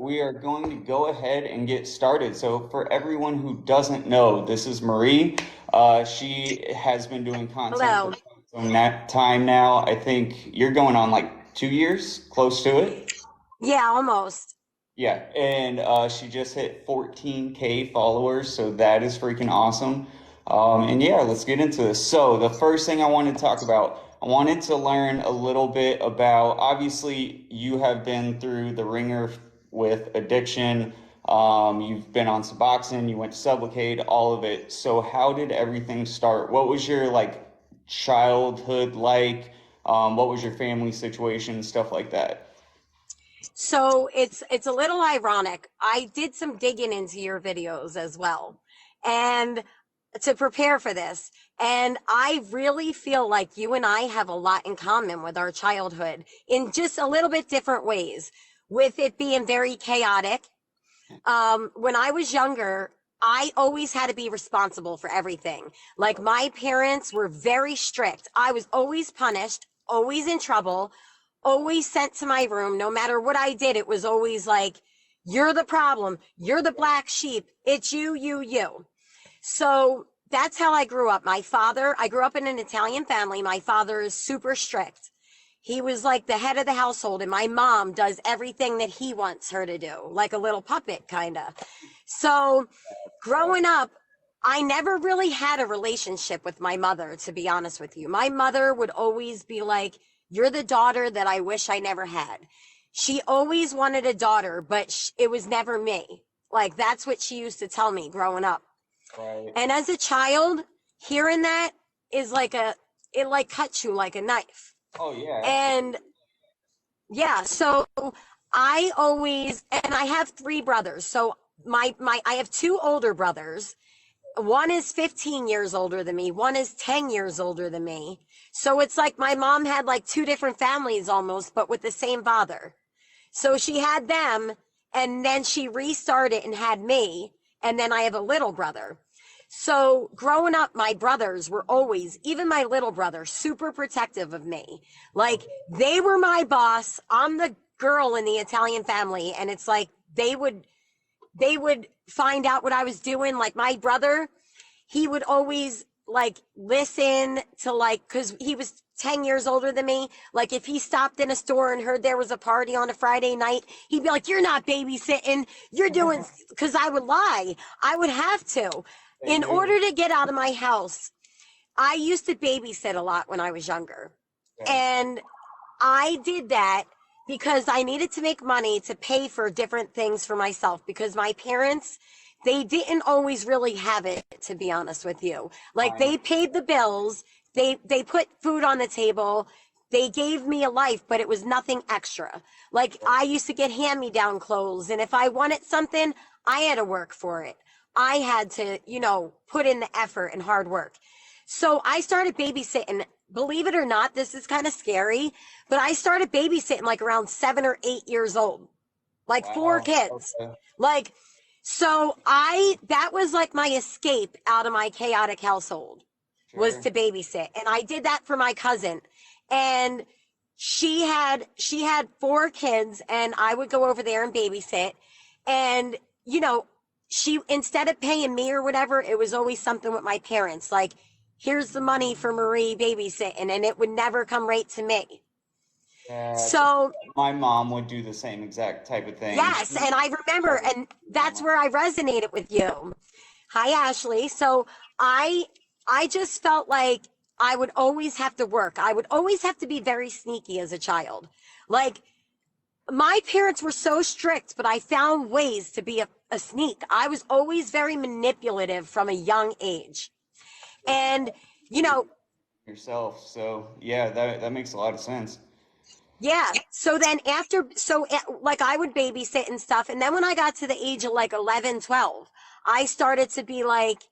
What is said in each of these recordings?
We are going to go ahead and get started. So, for everyone who doesn't know, this is Marie. She has been doing content for Hello. some time now. I think you're going on like 2 years, close to it. Yeah, almost. Yeah, and she just hit 14K followers, so that is freaking awesome. And yeah, let's get into this. So, the first thing I wanted to talk about, I wanted to learn a little bit about, obviously, you have been through the ringer with addiction. You've been on Suboxone, you went to Sublocade, all of it. So, how did everything start? What was your like childhood like? What was your family situation, stuff like that? So it's a little ironic. I did some digging into your videos as well, and to prepare for this. And I really feel like you and I have a lot in common with our childhood in just a little bit different ways, with it being very chaotic. When I was younger, I always had to be responsible for everything. Like my parents were very strict. I was always punished, always in trouble, always sent to my room. No matter what I did, it was always like, you're the problem. You're the black sheep. It's you, you, you. So that's how I grew up. I grew up in an Italian family. My father is super strict. He was like the head of the household, and my mom does everything that he wants her to do, like a little puppet, kind of. So growing up, I never really had a relationship with my mother, to be honest with you. My mother would always be like, you're the daughter that I wish I never had. She always wanted a daughter, but it was never me. Like, that's what she used to tell me growing up. Right. And as a child, hearing that is like it like cuts you like a knife. Oh yeah, absolutely. And yeah, so and I have three brothers. So I have two older brothers. One is 15 years older than me, one is 10 years older than me. So it's like my mom had like two different families almost, but with the same father. So she had them, and then she restarted and had me, and then I have a little brother. So growing up, my brothers were always, even my little brother, super protective of me. Like they were my boss. I'm the girl in the Italian family. And it's like they would find out what I was doing. Like my brother, he would always like listen to like, cause he was 10 years older than me. Like if he stopped in a store and heard there was a party on a Friday night, he'd be like, you're not babysitting. You're doing, cause I would lie. I would have to. They In knew. order to get out of my house, I used to babysit a lot when I was younger. Okay. And I did that because I needed to make money to pay for different things for myself because my parents, they didn't always really have it, to be honest with you. Like I know. they paid the bills, they put food on the table, they gave me a life, but it was nothing extra. Like I used to get hand-me-down clothes, and if I wanted something, I had to work for it. I had to, put in the effort and hard work. So I started babysitting. Believe it or not, this is kind of scary, but I started babysitting like around 7 or 8 years old, like four Wow. kids. Okay. Like, that was like my escape out of my chaotic household was Sure. to babysit. And I did that for my cousin. And she had four kids, and I would go over there and babysit. And, you know, she, instead of paying me or whatever, it was always something with my parents. Like, here's the money for Marie babysitting, and it would never come right to me. That's So my mom would do the same exact type of thing. yes, and I remember, and that's where I resonated with you. Hi, Ashley. So I I just felt like I would always have to work. I would always have to be very sneaky as a child. Like my parents were so strict, but I found ways to be a sneak. I was always very manipulative from a young age. And you know, Yourself. So yeah, that makes a lot of sense. yeah. So then like I would babysit and stuff. And then when I got to the age of like 11, 12, I started to be like,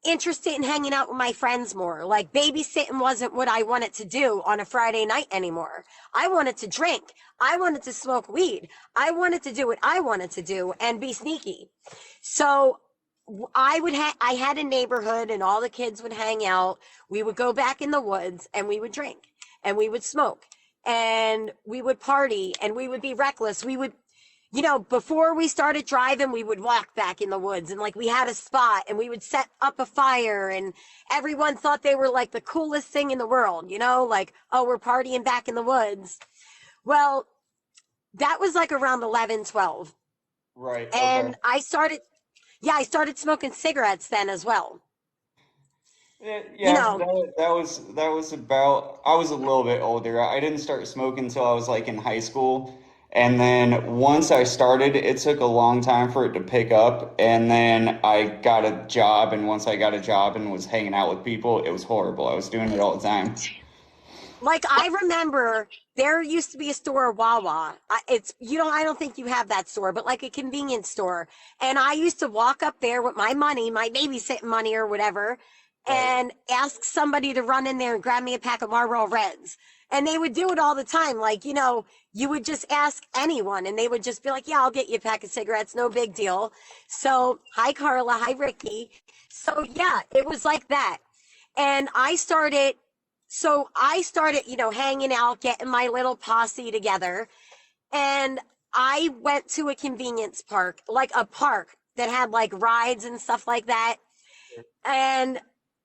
interested in hanging out with my friends more. Like babysitting wasn't what I wanted to do on a Friday night anymore. I wanted to drink. I wanted to smoke weed. I wanted to do what I wanted to do and be sneaky. So I had a neighborhood and all the kids would hang out. We would go back in the woods and we would drink and we would smoke and we would party and we would be reckless. before we started driving, we would walk back in the woods and like we had a spot and we would set up a fire and everyone thought they were like the coolest thing in the world, like, oh, we're partying back in the woods. Well, that was like around 11, 12. Right. Okay. And I started smoking cigarettes then as well. Yeah, You yeah, know, that was about. I was a little bit older. I didn't start smoking until I was like in high school, and then once I started, it took a long time for it to pick up. And then I got a job, and once I got a job and was hanging out with people, it was horrible. I was doing it all the time. like I remember there used to be a store, Wawa. I don't think you have that store, but like a convenience store. And I used to walk up there with my money, my babysitting money or whatever, Right. and ask somebody to run in there and grab me a pack of Marlboro Reds. And they would do it all the time. Like, you would just ask anyone and they would just be like, yeah, I'll get you a pack of cigarettes. No big deal. So, hi, Carla. Hi, Ricky. So, yeah, it was like that. And I started, hanging out, getting my little posse together. And I went to a convenience park, like a park that had like rides and stuff like that. And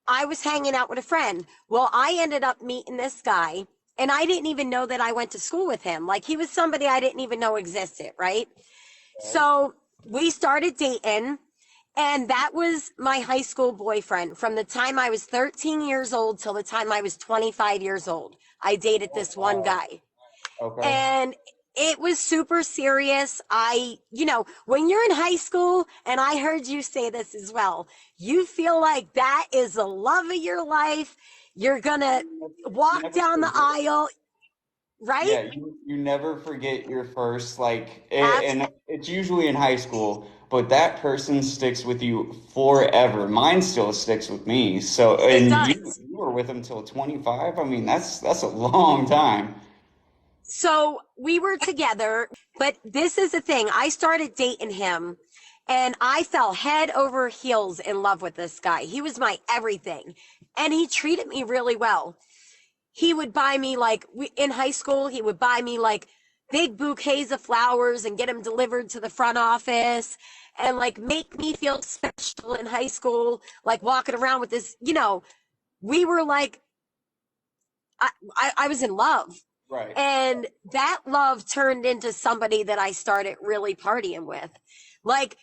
I was hanging out with a friend. Well, I ended up meeting this guy, and I didn't even know that I went to school with him. Like, he was somebody I didn't even know existed, right? Okay. So we started dating, and that was my high school boyfriend from the time I was 13 years old till the time I was 25 years old. I dated Oh, this one wow. guy. Okay. And it was super serious. When you're in high school, and I heard you say this as well, you feel like that is the love of your life. You're gonna walk Never down the forget. aisle, right? Yeah, you never forget your first, like, Abs- and it's usually in high school, but that person sticks with you forever. Mine still sticks with me. So, it and you does. you were with him till 25. I mean, that's a long time. So we were together, but this is the thing. I started dating him and I fell head over heels in love with this guy. He was my everything. And he treated me really well. He would buy me like in high school, he would buy me like big bouquets of flowers and get them delivered to the front office and like make me feel special in high school, like walking around with this, we were like, I was in love. Right. And that love turned into somebody that I started really partying with. Like,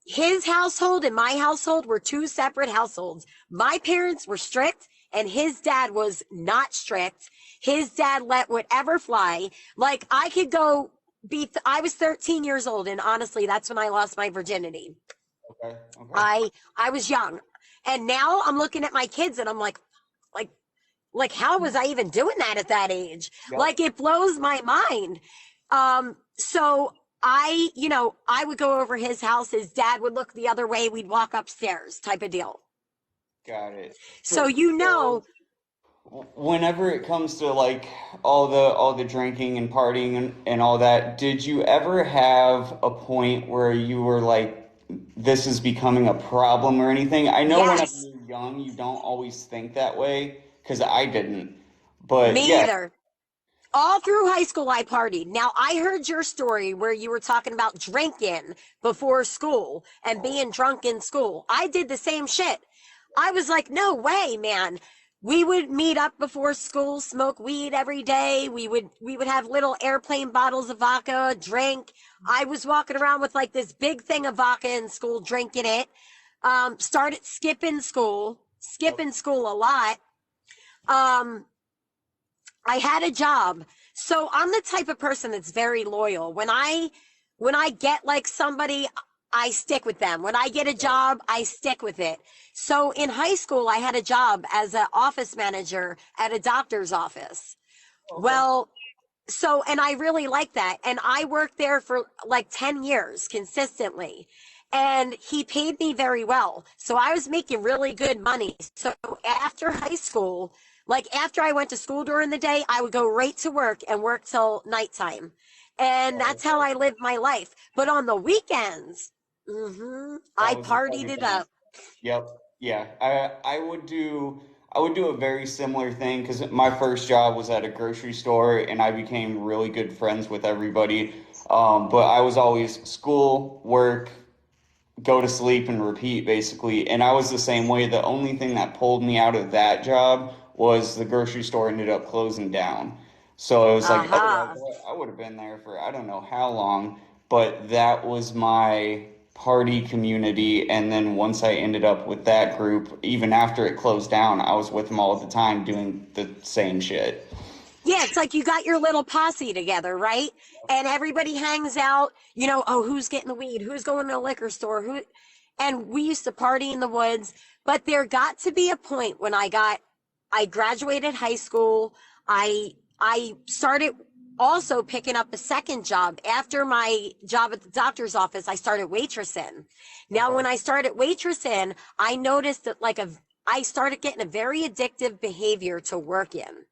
his household and my household were two separate households. My parents were strict and his dad was not strict. His dad let whatever fly. Like, I could go I was 13 years old, and honestly, that's when I lost my virginity. Okay. Okay. I was young. And now I'm looking at my kids and I'm like like how was I even doing that at that age? Yep. Like, it blows my mind. So I would go over his house, his dad would look the other way, we'd walk upstairs type of deal. Got it. So, So whenever it comes to like all the drinking and partying and all that, did you ever have a point where you were like, this is becoming a problem or anything? I know whenever yes, you're young, you don't always think that way, because I didn't. But me yeah, either. All through high school, I partied. Now, I heard your story where you were talking about drinking before school and being drunk in school. I did the same shit. I was like, no way, man. We would meet up before school, smoke weed every day. We would have little airplane bottles of vodka, drink. I was walking around with like this big thing of vodka in school, drinking it. Started yep, skipping school a lot. Um, I had a job. So I'm the type of person that's very loyal. When I get like somebody, I stick with them. When I get a right, job, I stick with it. So in high school, I had a job as an office manager at a doctor's office. okay, Well, and I really like that. And I worked there for like 10 years consistently. And he paid me very well. So I was making really good money. So after high school, like after I went to school during the day, I would go right to work and work till nighttime. And oh, that's how okay. I lived my life. But on the weekends, That I was the partied time it again. up. Yep. Yeah. I would do a very similar thing because my first job was at a grocery store and I became really good friends with everybody. But I was always school, work, go to sleep and repeat basically. And I was the same way. The only thing that pulled me out of that job was the grocery store ended up closing down. So it was like, otherwise Uh-huh. I would have been there for I don't know how long, but that was my party community. And then once I ended up with that group, even after it closed down, I was with them all the time doing the same shit. Yeah, it's like you got your little posse together, right? And everybody hangs out, oh, who's getting the weed? Who's going to the liquor store? And we used to party in the woods, but there got to be a point when I graduated high school. I started also picking up a second job after my job at the doctor's office. I started waitressing. Now, Okay. when I started waitressing, I noticed that I started getting a very addictive behavior to work in,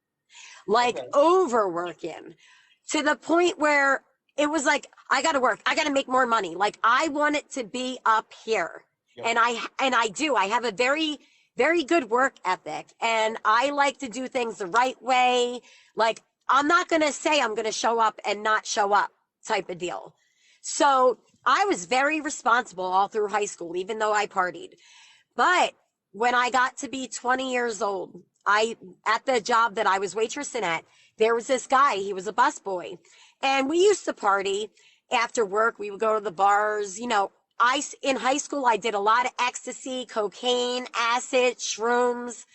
like Okay. overworking to the point where it was like, I got to work. I got to make more money. Like I want it to be up here. Yep. And I have a very, very good work ethic, and I like to do things the right way. Like I'm not going to say I'm going to show up and not show up type of deal. So I was very responsible all through high school, even though I partied. But when I got to be 20 years old, at the job that I was waitressing at, there was this guy, he was a busboy. And we used to party after work. We would go to the bars. In high school, I did a lot of ecstasy, cocaine, acid, shrooms,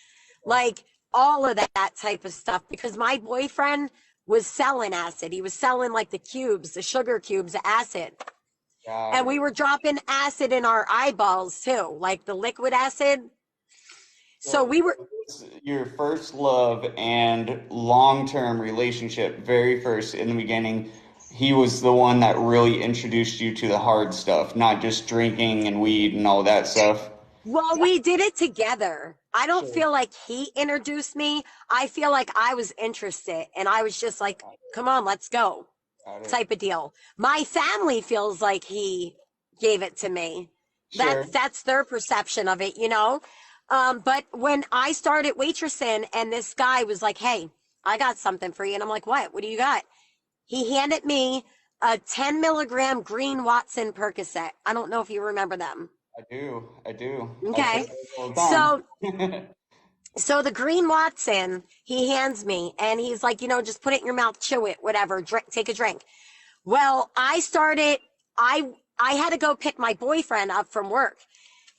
like all of that type of stuff because my boyfriend was selling acid. He was selling like the cubes, the sugar cubes of acid. Got And we it. were dropping acid in our eyeballs too, like the liquid acid. So So we were, your first love and long-term relationship, very first in the beginning, he was the one that really introduced you to the hard stuff, not just drinking and weed and all that stuff. well, we did it together. I don't Sure. feel like he introduced me. I feel like I was interested and I was just like, come on, let's go Got it. type of deal. My family feels like he gave it to me. Sure. That's their perception of it. But when I started waitressing and this guy was like, hey, I got something for you. And I'm like, what? What do you got? He handed me a 10 milligram Green Watson Percocet. I don't know if you remember them. I do. I do. I take Okay. those all the So time. So the green Watson, he hands me and he's like, just put it in your mouth, chew it, whatever, drink, take a drink. Well, I had to go pick my boyfriend up from work.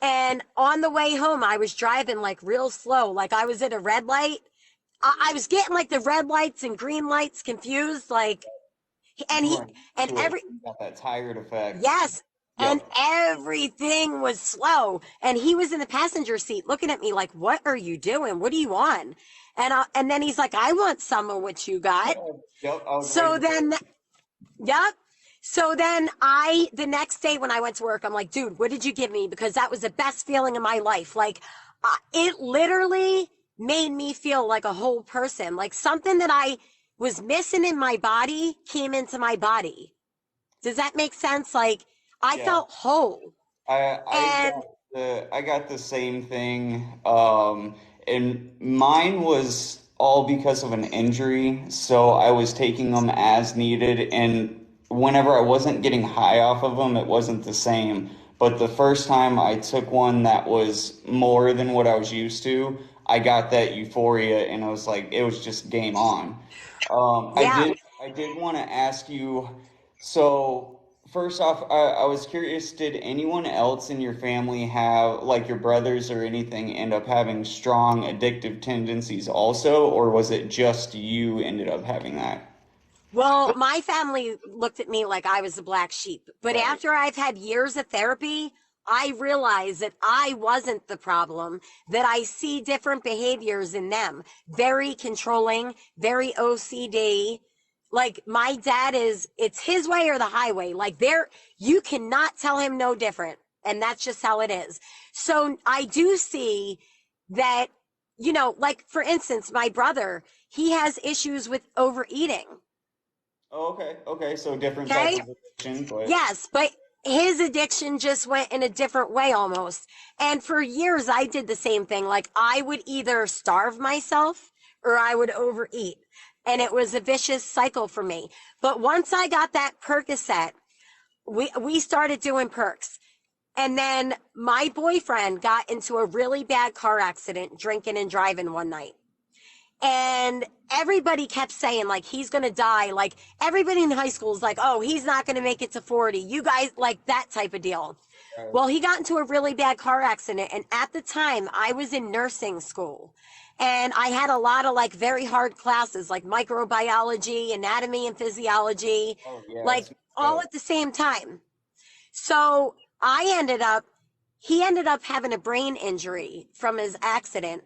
And on the way home, I was driving like real slow, like I was at a red light. I was getting like the red lights and green lights confused, like, and You he, weren't and used to it. every, You got that tired effect. yes. And Yep. everything was slow. And he was in the passenger seat looking at me like, what are you doing? What do you want? And then he's like, I want some of what you got. Yep. I was So waiting for then, yep. So then the next day when I went to work, I'm like, dude, what did you give me? Because that was the best feeling in my life. Like, it literally made me feel like a whole person. Like something that I was missing in my body came into my body. Does that make sense? Like, I yeah. felt whole. And I got the same thing. And mine was all because of an injury. So I was taking them as needed, and whenever I wasn't getting high off of them, it wasn't the same. But the first time I took one that was more than what I was used to, I got that euphoria, and I was like, it was just game on. yeah, I did want to ask you. So first off, I was curious, did anyone else in your family have, like your brothers or anything, end up having strong addictive tendencies also, or was it just you ended up having that? well, my family looked at me like I was the black sheep. But Right. after I've had years of therapy, I realized that I wasn't the problem, that I see different behaviors in them. Very controlling, very OCD. Like my dad it's his way or the highway. Like you cannot tell him no different. And that's just how it is. So I do see that, like for instance, my brother, he has issues with overeating. Oh, okay. Okay. So different type Okay. of addiction, but Yes, but his addiction just went in a different way almost. And for years, I did the same thing. Like I would either starve myself or I would overeat. and it was a vicious cycle for me. But once I got that Percocet, we started doing perks. And then my boyfriend got into a really bad car accident drinking and driving one night. And everybody kept saying, like, he's going to die. Like, everybody in high school is like, oh, he's not going to make it to 40. You guys, like, that type of deal. Right. Well, he got into a really bad car accident. And at the time, I was in nursing school. And I had a lot of, like, very hard classes, like microbiology, anatomy and physiology, Oh yeah, like, that's all at the same time. So he ended up having a brain injury from his accident,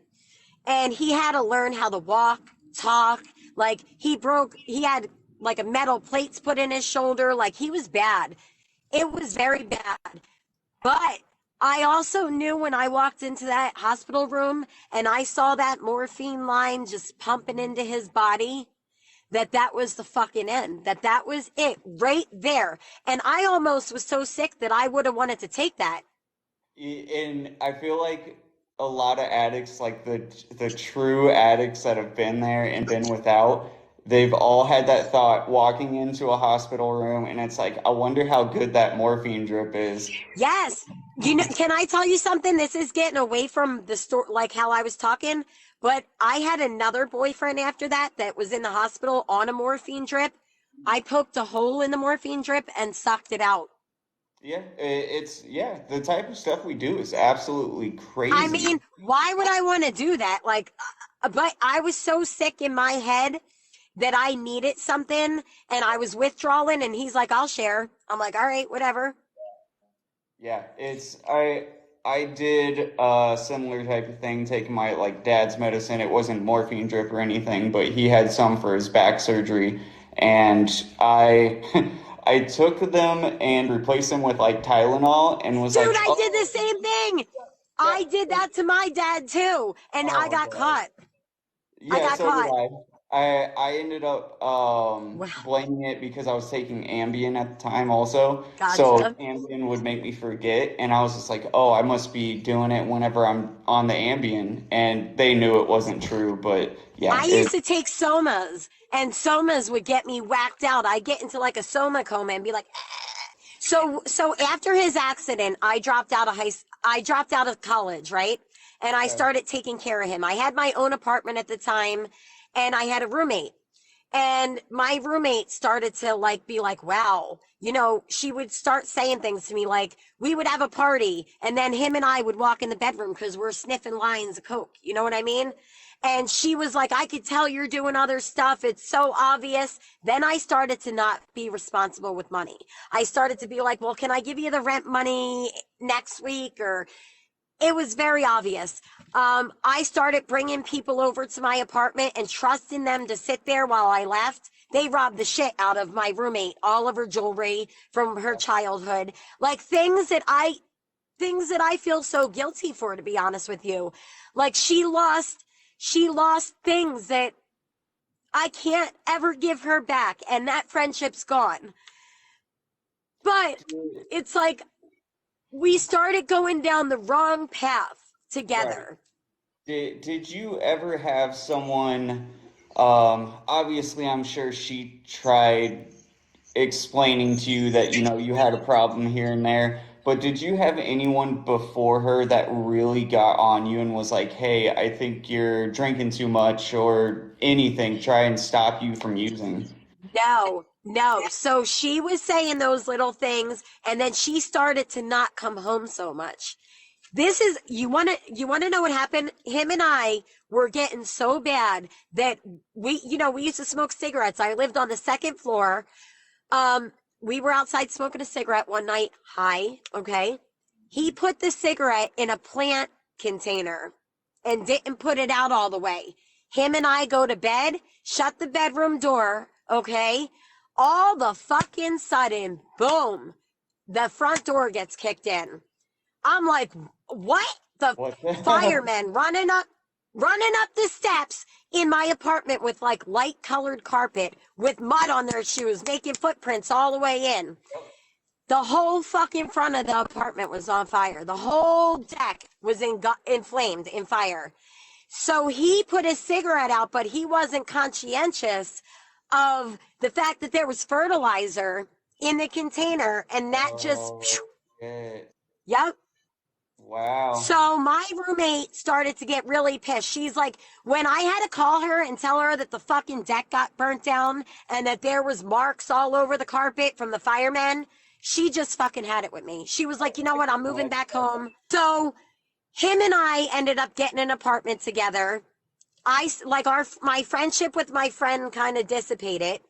and he had to learn how to walk, talk. Like, he had like a metal plates put in his shoulder. Like, he was bad. It was very bad. But I also knew when I walked into that hospital room and I saw that morphine line just pumping into his body, that was the fucking end, that was it right there. And I almost was so sick that I would have wanted to take that. And I feel like a lot of addicts, like the true addicts that have been there and been without, they've all had that thought walking into a hospital room, and it's like, I wonder how good that morphine drip is. Yes. You know, can I tell you something? This is getting away from the story, like how I was talking, but I had another boyfriend after that was in the hospital on a morphine drip. I poked a hole in the morphine drip and sucked it out. Yeah, it's yeah, the type of stuff we do is absolutely I crazy. mean, why would I want to do that? Like, but I was so sick in my head that I needed something, and I was withdrawing, and he's like, I'll share. I'm like, all right, whatever. Yeah, I did a similar type of thing, taking my like dad's medicine. It wasn't morphine drip or anything, but he had some for his back surgery, and I I took them and replaced them with like Tylenol, and was Dude, like, I did the oh same thing. yeah, I did that to my dad too, and oh I my got God. caught. I Yeah, got so did caught. I. I ended up Well, blaming it because I was taking Ambien at the time also. So gotcha. Ambien would make me forget, and I was just like, "Oh, I must be doing it whenever I'm on the Ambien." And they knew it wasn't true, but yeah, I used to take somas, and somas would get me whacked out. I'd get into like a soma coma and be like, so after his accident, I dropped out of college, right? And I okay, started taking care of him. I had my own apartment at the time, and I had a roommate. And my roommate started to like be like, wow, you know, she would start saying things to me like we would have a party and then him and I would walk in the bedroom because we're sniffing lines of coke. You know what I mean? And she was like, I could tell you're doing other stuff. It's so obvious. Then I started to not be responsible with money. I started to be like, well, can I give you the rent money next week? Or it was very obvious. I started bringing people over to my apartment and trusting them to sit there while I left. They robbed the shit out of my roommate, all of her jewelry from her childhood, like things that I feel so guilty for, to be honest with you. Like she lost things that I can't ever give her back, and that friendship's gone. But it's like we started going down the wrong path right. together. Did you ever have someone? Obviously, I'm sure she tried explaining to you that you had a problem here and there, but did you have anyone before her that really got on you and was like, hey, I think you're drinking too much, or anything, try and stop you from using? No, no. So she was saying those little things, and then she started to not come home so much. This is you want to know what happened? Him and I were getting so bad that we used to smoke cigarettes. I lived on the second floor. Um, we were outside smoking a cigarette one night, high, okay? He put the cigarette in a plant container and didn't put it out all the way. Him and I go to bed, shut the bedroom door, okay? All the fucking sudden, boom, the front door gets kicked in. I'm like, what? The What the hell? firemen running up the steps in my apartment with like light colored carpet with mud on their shoes, making footprints all the way in. The whole fucking front of the apartment was on fire. The whole deck was inflamed in fire. So he put his cigarette out, but he wasn't conscientious of the fact that there was fertilizer in the container, and that just, Oh, shit. yep. Wow. So my roommate started to get really pissed. She's like, when I had to call her and tell her that the fucking deck got burnt down and that there was marks all over the carpet from the firemen, she just fucking had it with me. She was like, you know what? I'm moving back home. So him and I ended up getting an apartment together. I like my friendship with my friend kind of dissipated,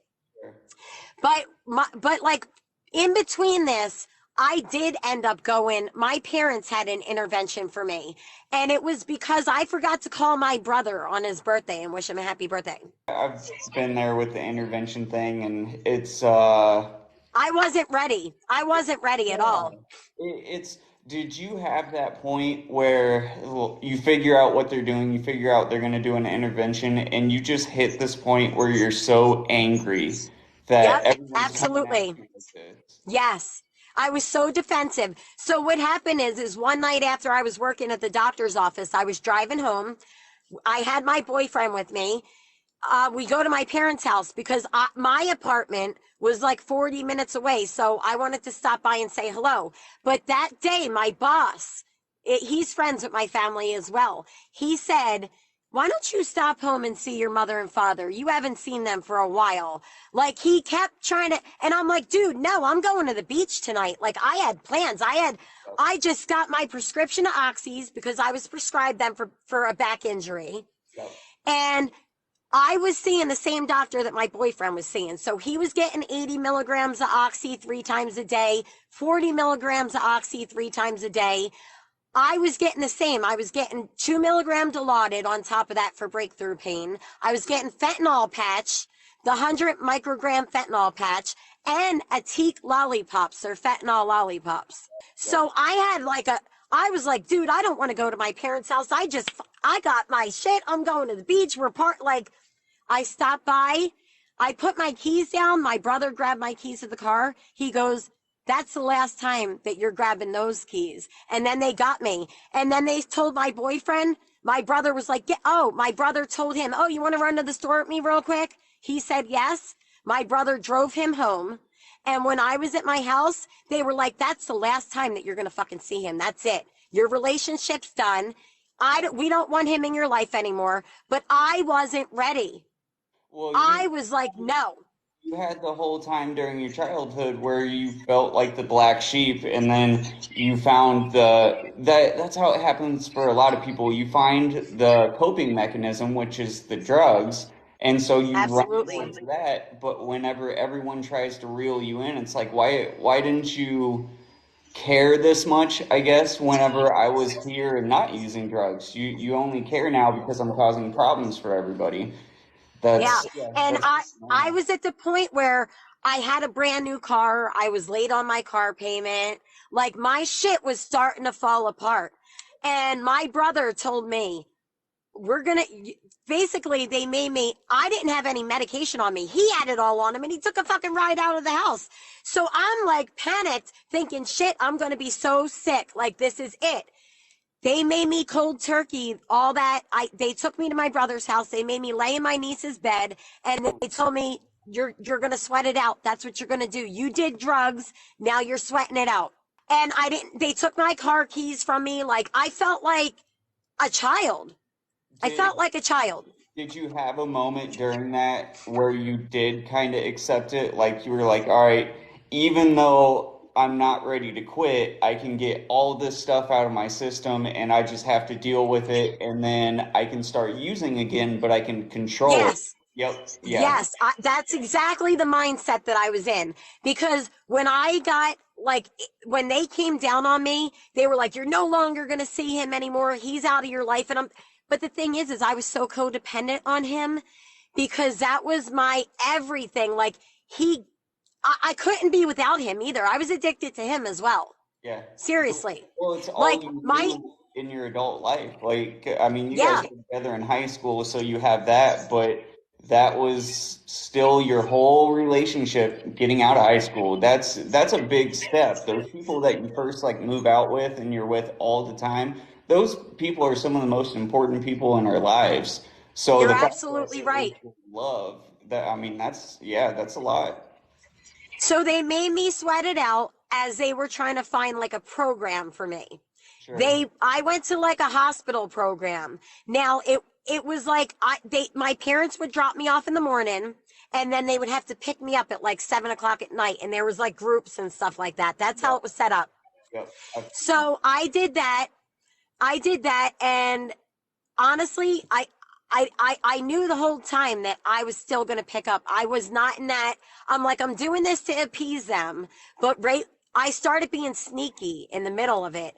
but like in between this, I did end up going. My parents had an intervention for me, and it was because I forgot to call my brother on his birthday and wish him a happy birthday. I've been there with the intervention thing, and it's I wasn't ready. I wasn't ready at yeah, all. it's. Did you have that point where well, you figure out what they're doing, you figure out they're going to do an intervention, and you just hit this point where you're so angry that Yep, everyone's coming at absolutely. you with this? Yes. I was so defensive. So what happened is one night after I was working at the doctor's office, I was driving home. I had my boyfriend with me. We go to my parents' house because my apartment was like 40 minutes away. So I wanted to stop by and say hello. But that day, my boss, he's friends with my family as well. He said, why don't you stop home and see your mother and father? You haven't seen them for a while. Like he kept trying to, and I'm like, dude, no, I'm going to the beach tonight. Like I had plans. I just got my prescription of oxys because I was prescribed them for a back injury. Yep. And I was seeing the same doctor that my boyfriend was seeing. So he was getting 80 milligrams of oxy 3 times a day, 40 milligrams of oxy 3 times a day. I was getting the same. I was getting 2 milligram Dilaudid on top of that for breakthrough pain. I was getting fentanyl patch, the 100 microgram fentanyl patch, and a teak lollipops or fentanyl lollipops. Yep. So I was like, dude, I don't want to go to my parents' house. I got my shit. I'm going to the beach. I stopped by. I put my keys down. My brother grabbed my keys to the car. He goes, that's the last time that you're grabbing those keys. And then they got me. And then they told my boyfriend, my brother was like, my brother told him, oh, you want to run to the store with me real quick? He said yes. My brother drove him home. And when I was at my house, they were like, that's the last time that you're going to fucking see him. That's it. Your relationship's done. We don't want him in your life anymore. But I wasn't ready. Well, I was like, no. you had the whole time during your childhood where you felt like the black sheep, and then you found that's how it happens for a lot of people. You find the coping mechanism, which is the drugs, and so you run Absolutely. towards that. But whenever everyone tries to reel you in, it's like, why didn't you care this much? I guess whenever I was here and not using drugs, you only care now because I'm causing problems for everybody. Yeah. Yeah, And that's I normal. was at the point where I had a brand new car. I was late on my car payment. Like my shit was starting to fall apart. And my brother told me, we're going to basically they made me I didn't have any medication on me. He had it all on him and he took a fucking ride out of the house. So I'm like panicked thinking shit, I'm going to be so sick. Like this is it. They made me cold turkey, all that. They took me to my brother's house. They made me lay in my niece's bed and they told me you're going to sweat it out. That's what you're going to do. You did drugs. Now you're sweating it out. And I didn't they took my car keys from me. Like I felt like a child. I Did felt like a child. Did you have a moment during that where you did kind of accept it? Like you were like, all right, even though I'm not ready to quit, I can get all this stuff out of my system and I just have to deal with it and then I can start using again, but I can control it. Yes. Yep. Yeah. Yes, that's exactly the mindset that I was in because when I got when they came down on me, they were like, "You're no longer going to see him anymore. He's out of your life." And but the thing is I was so codependent on him because that was my everything. Like I couldn't be without him either. I was addicted to him as well. Yeah. Seriously, Well, it's all like you my knew in your adult life. Like, I mean, you guys yeah, were together in high school, so you have that, but that was still your whole relationship getting out of high school. That's a big step. Those people that you first like move out with and you're with all the time, those people are some of the most important people in our lives. So You're the fact that absolutely it was right. with love, that I mean, yeah, that's a lot. So they made me sweat it out as they were trying to find like a program for me. Sure. I went to like a hospital program. Now it was like my parents would drop me off in the morning and then they would have to pick me up at like 7 o'clock at night, and there was like groups and stuff like that. That's how Yep. it was set up. Yep. So I did that, and honestly, I knew the whole time that I was still going to pick up. I was not in that. I'm like, I'm doing this to appease them. But right, I started being sneaky in the middle of it.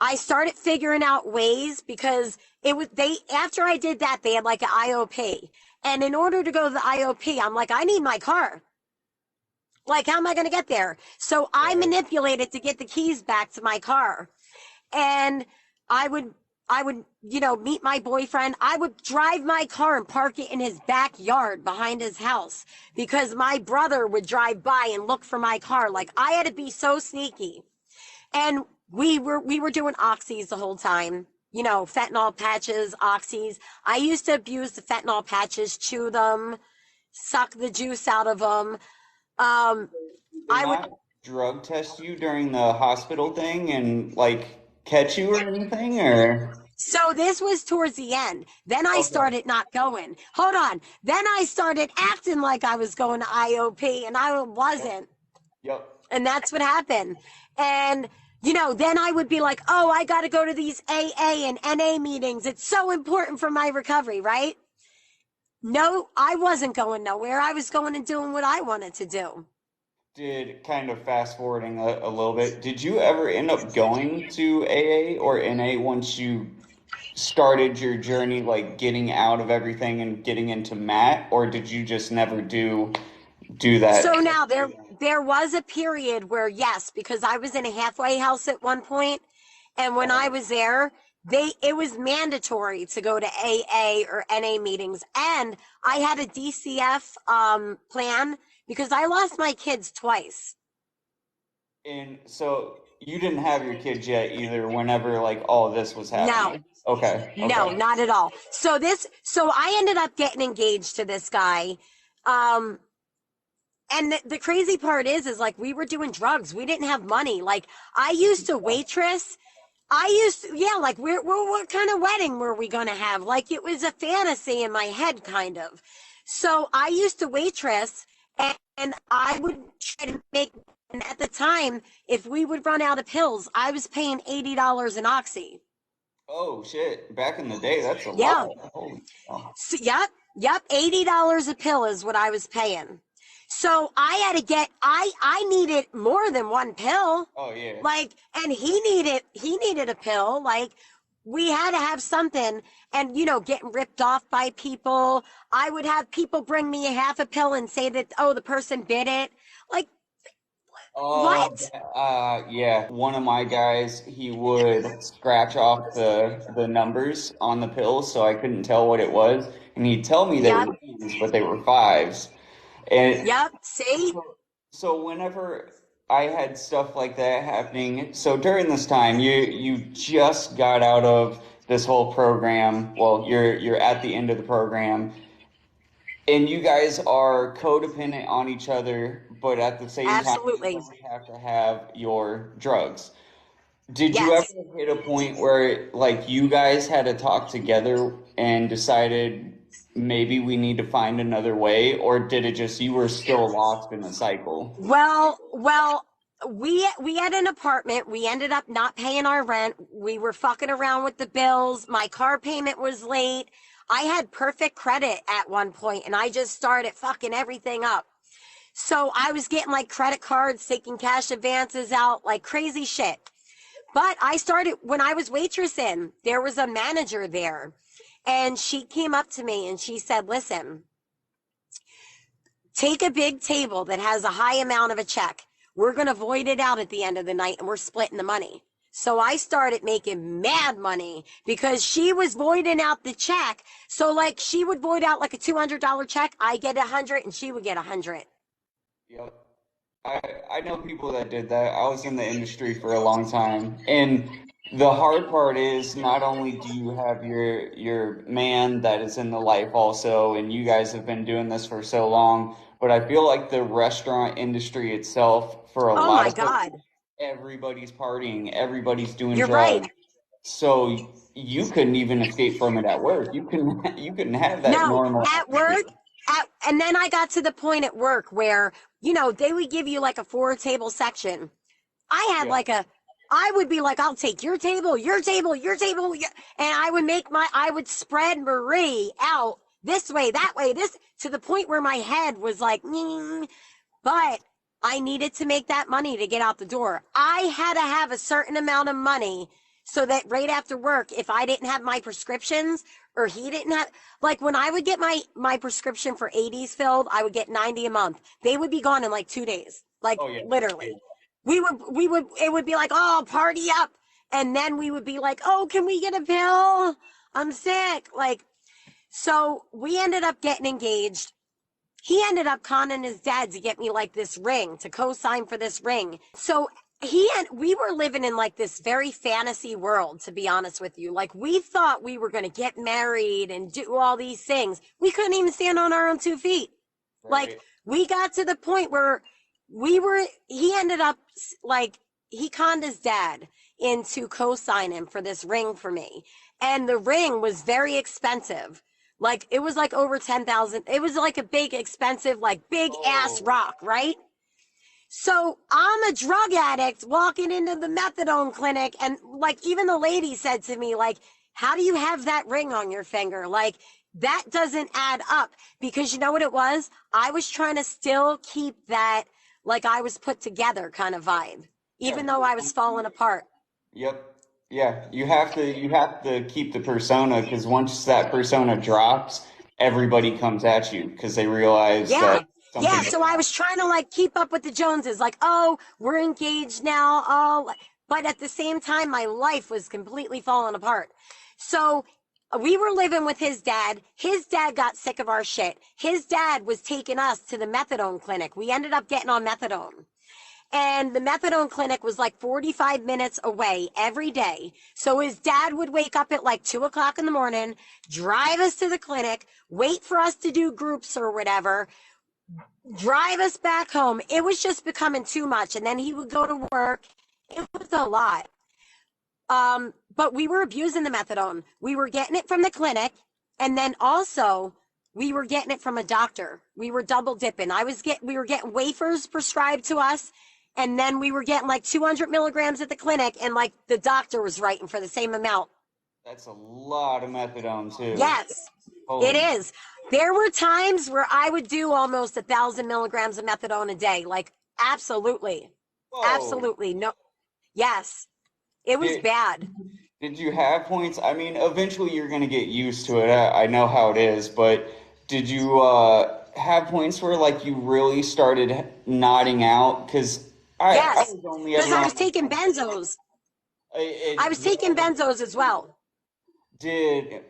I started figuring out ways because after I did that, they had like an IOP. And in order to go to the IOP, I'm like, I need my car. Like, how am I going to get there? So I Right. manipulated to get the keys back to my car. And I would meet my boyfriend. I would drive my car and park it in his backyard behind his house because my brother would drive by and look for my car. Like, I had to be so sneaky. And we were doing oxys the whole time. Fentanyl patches, oxys. I used to abuse the fentanyl patches, chew them, suck the juice out of them. Um, Did they I would not drug test you during the hospital thing and like catch you or anything or? So this was towards the end. Then I Okay. started not going. Hold on. Then I started acting like I was going to IOP and I Yep. wasn't. Yep. And that's what happened. And then I would be like, "Oh, I got to go to these AA and NA meetings. It's so important for my recovery, right?" No, I wasn't going nowhere. I was going and doing what I wanted to do. Did kind of fast forwarding a little bit, did you ever end up going to AA or NA once you started your journey, like getting out of everything and getting into Matt, or did you just never do that? So now there was a period where yes, because I was in a halfway house at one point, and when I was there, it was mandatory to go to AA or NA meetings, and I had a DCF plan because I lost my kids twice. And so you didn't have your kids yet either whenever like all this was No, happening. Okay, no, okay. not at all. So I ended up getting engaged to this guy. Um, and the crazy part is like we were doing drugs. We didn't have money. Like I used to waitress. Yeah, like what kind of wedding were we gonna have? Like it was a fantasy in my head, kind of. So I used to waitress, and I would try to make. And at the time, if we would run out of pills, I was paying $80 an oxy. Oh shit, back in the day, that's a lot. Yeah, Holy cow. so, yep, $80 a pill is what I was paying. So I had to I needed more than one pill. Oh yeah. Like, and he needed a pill. Like, we had to have something. And, getting ripped off by people. I would have people bring me a half a pill and say that, oh, the person bit it. Like, Oh, what? yeah. One of my guys, he would scratch off the numbers on the pills so I couldn't tell what it was, and he'd tell me they Yep, were tens, but they were fives. And yep, see? so whenever I had stuff like that happening, so during this time, you just got out of this whole program. Well, you're at the end of the program, and you guys are codependent on each other, but at the same time, you Absolutely. both have to have your drugs. Did you ever Yes. hit a point where like you guys had to talk together and decided maybe we need to find another way, or did it just you were still lost in the cycle? Well, we had an apartment. We ended up not paying our rent. We were fucking around with the bills. My car payment was late. I had perfect credit at one point, and I just started fucking everything up. So I was getting like credit cards, taking cash advances out, like crazy shit. But I started when I was waitressing, there was a manager there, and she came up to me and she said, "Listen, take a big table that has a high amount of a check. We're going to void it out at the end of the night and we're splitting the money." So I started making mad money because she was voiding out the check. So like she would void out like a $200 check. I get 100 and she would get 100. Yep. I know people that did that. I was in the industry for a long time, and The hard part is not only do you have your man that is in the life also, and you guys have been doing this for so long, but I feel like the restaurant industry itself, for a Oh lot my of God. people, everybody's partying, everybody's doing You're right. drugs. So you couldn't even escape from it at work. You couldn't you couldn't have that No, normal at atmosphere. work, and then I got to the point at work where, they would give you like a four table section. I had Yeah. like I would be like, I'll take your table, your table, your table. And I would spread Marie out this way, that way, this to the point where my head was like, but I needed to make that money to get out the door. I had to have a certain amount of money so that right after work, if I didn't have my prescriptions or he didn't have, like when I would get my prescription for 80s filled, I would get 90 a month. They would be gone in like 2 days, like Oh yeah. Yeah. literally. It would be like, oh, party up. And then we would be like, oh, can we get a pill? I'm sick. Like, so we ended up getting engaged. He ended up conning his dad to get me like this ring to co-sign for this ring. So we were living in like this very fantasy world, to be honest with you. Like we thought we were going to get married and do all these things. We couldn't even stand on our own 2 feet. Like Right. we got to the point where he ended up like, he conned his dad into co-signing for this ring for me. And the ring was very expensive. Like it was like over 10,000. It was like a big expensive, like big ass Oh, rock, right? So I'm a drug addict walking into the methadone clinic, and like even the lady said to me, like, how do you have that ring on your finger? Like that doesn't add up, because you know what it was? I was trying to still keep that like I was put together kind of vibe, yeah. even though I was falling apart. Yep. Yeah, you have to keep the persona because once that persona drops, everybody comes at you because they realize that Yeah. Yeah. something. So I was trying to like keep up with the Joneses, like, oh, we're engaged now. Oh, but at the same time, my life was completely falling apart. So we were living with his dad. His dad got sick of our shit. His dad was taking us to the methadone clinic. We ended up getting on methadone. And the methadone clinic was like 45 minutes away every day. So his dad would wake up at like 2 o'clock in the morning, drive us to the clinic, wait for us to do groups or whatever, drive us back home. It was just becoming too much. And then he would go to work. It was a lot. But we were abusing the methadone. We were getting it from the clinic, and then also we were getting it from a doctor. We were double dipping. We were getting wafers prescribed to us, and then we were getting like 200 milligrams at the clinic, and like the doctor was writing for the same amount. That's a lot of methadone too. Yes, it Holy. is. There were times where I would do almost 1,000 milligrams of methadone a day. Like, absolutely. Whoa. Absolutely. No. Yes, it was Did bad. did you have points? I mean, eventually you're gonna get used to it. I know how it is, but did you have points where like you really started nodding out? Because I Yes, was only because ever I on was taking benzos. I was yeah, taking benzos as well. did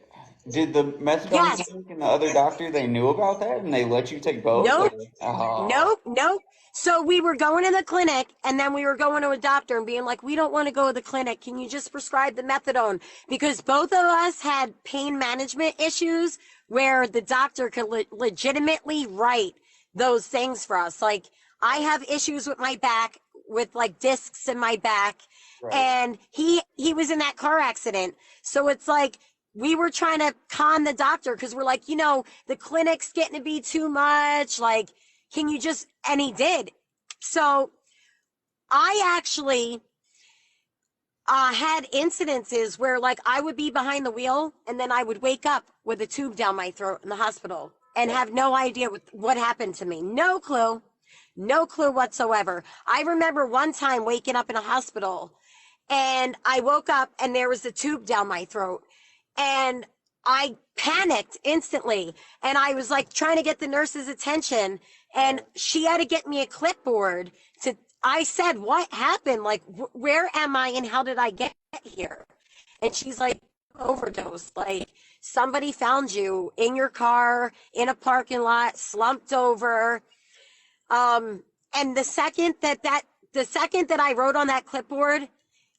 did the methadone Yes. clinic and the other doctor they knew about that and they let you take both? Or, Nope. oh, Nope. Nope. So we were going to the clinic, and then we were going to a doctor and being like, we don't want to go to the clinic. Can you just prescribe the methadone? Because both of us had pain management issues where the doctor could legitimately write those things for us. Like, I have issues with my back, with like discs in my back, right. and he was in that car accident. So it's like we were trying to con the doctor because we're like, the clinic's getting to be too much. Like, can you just, and he did. So I actually had incidences where like I would be behind the wheel and then I would wake up with a tube down my throat in the hospital and Yep. have no idea what happened to me. No clue. No clue whatsoever. I remember one time waking up in a hospital, and I woke up and there was a tube down my throat, and I panicked instantly, and I was like trying to get the nurse's attention, and Right. she had to get me a clipboard to, I said, what happened? Like, where am I and how did I get here? And she's like, overdose. Like, somebody found you in your car in a parking lot, slumped over. And the second that I wrote on that clipboard,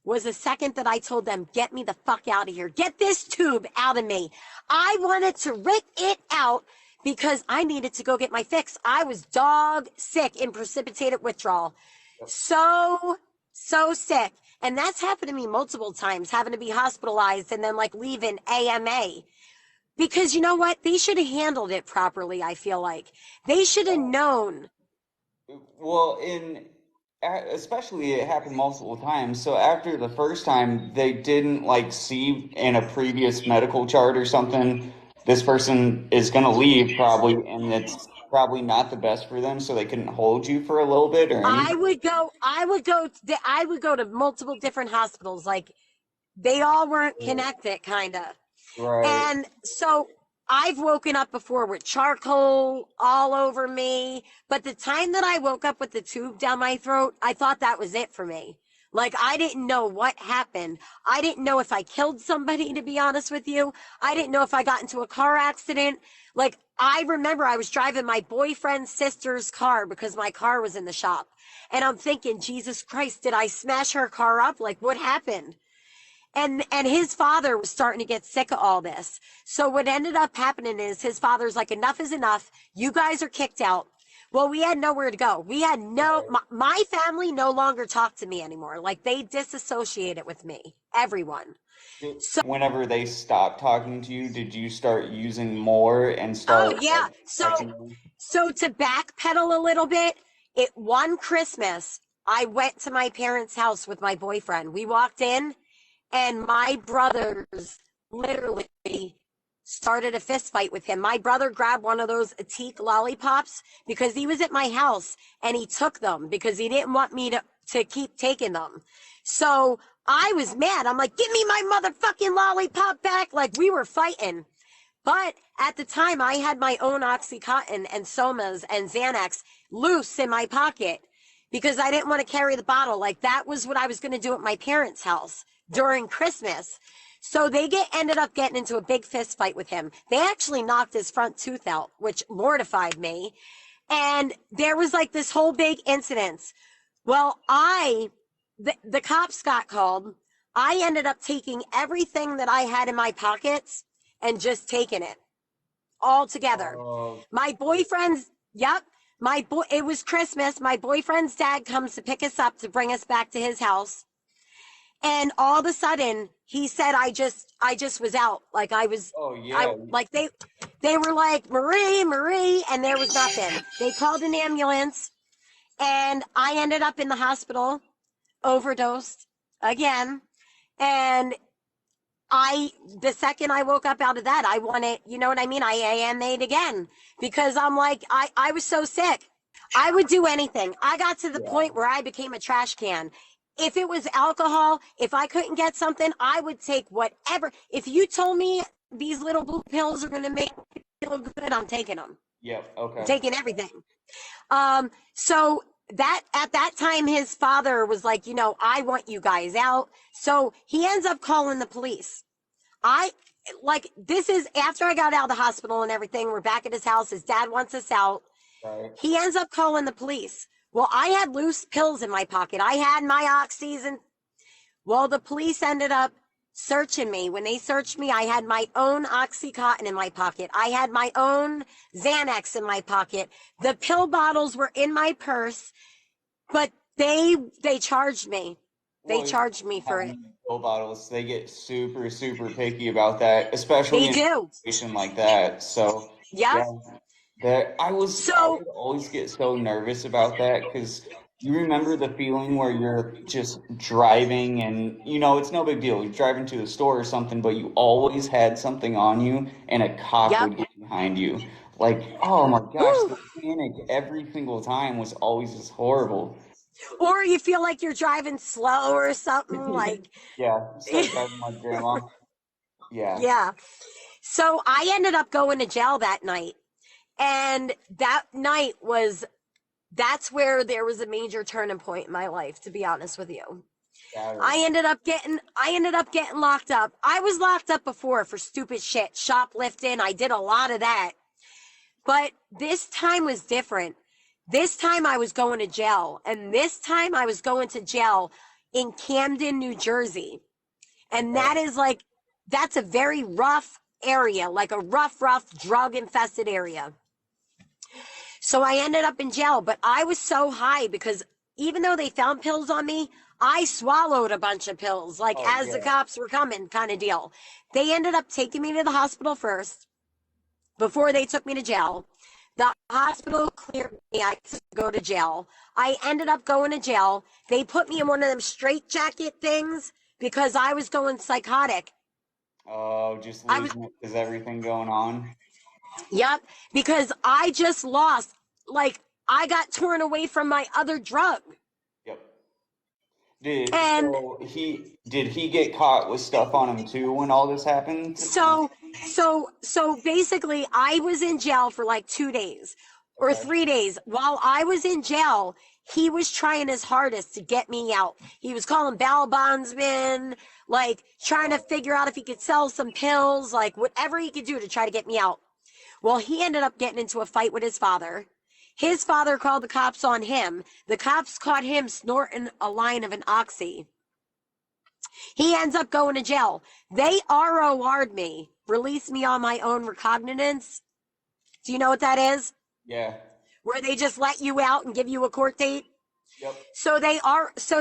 was the second that I told them, get me the fuck out of here. Get this tube out of me. I wanted to rip it out because I needed to go get my fix. I was dog sick in precipitated withdrawal. So, so sick. And that's happened to me multiple times, having to be hospitalized and then like leaving AMA. Because you know what? They should have handled it properly, I feel like. They should have known. Well, especially it happened multiple times. So after the first time, they didn't like see in a previous medical chart or something, this person is going to leave probably, and it's probably not the best for them, so they couldn't hold you for a little bit or anything. I would go to multiple different hospitals. Like they all weren't connected, kind of. Right. And so I've woken up before with charcoal all over me. But the time that I woke up with the tube down my throat, I thought that was it for me. Like, I didn't know what happened. I didn't know if I killed somebody, to be honest with you. I didn't know if I got into a car accident. Like, I remember I was driving my boyfriend's sister's car because my car was in the shop. And I'm thinking, Jesus Christ, did I smash her car up? Like, what happened? And his father was starting to get sick of all this. So what ended up happening is his father's like, enough is enough. You guys are kicked out. Well, we had nowhere to go. We had my family no longer talked to me anymore. Like they disassociated with me, everyone. So, Whenever they stopped talking to you, did you start using more and oh start yeah. like So, acting? so to backpedal a little bit, it one Christmas, I went to my parents' house with my boyfriend. We walked in and my brothers literally started a fist fight with him. My brother grabbed one of those Atik lollipops because he was at my house and he took them because he didn't want me to keep taking them. So I was mad. I'm like, give me my motherfucking lollipop back. Like we were fighting. But at the time, I had my own Oxycontin and Somas and Xanax loose in my pocket because I didn't want to carry the bottle. Like that was what I was going to do at my parents' house during Christmas. So they ended up getting into a big fist fight with him. They actually knocked his front tooth out, which mortified me. And there was like this whole big incident. Well, the cops got called. I ended up taking everything that I had in my pockets and just taking it all together. Oh, My boyfriend's, yep, it was Christmas. My boyfriend's dad comes to pick us up to bring us back to his house. And all of a sudden he said, I just was out. Like oh yeah. like they were like, Marie, and there was nothing. They called an ambulance and I ended up in the hospital, overdosed again. And the second I woke up out of that, I wanted, you know what I mean? I AMA'd again because I'm like, I was so sick. I would do anything. I got to the Yeah. point where I became a trash can. If it was alcohol, if I couldn't get something, I would take whatever. If you told me these little blue pills are going to make me feel good, I'm taking them. Yep. I'm Okay. taking everything. So that at that time, his father was like, I want you guys out. So he ends up calling the police. I this is after I got out of the hospital and everything. We're back at his house. His dad wants us out. Right. He ends up calling the police. Well, I had loose pills in my pocket. I had my oxys and well, the police ended up searching me. When they searched me, I had my own Oxycontin in my pocket. I had my own Xanax in my pocket. The pill bottles were in my purse, but they charged me. They Well, you charged me have for it. pill bottles. They get super, super picky about that, especially They in a do. situation like that. So, Yep. yeah, that I So, would always get so nervous about that because you remember the feeling where you're just driving and it's no big deal. You're driving to the store or something, but you always had something on you and a cop yep. would get behind you. Like, oh my gosh, Whew. the panic every single time was always just horrible. Or you feel like you're driving slow or something like, Yeah, start driving like grandma. Yeah. yeah. So I ended up going to jail that night. And that night that's where there was a major turning point in my life, to be honest with you. Got it. I ended up getting locked up. I was locked up before for stupid shit, shoplifting. I did a lot of that. But this time was different. This time I was going to jail. And this time I was going to jail in Camden, New Jersey. And Okay. that is like, that's a very rough area, like a rough, drug infested area. So I ended up in jail, but I was so high because even though they found pills on me, I swallowed a bunch of pills, like Oh as the yeah. cops were coming, kind of deal. They ended up taking me to the hospital first before they took me to jail. The hospital cleared me. I could go to jail. I ended up going to jail. They put me in one of them straitjacket things because I was going psychotic. Oh, just I was, losing it because everything going on. yep, because I just lost, like, I got torn away from my other drug. Yep. Did And so he get caught with stuff on him too when all this happened? so basically I was in jail for like 2 days or Okay. 3 days. While I was in jail, he was trying his hardest to get me out. He was calling bail bondsmen, like trying to Oh, figure out if he could sell some pills, like whatever he could do to try to get me out. Well, he ended up getting into a fight with his father. His father called the cops on him. The cops caught him snorting a line of an oxy. He ends up going to jail. They ROR'd me, released me on my own recognizance. Do you know what that is? yeah. Where they just let you out and give you a court date. Yep. So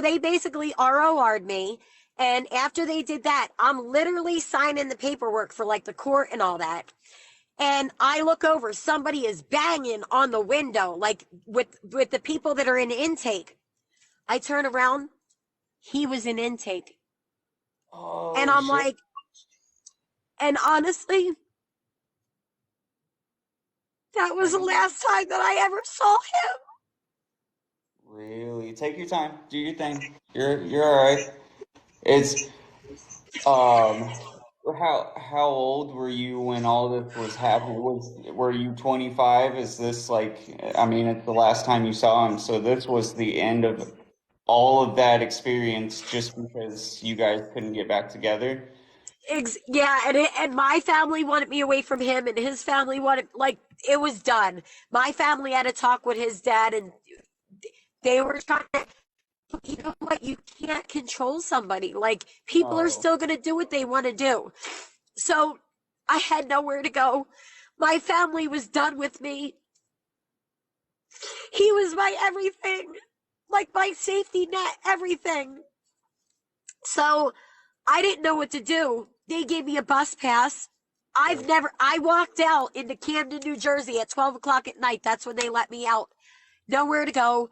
they basically ROR'd me. And after they did that, I'm literally signing the paperwork for like the court and all that. And I look over, somebody is banging on the window, like with the people that are in intake. I turn around, he was in intake. And Oh I'm shit. like, and honestly, that was the Crazy. last time that I ever saw him. Really? Take your time. Do your thing. You're all right. It's um how old were you when all this was happening? Were you 25? Is this like I mean it's the last time you saw him, so this was the end of all of that experience just because you guys couldn't get back together? Yeah, and my family wanted me away from him, and his family wanted, like, it was done. My family had a talk with his dad, and they were trying to, you know what, you can't control somebody. Like, people are Oh, still going to do what they want to do. So I had nowhere to go. My family was done with me. He was my everything, like my safety net, everything. So I didn't know what to do. They gave me a bus pass. sure. I walked out into Camden, New Jersey at 12 o'clock at night. That's when they let me out. Nowhere to go.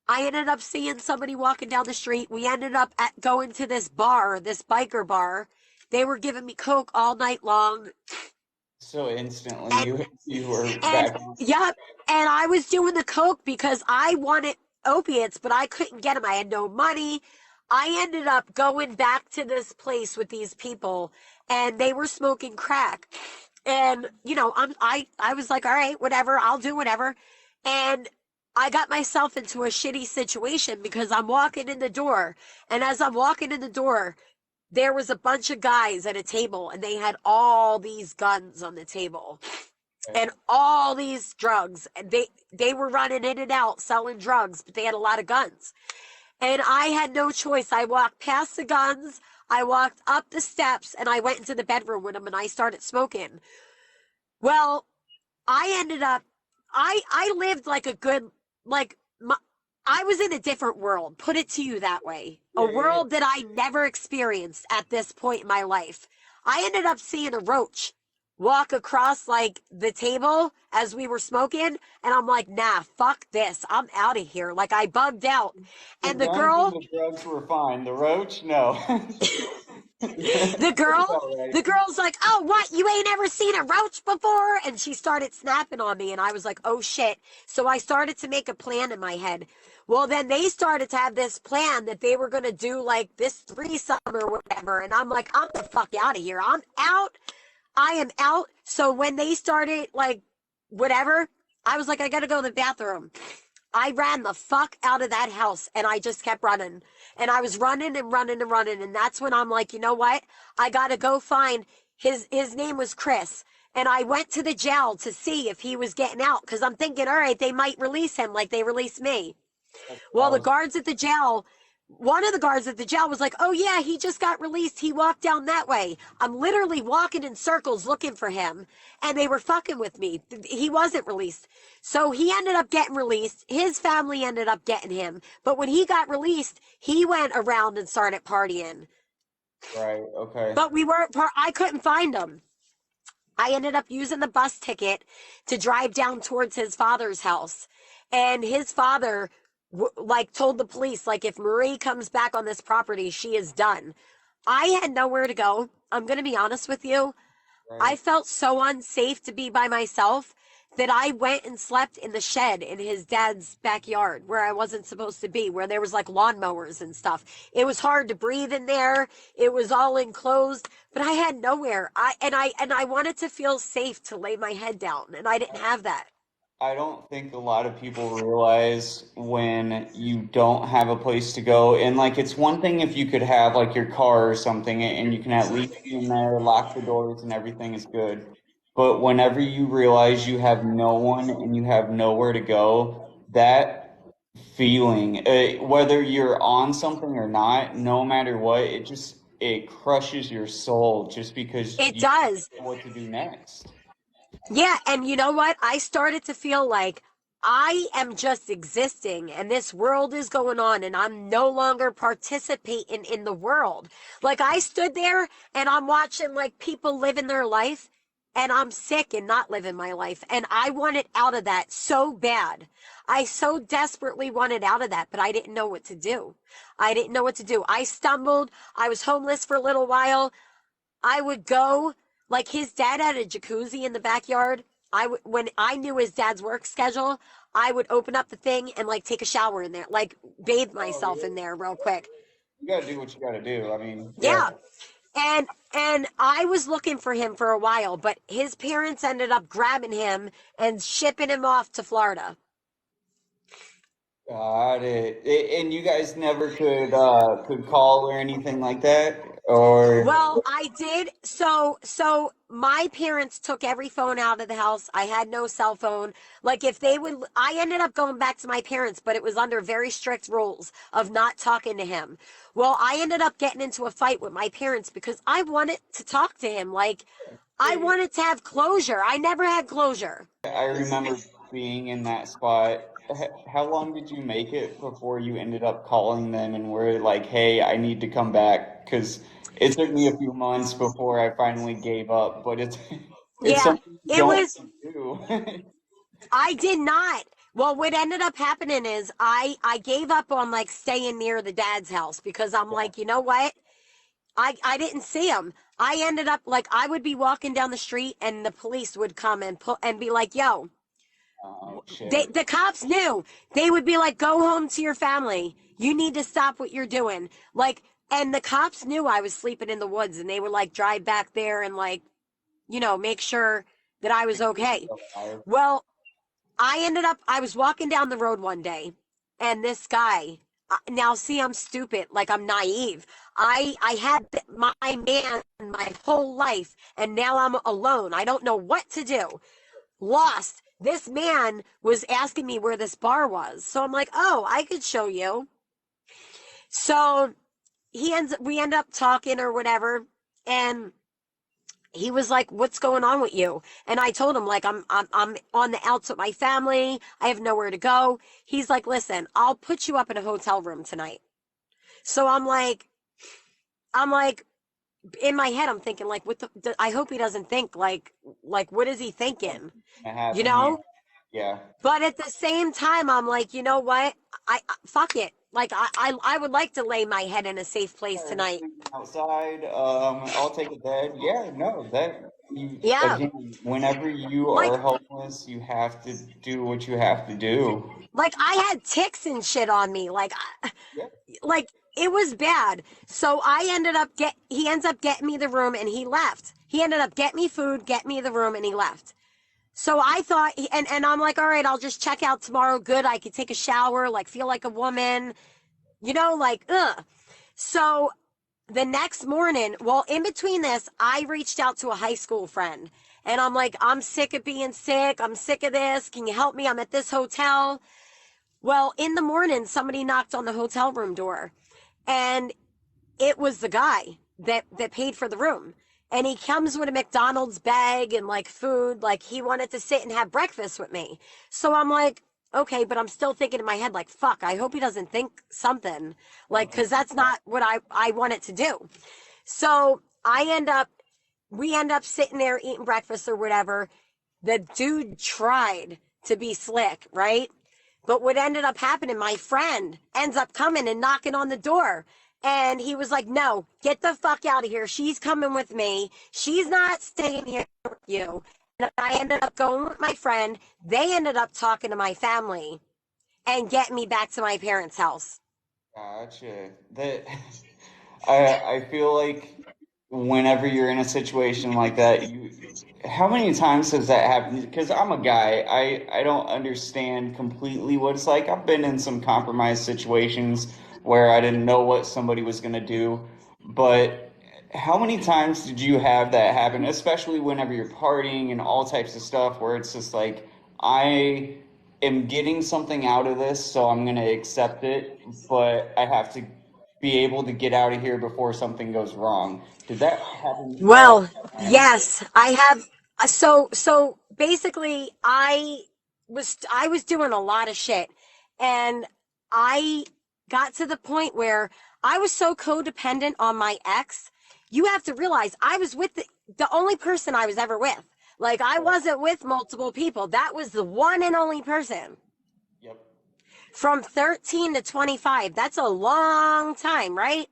I ended up seeing somebody walking down the street. We ended up going to this bar, this biker bar. They were giving me Coke all night long. So instantly And you were And back on. yep, and I was doing the coke because I wanted opiates, but I couldn't get them. I had no money. I ended up going back to this place with these people, and they were smoking crack. And I was like, all right, whatever, I'll do whatever. And I got myself into a shitty situation because I'm walking in the door, and as I'm walking in the door, there was a bunch of guys at a table, and they had all these guns on the table Okay. and all these drugs, and they were running in and out selling drugs, but they had a lot of guns, and I had no choice. I walked past the guns, I walked up the steps, and I went into the bedroom with them, and I started smoking. Well, I ended up, I lived like a good, like my, I was in a different world, put it to you that way, a Yeah, yeah, world that I never experienced at this point in my life. I ended up seeing a roach walk across like the table as we were smoking, and I'm like, nah, fuck this, I'm out of here. Like, I bugged out. the And the guns and girl, the drugs were fine. The roach, no. the It's girl all right. the girl's like, oh, what, you ain't ever seen a roach before? And she started snapping on me, and I was like, oh shit. So I started to make a plan in my head. Well, then they started to have this plan that they were going to do like this threesome or whatever, and I'm like, I'm the fuck out of here, I'm out, I am out. So when they started like whatever, I was like, I gotta go to the bathroom. I ran the fuck out of that house, and I just kept running. And I was running and running and running. And that's when I'm like, you know what? I got to go find his name was Chris. And I went to the jail to see if he was getting out, because I'm thinking, all right, they might release him like they released me. That's what I Well, the was. guards at the jail One of the guards at the jail was like, "Oh yeah, he just got released. He walked down that way." I'm literally walking in circles looking for him, and they were fucking with me. He wasn't released. So he ended up getting released. His family ended up getting him. But when he got released, he went around and started partying. Right. Okay. But we weren't I couldn't find him. I ended up using the bus ticket to drive down towards his father's house. And his father like told the police like if Marie comes back on this property, she is done. I had nowhere to go. I'm going to be honest with you. I Right. felt so unsafe to be by myself that I went and slept in the shed in his dad's backyard where I wasn't supposed to be, where there was like lawnmowers and stuff. It was hard to breathe in there. It was all enclosed, but I had nowhere. I wanted to feel safe to lay my head down, and I didn't have that. I don't think a lot of people realize when you don't have a place to go. And like, it's one thing if you could have like your car or something and you can at least be in there, lock the doors and everything is good. But whenever you realize you have no one and you have nowhere to go, that feeling, whether you're on something or not, no matter what, it crushes your soul just because It you don't does. know what to do next. Yeah, and you know what? I started to feel like I am just existing and this world is going on and I'm no longer participating in the world. Like I stood there and I'm watching like people living their life and I'm sick and not living my life. And I wanted out of that so bad. I so desperately wanted out of that, but I didn't know what to do. I didn't know what to do. I stumbled. I was homeless for a little while. I would go, like his dad had a jacuzzi in the backyard. When I knew his dad's work schedule, I would open up the thing and like take a shower in there, like bathe Oh, myself in yeah. there real quick. You gotta do what you gotta do. I mean, yeah. Yeah. And I was looking for him for a while, but his parents ended up grabbing him and shipping him off to Florida. Got it. And you guys never could call or anything like that, or Well, I did. So my parents took every phone out of the house. I had no cell phone. Like if they would, I ended up going back to my parents, but it was under very strict rules of not talking to him. Well, I ended up getting into a fight with my parents because I wanted to talk to him. Like I yeah, wanted to have closure. I never had closure. I remember being in that spot. How long did you make it before you ended up calling them and were like, "Hey, I need to come back"? Because it took me a few months before I finally gave up, but it's it's Yeah, something you it don't was. do. I did not. Well, what ended up happening is I gave up on like staying near the dad's house because I'm Yeah. like, you know what? I didn't see him. I ended up like I would be walking down the street and the police would come and put and be like, "Yo, Oh shit. the cops knew." They would be like, "Go home to your family. You need to stop what you're doing." Like, and the cops knew I was sleeping in the woods, and they would like drive back there and like, make sure that I was Make sure okay. you're alive. Well, I was walking down the road one day and this guy, now see, I'm stupid, like I'm naive. I had my man my whole life and now I'm alone. I don't know what to do. Lost. This man was asking me where this bar was. So I'm like, "Oh, I could show you." So we end up talking or whatever. And he was like, "What's going on with you?" And I told him like I'm on the outs with my family. I have nowhere to go. He's like, "Listen, I'll put you up in a hotel room tonight." So I'm like in my head I'm thinking like I hope he doesn't think like what is he thinking? Gonna You happen. Yeah. know? Yeah. But at the same time I'm like, "You know what? Fuck it. Like I would like to lay my head in a safe place Or tonight." sleeping outside. I'll take a bed. Yeah, no, that you Yeah. again, whenever you Like are homeless, you have to do what you have to do. like I had ticks and shit on me. Yeah. Like it was bad. So I ended up get he ends up getting me the room and he left. He ended up getting me food, get me the room and he left. So I thought and I'm like, "All right, I'll just check out tomorrow. Good. I could take a shower, like feel like a woman, like ugh." So the next morning, well, in between this, I reached out to a high school friend and I'm like, "I'm sick of being sick. I'm sick of this. Can you help me? I'm at this hotel." Well, in the morning, somebody knocked on the hotel room door. And it was the guy that paid for the room. And he comes with a McDonald's bag and like food, like he wanted to sit and have breakfast with me. So I'm like, okay, but I'm still thinking in my head, like, fuck, I hope he doesn't think something, like, Uh-huh. because that's not what I wanted to do. So we end up sitting there eating breakfast or whatever. The dude tried to be slick, right? But what ended up happening, my friend ends up coming and knocking on the door. And he was like, no, get the fuck out of here. She's coming with me. She's not staying here with you. And I ended up going with my friend. They ended up talking to my family and getting me back to my parents' house. Gotcha. That I feel like whenever you're in a situation like that, how many times has that happened? Because I'm a guy, I don't understand completely what it's like. I've been in some compromised situations where I didn't know what somebody was gonna do, but how many times did you have that happen, especially whenever you're partying and all types of stuff, where it's just like, I am getting something out of this, so I'm gonna accept it, but I have to be able to get out of here before something goes wrong. Did that happen all Well, the time? yes, I have. So basically, I was doing a lot of shit, and I got to the point where I was so codependent on my ex. You have to realize I was with the only person I was ever with. Like I Right. wasn't with multiple people. That was the one and only person. Yep. From 13 to 25. That's a long time, right?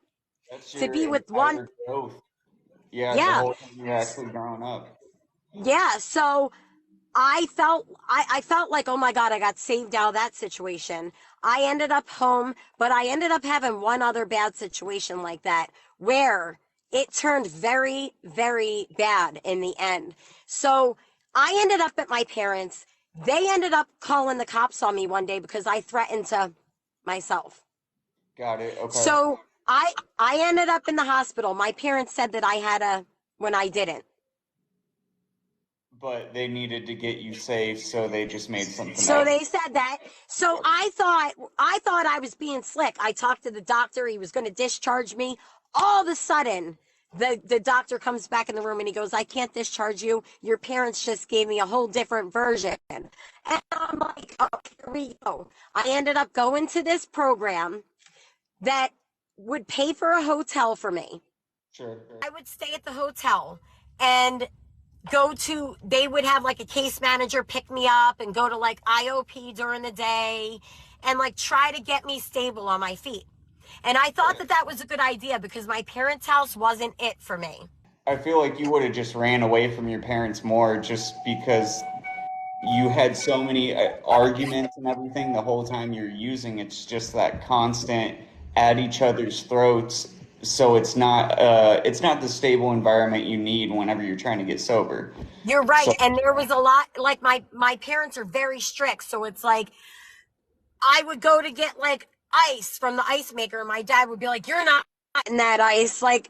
That's To your be with one. entire growth. Yeah, the Yeah. whole time you're actually growing up. Yeah. So I felt like, oh my God, I got saved out of that situation. I ended up home, but I ended up having one other bad situation like that where it turned very, very bad in the end. So I ended up at my parents'. They ended up calling the cops on me one day because I threatened to myself. Got it. Okay. So I ended up in the hospital. My parents said that I had a when I didn't. But they needed to get you safe, so they just made something So up. they said that. So Yep. I thought I was being slick. I talked to the doctor. He was going to discharge me. All of a sudden, the doctor comes back in the room and he goes, "I can't discharge you. Your parents just gave me a whole different version." And I'm like, "Oh, here we go." I ended up going to this program that would pay for a hotel for me. Sure. I would stay at the hotel and they would have like a case manager pick me up and go to like IOP during the day and like try to get me stable on my feet. And I thought Yeah. that that was a good idea because my parents' house wasn't it for me. I feel like you would have just ran away from your parents more just because you had so many arguments and everything the whole time you're using. It's just that constant at each other's throats. So it's not the stable environment you need whenever you're trying to get sober. You're right. So And there was a lot like my parents are very strict. So it's like I would go to get like ice from the ice maker and my dad would be like, "You're not in that ice." Like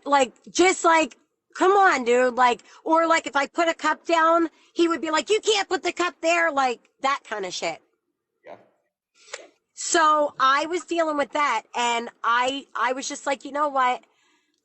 just like come on, dude. Like or like if I put a cup down, he would be like, "You can't put the cup there," like that kind of shit. yeah, So I was dealing with that and I was just like, you know what?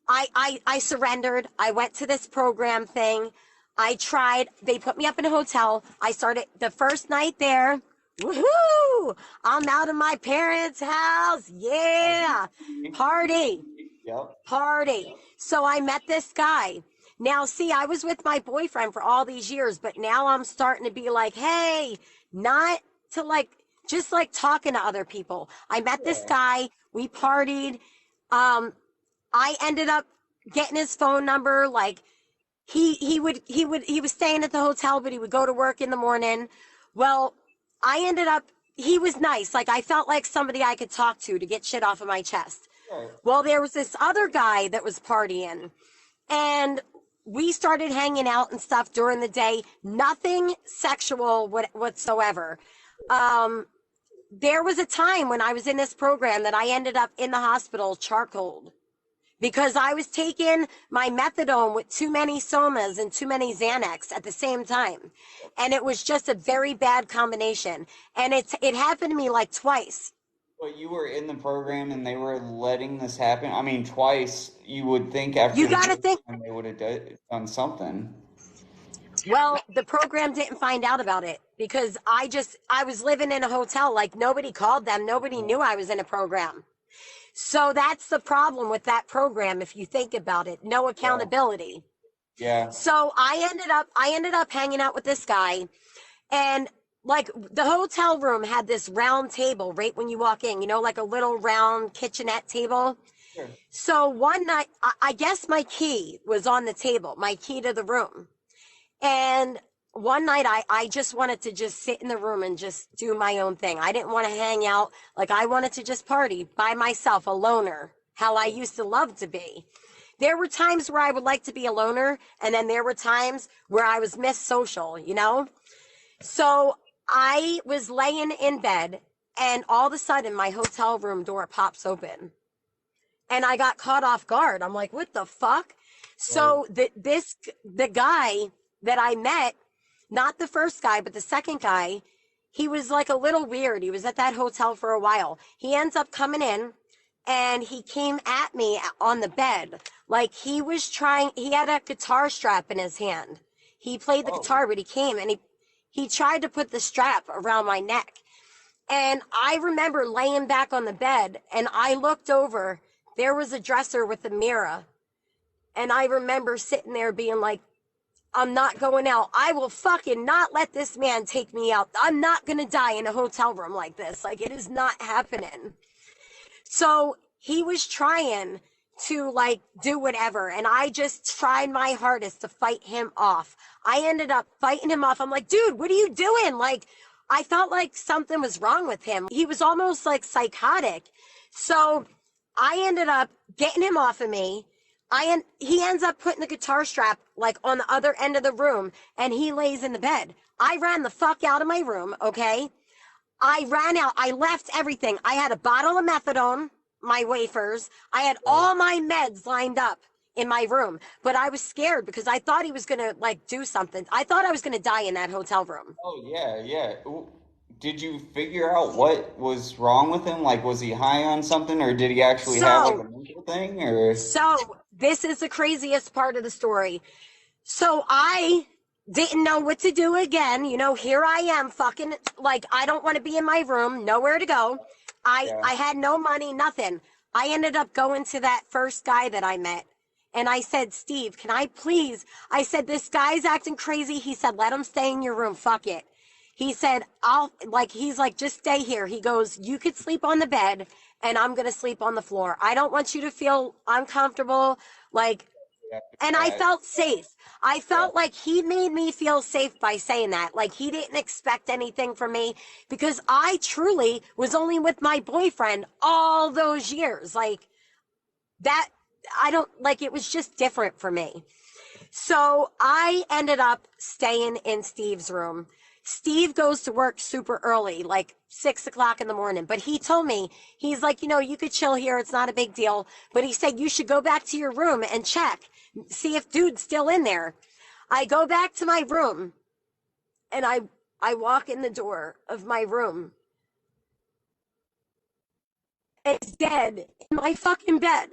I surrendered. I went to this program thing. I tried. They put me up in a hotel. I started the first night there. Woohoo! I'm out of my parents' house. Yeah. Party. yep, Party. So I met this guy. Now, see, I was with my boyfriend for all these years, but now I'm starting to be like, hey, not to like, just like talking to other people. I met this yeah, guy. We partied. Um, I ended up getting his phone number. Like he was staying at the hotel, but he would go to work in the morning. Well, I ended up he was nice. Like I felt like somebody I could talk to get shit off of my chest. right. Well, there was this other guy that was partying, and we started hanging out and stuff during the day. Nothing sexual whatsoever. Um, there was a time when I was in this program that I ended up in the hospital charcoaled because I was taking my methadone with too many somas and too many Xanax at the same time. And it was just a very bad combination. And it happened to me like twice. But you were in the program and they were letting this happen. I mean, twice. You would think after You the got to first think. time they would have done something. Well, the program didn't find out about it because I was living in a hotel. Like nobody called them. Nobody knew I was in a program. So that's the problem with that program. If you think about it, no Yeah. accountability. Yeah. So I ended up hanging out with this guy, and like the hotel room had this round table right when you walk in, like a little round kitchenette table. Sure. So one night, I guess my key was on the table, my key to the room. And one night I just wanted to just sit in the room and just do my own thing. I didn't want to hang out. Like I wanted to just party by myself, a loner, how I used to love to be. There were times where I would like to be a loner, and then there were times where I was miss social. So I was laying in bed, and all of a sudden my hotel room door pops open, and I got caught off guard. I'm like, what the fuck? Right. So the guy that I met, not the first guy, but the second guy, he was like a little weird. He was at that hotel for a while. He ends up coming in, and he came at me on the bed. Like he had a guitar strap in his hand. He played the Oh. guitar, but he came and he tried to put the strap around my neck. And I remember laying back on the bed, and I looked over. There was a dresser with a mirror. And I remember sitting there being like, I'm not going out. I will fucking not let this man take me out. I'm not going to die in a hotel room like this. Like, it is not happening. So he was trying to like do whatever. And I just tried my hardest to fight him off. I ended up fighting him off. I'm like, dude, what are you doing? Like, I felt like something was wrong with him. He was almost like psychotic. So I ended up getting him off of me. He ends up putting the guitar strap like on the other end of the room, and he lays in the bed. I ran the fuck out of my room, okay? I ran out. I left everything. I had a bottle of methadone, my wafers. I had Right. all my meds lined up in my room, but I was scared because I thought he was going to like do something. I thought I was going to die in that hotel room. Oh yeah, yeah. Did you figure out what was wrong with him? Like, was he high on something, or did he actually have like a So, mental thing? Or so this is the craziest part of the story. So I didn't know what to do again. Here I am fucking like I don't want to be in my room, nowhere to go. I yeah, I had no money, nothing. I ended up going to that first guy that I met. And I said, Steve, can I please? I said, this guy's acting crazy. He said, let him stay in your room. Fuck it. He said, he's like, just stay here. He goes, you could sleep on the bed and I'm going to sleep on the floor. I don't want you to feel uncomfortable. Like, after and I that, felt safe. I yeah, felt like he made me feel safe by saying that. Like he didn't expect anything from me because I truly was only with my boyfriend all those years. Like that, I don't like it was just different for me. So I ended up staying in Steve's room. Steve goes to work super early, like 6 o'clock in the morning. But he told me, he's like, you could chill here. It's not a big deal. But he said, you should go back to your room and check, see if dude's still in there. I go back to my room and I walk in the door of my room. It's dead in my fucking bed.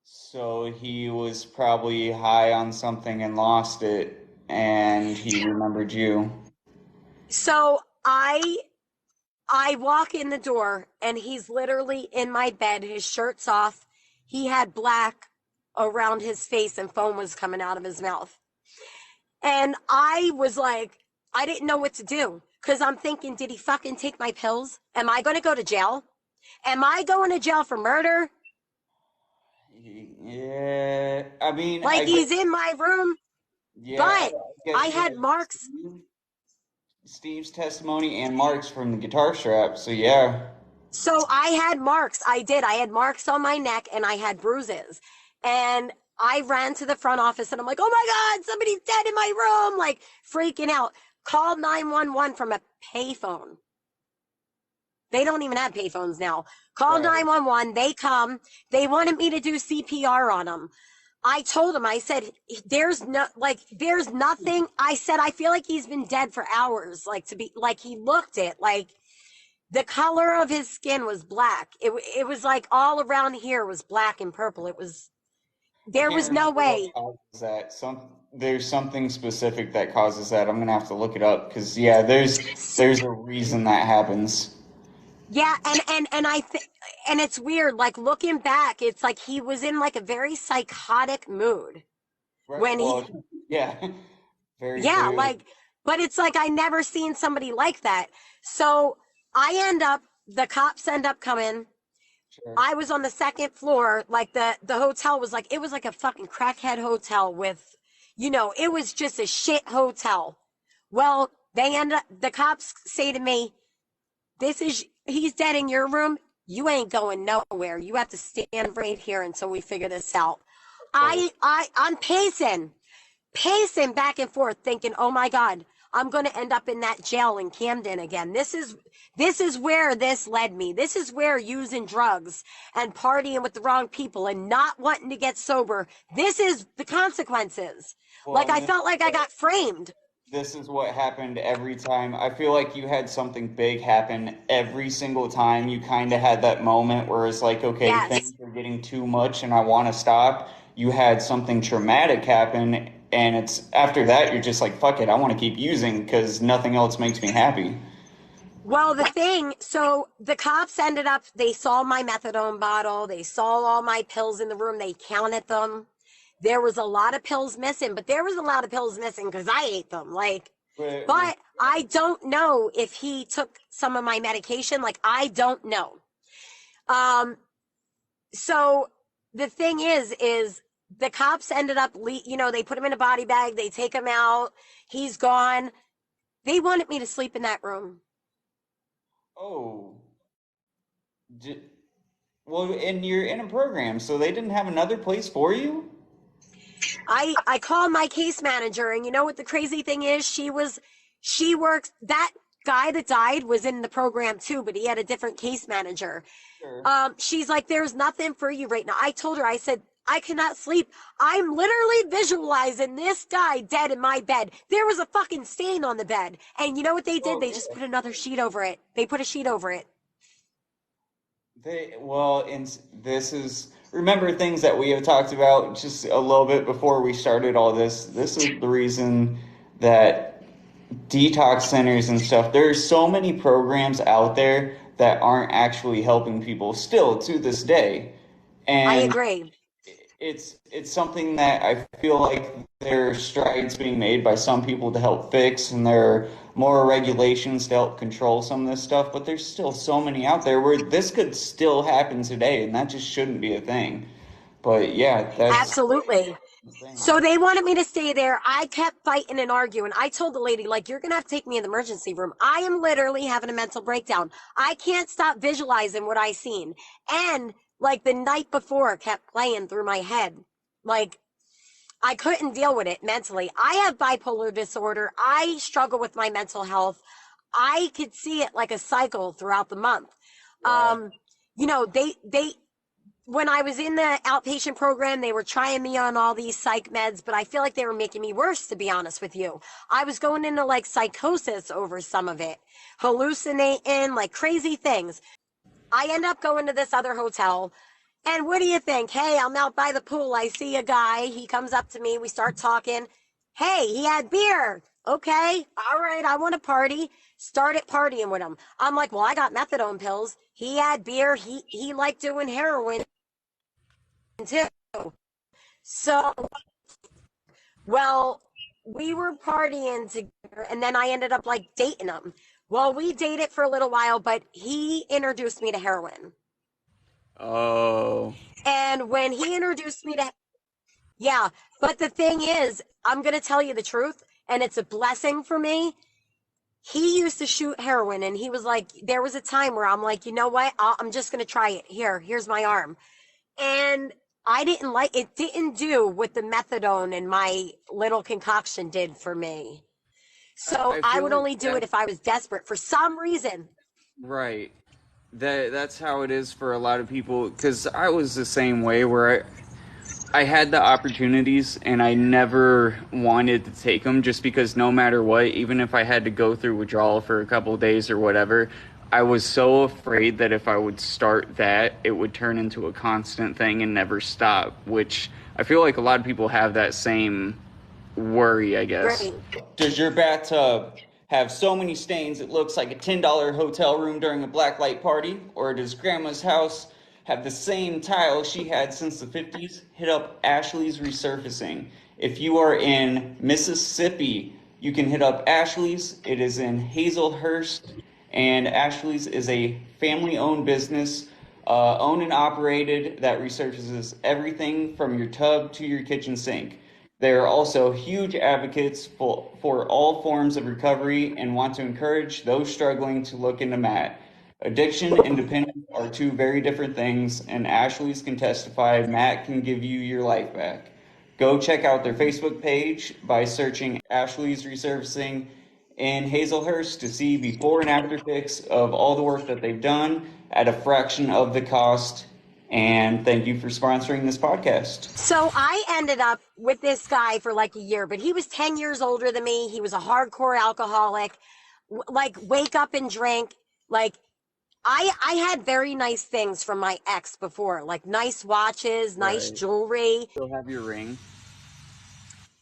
so he was probably high on something and lost it, and he remembered you. So I walk in the door and he's literally in my bed. His shirt's off. He had black around his face and foam was coming out of his mouth. And I was like, I didn't know what to do because I'm thinking, did he fucking take my pills? Am I going to go to jail? Am I going to jail for murder? Yeah, I mean, Like I guess, he's in my room, yeah, I but guess I you had had marks. Steve's testimony and marks from the guitar strap. So yeah, So I had marks. I did. I had marks on my neck and I had bruises. And I ran to the front office and I'm like, oh my God, somebody's dead in my room, like freaking out. Called 911 from a payphone. They don't even have payphones now. Called right. 911. They come. They wanted me to do CPR on him. I told him, I said, there's nothing. I said, I feel like he's been dead for hours. Like he looked it. Like, The color of his skin was black. It was like all around here was black and purple. It was I there can't was no remember what way. causes that. There's something specific that causes that. I'm gonna have to look it up because yeah, there's a reason that happens. Yeah, and and it's weird. Like looking back, it's like he was in like a very psychotic mood Right. when he. Well, yeah, very Yeah, clearly. like, but it's like I never seen somebody like that. So the cops end up coming. Sure. I was on the second floor. Like the hotel was like, it was like a fucking crackhead hotel with, it was just a shit hotel. Well, the cops say to me, he's dead in your room. You ain't going nowhere. You have to stand right here until we figure this out. Oh, I'm pacing back and forth thinking, oh my God, I'm going to end up in that jail in Camden again. This is where this led me. This is where using drugs and partying with the wrong people and not wanting to get sober. This is the consequences. well, Like and I felt like I got framed. this is what happened every time. I feel like you had something big happen every single time. You kind of had that moment where it's like, okay, Yes. things are getting too much and I want to stop. You had something traumatic happen, and it's after that, you're just like, fuck it, I want to keep using because nothing else makes me happy. Well, so the cops ended up, they saw my methadone bottle. They saw all my pills in the room. They counted them. There was a lot of pills missing, but there was a lot of pills missing because I ate them. But But I don't know if he took some of my medication. Like, I don't know. Um, so the thing is the cops ended up, they put him in a body bag. They take him out. He's gone. They wanted me to sleep in that room. oh, j- well, and you're in a program, so they didn't have another place for you? I called my case manager, and you know what the crazy thing is? She works, that guy that died was in the program too, but he had a different case manager. Sure. She's like, there's nothing for you right now. I told her, I said, I cannot sleep. I'm literally visualizing this guy dead in my bed. There was a fucking stain on the bed. And you know what they did? Oh, They just put another sheet over it. They put a sheet over it. and this is remember things that we have talked about just a little bit before we started all this. This is the reason that detox centers and stuff. There are so many programs out there that aren't actually helping people still to this day, I and agree. it's something that I feel like there are strides being made by some people to help fix, and there are more regulations to help control some of this stuff. But there's still so many out there where this could still happen today, and that just shouldn't be a thing. But yeah, that's Absolutely. the thing. So they wanted me to stay there. I kept fighting and arguing. I told the lady, like, you're going to have to take me in the emergency room. I am literally having a mental breakdown. I can't stop visualizing what I seen. And like the night before kept playing through my head. Like I couldn't deal with it mentally. I have bipolar disorder. I struggle with my mental health. I could see it like a cycle throughout the month. Yeah. Um, they when I was in the outpatient program, they were trying me on all these psych meds, but I feel like they were making me worse, to be honest with you. I was going into like psychosis over some of it, hallucinating, like crazy things. I end up going to this other hotel. And what do you think? Hey, I'm out by the pool. I see a guy. He comes up to me. We start talking. Hey, he had beer. Okay. All right. I want to party. Started partying with him. I'm like, well, I got methadone pills. He had beer. He liked doing heroin too. So, well, we were partying together, and then I ended up like dating him. Well, we dated for a little while, but he introduced me to heroin. Oh. And when he introduced me to, yeah, but the thing is, I'm going to tell you the truth, and it's a blessing for me. He used to shoot heroin, and he was like, there was a time where I'm like, you know what? I'm just going to try it. Here's my arm. And I didn't like it, didn't do what the methadone and my little concoction did for me. So I I feel would like only do it that if I was desperate for some reason. right. That's how it is for a lot of people. Because I was the same way where I had the opportunities and I never wanted to take them just because no matter what, even if I had to go through withdrawal for a couple of days or whatever, I was so afraid that if I would start that, it would turn into a constant thing and never stop, which I feel like a lot of people have that same worry, I guess. Right. Does your bathtub have so many stains it looks like a $10 hotel room during a blacklight party? Or does grandma's house have the same tile she had since the 50s? Hit up Ashley's Resurfacing. If you are in Mississippi, you can hit up Ashley's. It is in Hazelhurst, and Ashley's is a family owned business, owned and operated, that resurfaces everything from your tub to your kitchen sink. They are also huge advocates for all forms of recovery and want to encourage those struggling to look into Matt. Addiction and dependence are two very different things, and Ashley's can testify Matt can give you your life back. Go check out their Facebook page by searching Ashley's Resurfacing in Hazelhurst to see before and after pics of all the work that they've done at a fraction of the cost. And thank you for sponsoring this podcast. So I ended up with this guy for like a year, but he was 10 years older than me. He was a hardcore alcoholic, like wake up and drink. Like I had very nice things from my ex before, like nice watches, nice Right. jewelry. Still have your ring.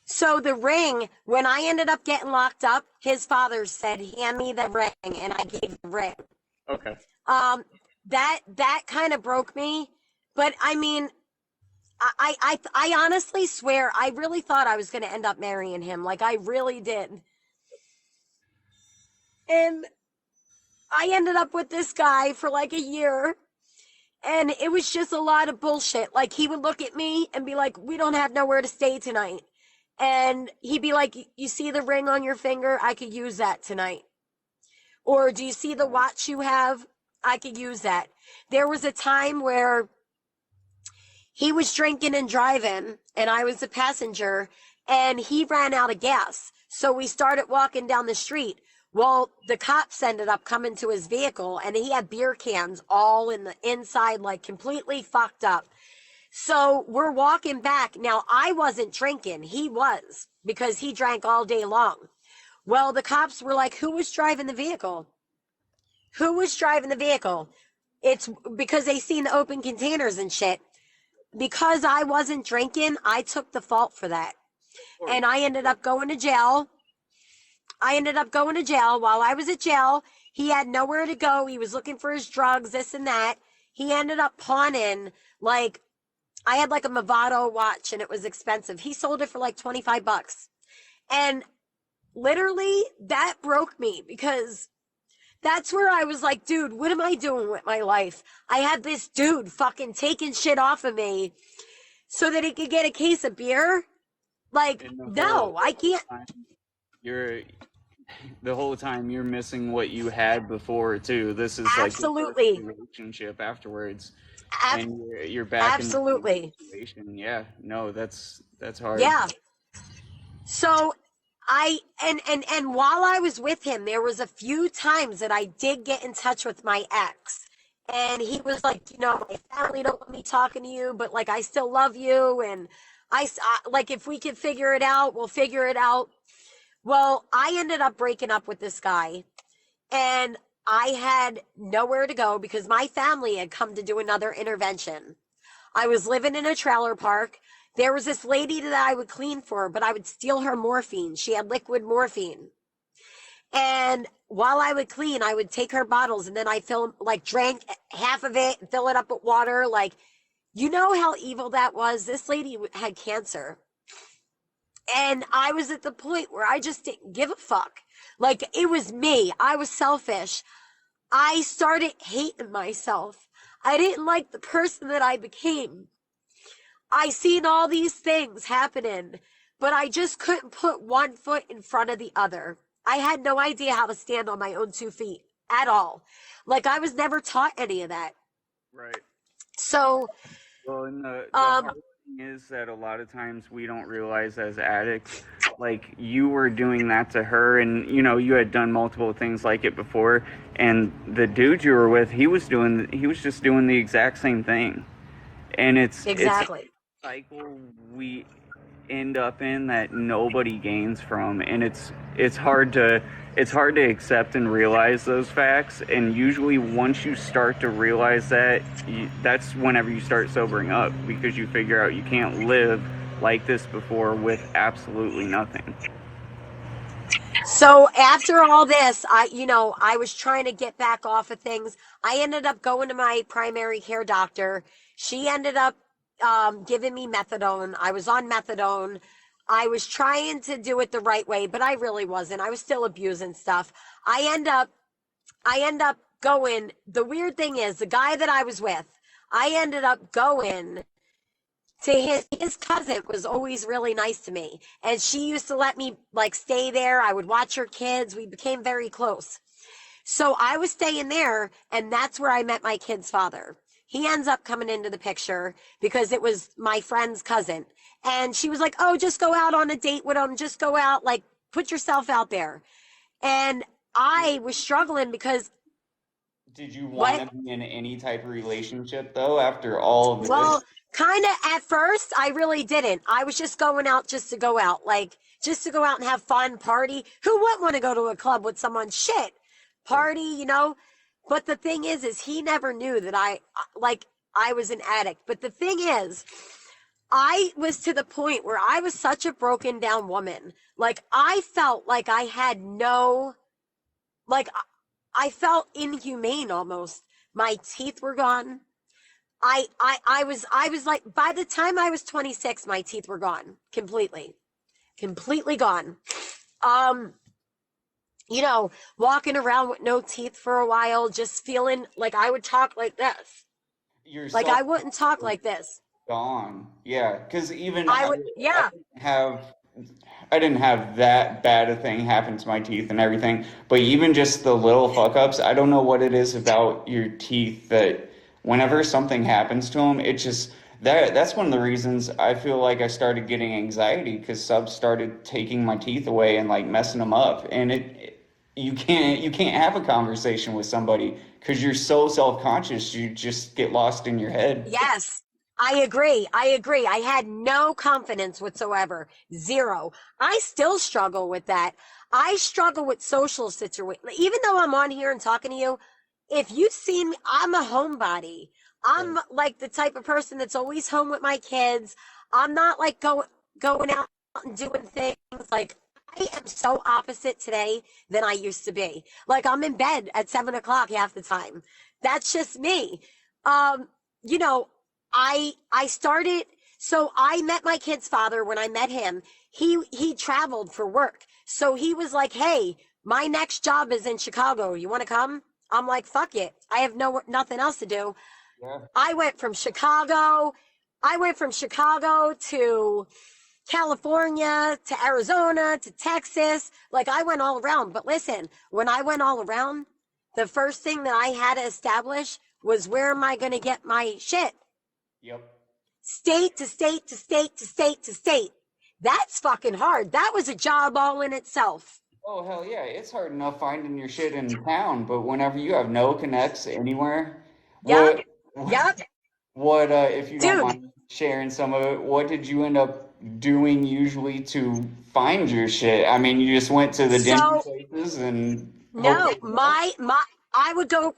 So the ring, when I ended up getting locked up, his father said, "Hand me the ring," and I gave the ring. Okay. That kind of broke me. But I mean, I honestly swear I really thought I was going to end up marrying him. Like I really did. And I ended up with this guy for like a year. And it was just a lot of bullshit. Like he would look at me and be like, "We don't have nowhere to stay tonight." And he'd be like, "You see the ring on your finger? I could use that tonight." Or, "Do you see the watch you have? I could use that." There was a time where he was drinking and driving, and I was the passenger, and he ran out of gas. So we started walking down the street. Well, the cops ended up coming to his vehicle, and he had beer cans all in the inside, like completely fucked up. So we're walking back. Now, I wasn't drinking. He was, because he drank all day long. Well, the cops were like, "Who was driving the vehicle? Who was driving the vehicle?" It's because they seen the open containers and shit. Because I wasn't drinking, I took the fault for that. And I ended up going to jail. While I was at jail, he had nowhere to go. He was looking for his drugs, this and that. He ended up pawning, like, I had like a Movado watch and it was expensive. He sold it for like $25. And literally that broke me, because that's where I was like, dude, what am I doing with my life? I had this dude fucking taking shit off of me so that he could get a case of beer. Like, no, I can't. You're the whole time you're missing what you had before too. This is like your first Absolutely. relationship afterwards, Ab- and you're back in the same Absolutely. situation. Yeah, no, that's hard. Yeah. So and while I was with him, there was a few times that I did get in touch with my ex. And he was like, "My family don't want me talking to you, but like I still love you, and like if we can figure it out, we'll figure it out." Well, I ended up breaking up with this guy, and I had nowhere to go because my family had come to do another intervention. I was living in a trailer park. There was this lady that I would clean for, but I would steal her morphine. She had liquid morphine. And while I would clean, I would take her bottles, and then I drank half of it and fill it up with water. Like, you know how evil that was? This lady had cancer. And I was at the point where I just didn't give a fuck. Like, it was me. I was selfish. I started hating myself. I didn't like the person that I became. I seen all these things happening, but I just couldn't put one foot in front of the other. I had no idea how to stand on my own 2 feet at all. Like, I was never taught any of that. Right. So, Well, and the hard thing is that a lot of times we don't realize as addicts, like you were doing that to her, and you had done multiple things like it before, and the dude you were with, he was just doing the exact same thing, and it's exactly. a cycle end up in that nobody gains from, and it's hard to accept and realize those facts. And usually, once you start to realize that, that's whenever you start sobering up, because you figure out you can't live like this before with absolutely nothing. So after all this, I was trying to get back off of things. I ended up going to my primary care doctor. She ended up giving me methadone. I was on methadone. I was trying to do it the right way, but I really wasn't. I was still abusing stuff. I end up, I end up going. The weird thing is, the guy that I was with, I ended up going to his cousin was always really nice to me, and she used to let me like stay there. I would watch her kids. We became very close. So I was staying there, and that's where I met my kid's father. He ends up coming into the picture because it was my friend's cousin, and she was like, oh, just go out on a date with him, just go out, like, put yourself out there. And I was struggling because Did you want what? to be in any type of relationship though after all of Well, this? kind of at first, I really didn't. I was just going out just to go out, like just to go out and have fun, party. Who wouldn't want to go to a club with someone? Shit, party, you know? But the thing is he never knew that like, I was an addict. But the thing is, I was to the point where I was such a broken down woman. Like, I felt like I had no, like, I felt inhumane almost. My teeth were gone. I was like, by the time I was 26, my teeth were gone completely, completely gone. Um, walking around with no teeth for a while, just feeling like I would talk like this. Your Like self I wouldn't talk like this. gone. Yeah, because even I I, would, I yeah, didn't have I didn't have that bad a thing happen to my teeth and everything, but even just the little fuck ups, I don't know what it is about your teeth that whenever something happens to them, it just that's one of the reasons I feel like I started getting anxiety because subs started taking my teeth away and like messing them up, and you can't have a conversation with somebody because you're so self-conscious, you just get lost in your head. yes. I agree. I agree. I had no confidence whatsoever. Zero. I still struggle with that. I struggle with social situations. Even though I'm on here and talking to you, if you've seen me, I'm a homebody. Right. I'm like the type of person that's always home with my kids. I'm not like going out and doing things. Like, I am so opposite today than I used to be. Like, I'm in bed at 7 o'clock half the time. That's just me. Um, you know, I started, so I met my kid's father. When I met him, he traveled for work. So he was like, "Hey, my next job is in Chicago. You want to come?" I'm like, "Fuck it. I have nothing else to do." Yeah. I went from Chicago. I went from Chicago to California to Arizona to Texas. Like, I went all around. But listen, when I went all around, the first thing that I had to establish was, where am I going to get my shit? Yep. State to state to state to state to state. That's fucking hard. That was a job all in itself. Oh hell yeah, it's hard enough finding your shit in town, but whenever you have no connects anywhere, Yep. what Yep. what if you don't Dude. mind sharing some of it, what did you end up doing usually to find your shit? I mean, you just went to the dingy So places and hope no,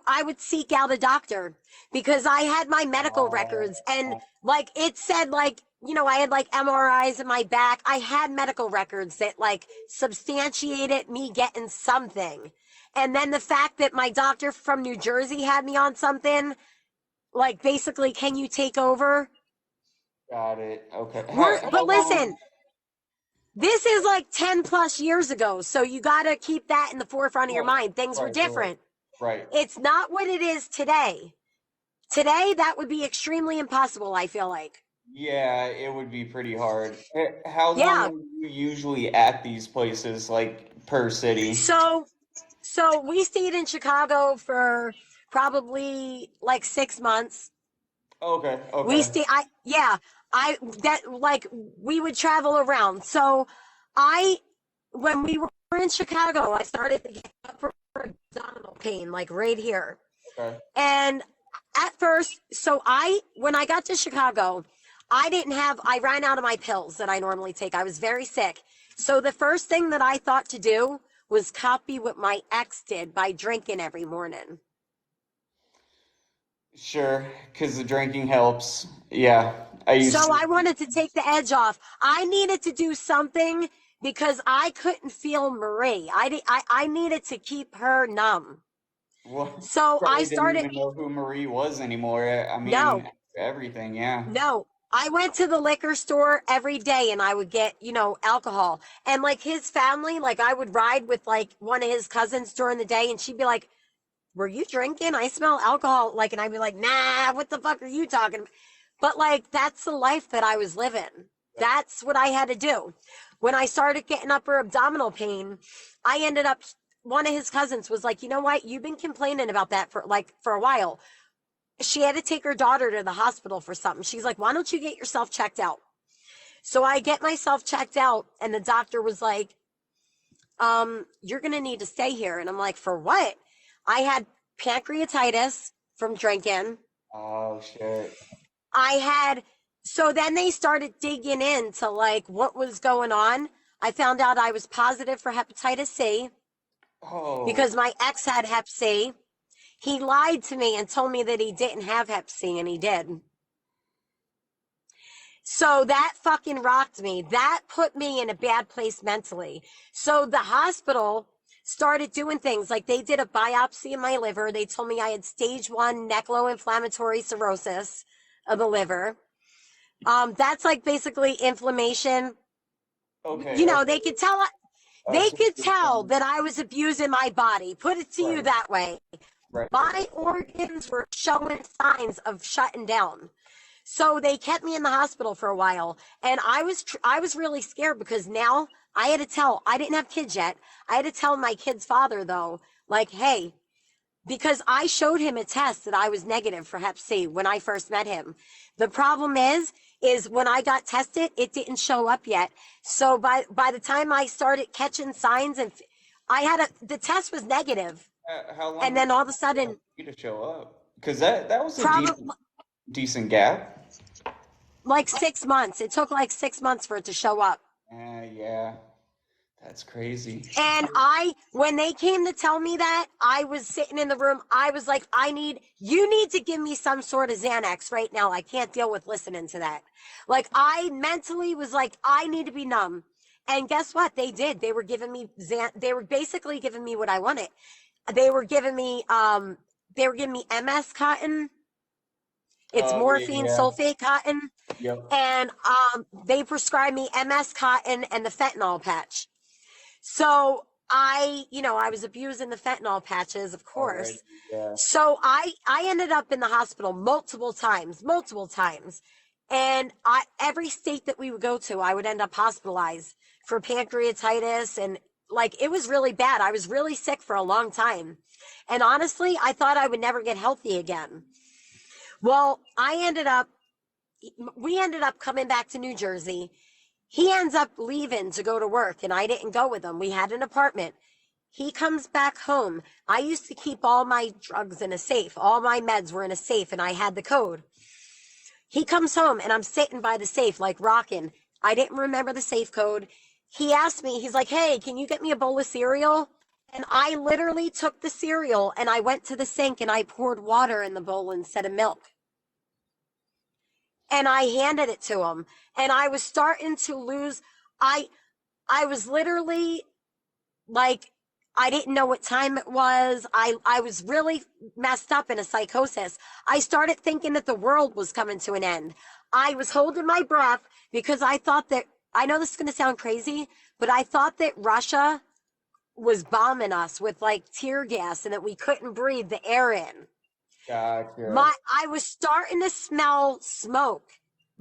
I would seek out a doctor because I had my medical records, and like it said, like, I had like MRIs in my back. I had medical records that like substantiated me getting something. And then the fact that my doctor from New Jersey had me on something, like, basically, can you take over? got it. Okay. But How long? listen, this is like 10 plus years ago. So you got to keep that in the forefront of your Right, mind. Things were right, right, different. right. It's not what it is today. Today, that would be extremely impossible, I feel like. Yeah, it would be pretty hard. How long Yeah. are you usually at these places, like per city? So, so we stayed in Chicago for probably like 6 months. Okay, We okay, stay, yeah, that, like, we would travel around. So I, when we were in Chicago, I started to get upper abdominal pain, like right here. okay. And at first, when I got to Chicago, I ran out of my pills that I normally take. I was very sick. So the first thing that I thought to do was copy what my ex did by drinking every morning. Sure, because the drinking helps. Yeah, I used So to. I wanted to take the edge off. I needed to do something because I couldn't feel Marie. I needed to keep her numb. Well, So I probably didn't started, even know who Marie was anymore. I no, mean, everything, yeah. no. I went to the liquor store every day and I would get, alcohol. And like his family, like I would ride with like one of his cousins during the day and she'd be like, "Were you drinking? I smell alcohol." Like, and I'd be like, "Nah, what the fuck are you talking about?" But like, that's the life that I was living. That's what I had to do. When I started getting upper abdominal pain, I ended up, one of his cousins was like, "You know what? You've been complaining about that for a while." She had to take her daughter to the hospital for something. She's like, "Why don't you get yourself checked out?" So I get myself checked out, and the doctor was like, "You're going to need to stay here." And I'm like, "For what?" I had pancreatitis from drinking. Oh shit. I had, so then they started digging into like what was going on. I found out I was positive for hepatitis C Oh, because my ex had hep C. He lied to me and told me that he didn't have hep C and he did. So that fucking rocked me. That put me in a bad place mentally. So the hospital started doing things like they did a biopsy in my liver. They told me I had stage 1 necro-inflammatory cirrhosis of the liver. That's like basically inflammation. okay, okay. They could tell I they see could what you're tell saying. that I was abusing my body. Put it to you Right, that way. right. My organs were showing signs of shutting down. So they kept me in the hospital for a while, and I was really scared because now I had to tell. I didn't have kids yet. I had to tell my kid's father though, like, "Hey," because I showed him a test that I was negative for Hep C when I first met him. The problem is when I got tested, it didn't show up yet. So by the time I started catching signs and the test was negative, How and long did then all of a it take sudden, you to show up? Because that was a probably decent gap. like 6 months. It took like 6 months for it to show up. Yeah, that's crazy. And when they came to tell me that, I was sitting in the room. I was like, you need to give me some sort of Xanax right now. I can't deal with listening to that. Like, I mentally was like, I need to be numb. And guess what? They did. They were giving me they were basically giving me what I wanted. They were giving me, MS cotton. It's Oh yeah, morphine yeah. sulfate cotton. Yep. And they prescribed me MS cotton and the fentanyl patch. So I was abusing the fentanyl patches, of Already, course. yeah. So I ended up in the hospital multiple times. And every state that we would go to, I would end up hospitalized for pancreatitis and like it was really bad. I was really sick for a long time. And honestly, I thought I would never get healthy again. Well, we ended up coming back to New Jersey. He ends up leaving to go to work, and I didn't go with him. We had an apartment. He comes back home. I used to keep all my drugs in a safe. All my meds were in a safe, and I had the code. He comes home, and I'm sitting by the safe, like rocking. I didn't remember the safe code. He asked me, he's like, "Hey, can you get me a bowl of cereal?" And I literally took the cereal and I went to the sink and I poured water in the bowl instead of milk. And I handed it to him. And I was starting to lose. I I was literally like I didn't know what time it was. I was really messed up in a psychosis. I started thinking that the world was coming to an end. I was holding my breath because I thought that I know this is going to sound crazy, but I thought that Russia was bombing us with like tear gas and that we couldn't breathe the air in. Gotcha. I was starting to smell smoke.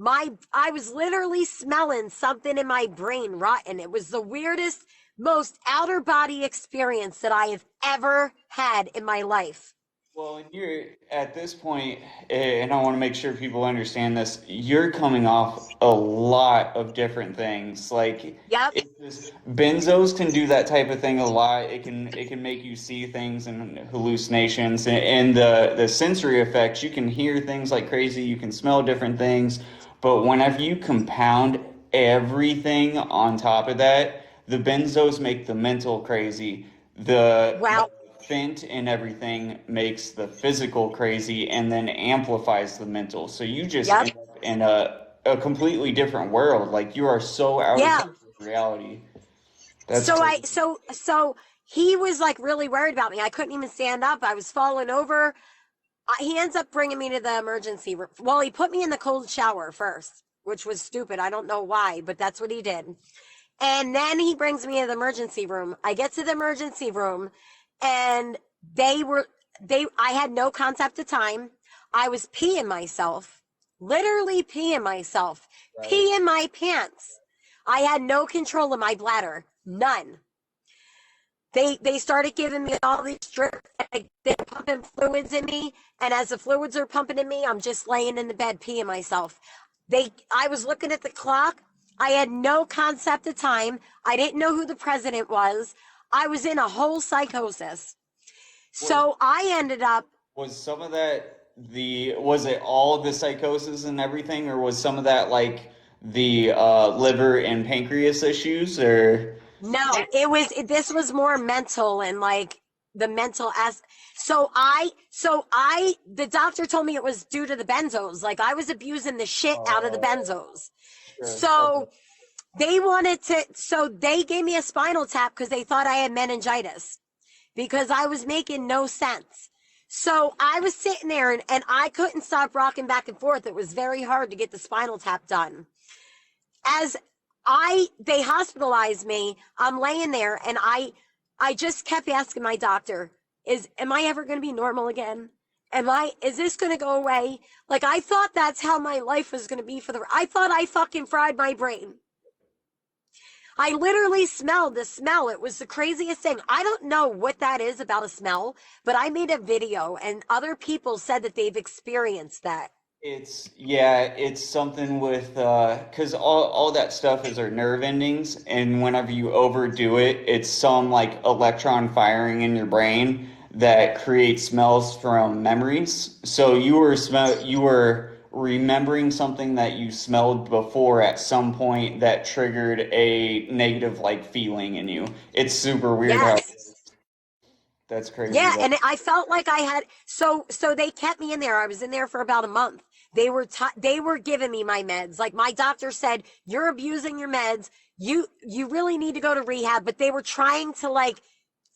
I was literally smelling something in my brain rotten. It was the weirdest, most outer body experience that I have ever had in my life. Well, and you're at this point, and I want to make sure people understand this. You're coming off a lot of different things. Like Yep. it's just benzos can do that type of thing a lot. It can make you see things and hallucinations, and the sensory effects. You can hear things like crazy. You can smell different things. But whenever you compound everything on top of that, the benzos make the mental crazy. The Well, fent and everything makes the physical crazy and then amplifies the mental. So you just yep. end up in a completely different world. Like you are so out of touch Yeah. with reality. That's So crazy. he was like really worried about me. I couldn't even stand up. I was falling over. He ends up bringing me to the emergency room. Well, he put me in the cold shower first, which was stupid. I don't know why, but that's what he did. And then he brings me to the emergency room. I get to the emergency room and they were I had no concept of time. I was peeing myself, literally peeing myself, Right. peeing my pants. I had no control of my bladder, none. They started giving me all these strips. They're pumping fluids in me, and as the fluids are pumping in me, I'm just laying in the bed peeing myself. I was looking at the clock. I had no concept of time. I didn't know who the president was. I was in a whole psychosis. Was So I ended up, was some of that the was it all the psychosis and everything, or was some of that like the liver and pancreas issues, or no, this was more mental and like the mental as the doctor told me it was due to the benzos. Like I was abusing the shit out of the oh, benzos. sure, okay, So they gave me a spinal tap because they thought I had meningitis because I was making no sense. So I was sitting there and I couldn't stop rocking back and forth. It was very hard to get the spinal tap done. As they hospitalized me, I'm laying there and I just kept asking my doctor, am I ever going to be normal again? Is this going to go away? Like I thought that's how my life was going to be I thought I fucking fried my brain. I literally smelled the smell. It was the craziest thing. I don't know what that is about a smell, but I made a video and other people said that they've experienced that. it's yeah, it's something with because all that stuff is our nerve endings, and whenever you overdo it, it's some like electron firing in your brain that creates smells from memories. So you were remembering something that you smelled before at some point that triggered a negative like feeling in you. It's super weird how Yes. that's crazy Yeah, though. and I felt like I had so they kept me in there. I was in there for about a month. They were giving me my meds. Like my doctor said, you're abusing your meds. You really need to go to rehab, but they were trying to like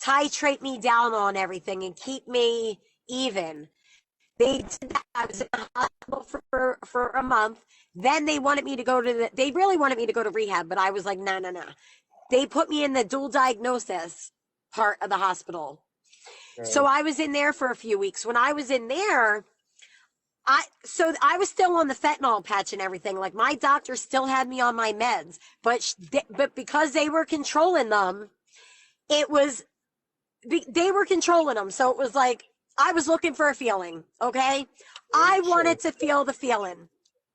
titrate me down on everything and keep me even. They did that. I was in the hospital for a month. Then they really wanted me to go to rehab, but I was like, no, no, no. They put me in the dual diagnosis part of the hospital. So Right. I was in there for a few weeks. When I was in there, I was still on the fentanyl patch and everything. Like my doctor still had me on my meds, but because they were controlling them, it was they were controlling them. So it was like I was looking for a feeling. Okay, I Sure. wanted to feel the feeling.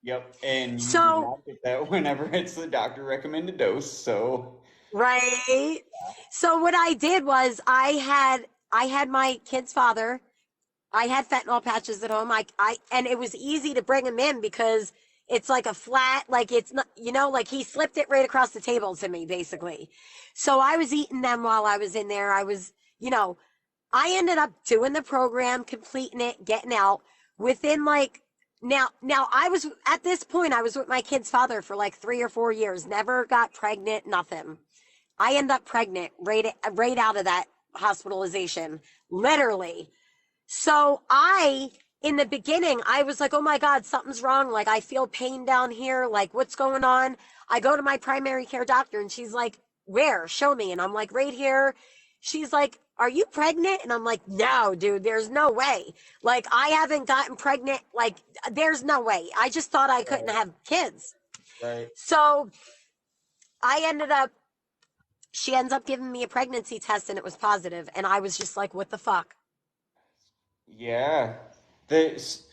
Yep, and you do So not get that whenever it's the doctor recommended dose. So, right. So what I did was I had my kid's father. I had fentanyl patches at home. And it was easy to bring him in because it's like a flat, like it's not, like he slipped it right across the table to me, basically. So I was eating them while I was in there. You know, I ended up doing the program, completing it, getting out within like, now I was at this point, I was with my kid's father for like 3 or 4 years, never got pregnant, nothing. I ended up pregnant right out of that hospitalization, literally. So in the beginning, I was like, oh my God, something's wrong. Like, I feel pain down here. Like, what's going on? I go to my primary care doctor and she's like, where? Show me. And I'm like, right here. She's like, are you pregnant? And I'm like, no, dude, there's no way. Like, I haven't gotten pregnant. Like, there's no way. I just thought I couldn't right, have kids. right. So I ended up, she ends up giving me a pregnancy test and it was positive. And I was just like, what the fuck? Yeah. This,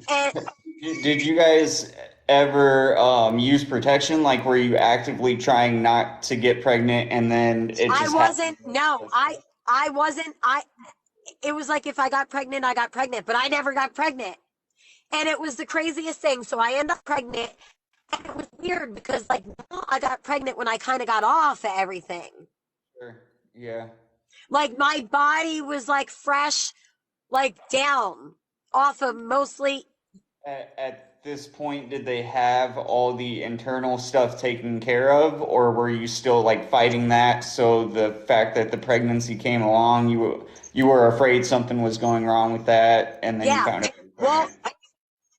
And did you guys ever use protection? Like, were you actively trying not to get pregnant and then it I just happened? wasn't, no, I wasn't, it was like if I got pregnant, I got pregnant, but I never got pregnant. And it was the craziest thing. So I end up pregnant And it was weird because like now I got pregnant when I kind of got off of everything. Sure. Yeah. Like my body was like fresh, like down off of mostly. At this point, did they have all the internal stuff taken care of, or were you still like fighting that? So the fact that the pregnancy came along, you were afraid something was going wrong with that, and then you Yeah. found out you were Well, pregnant.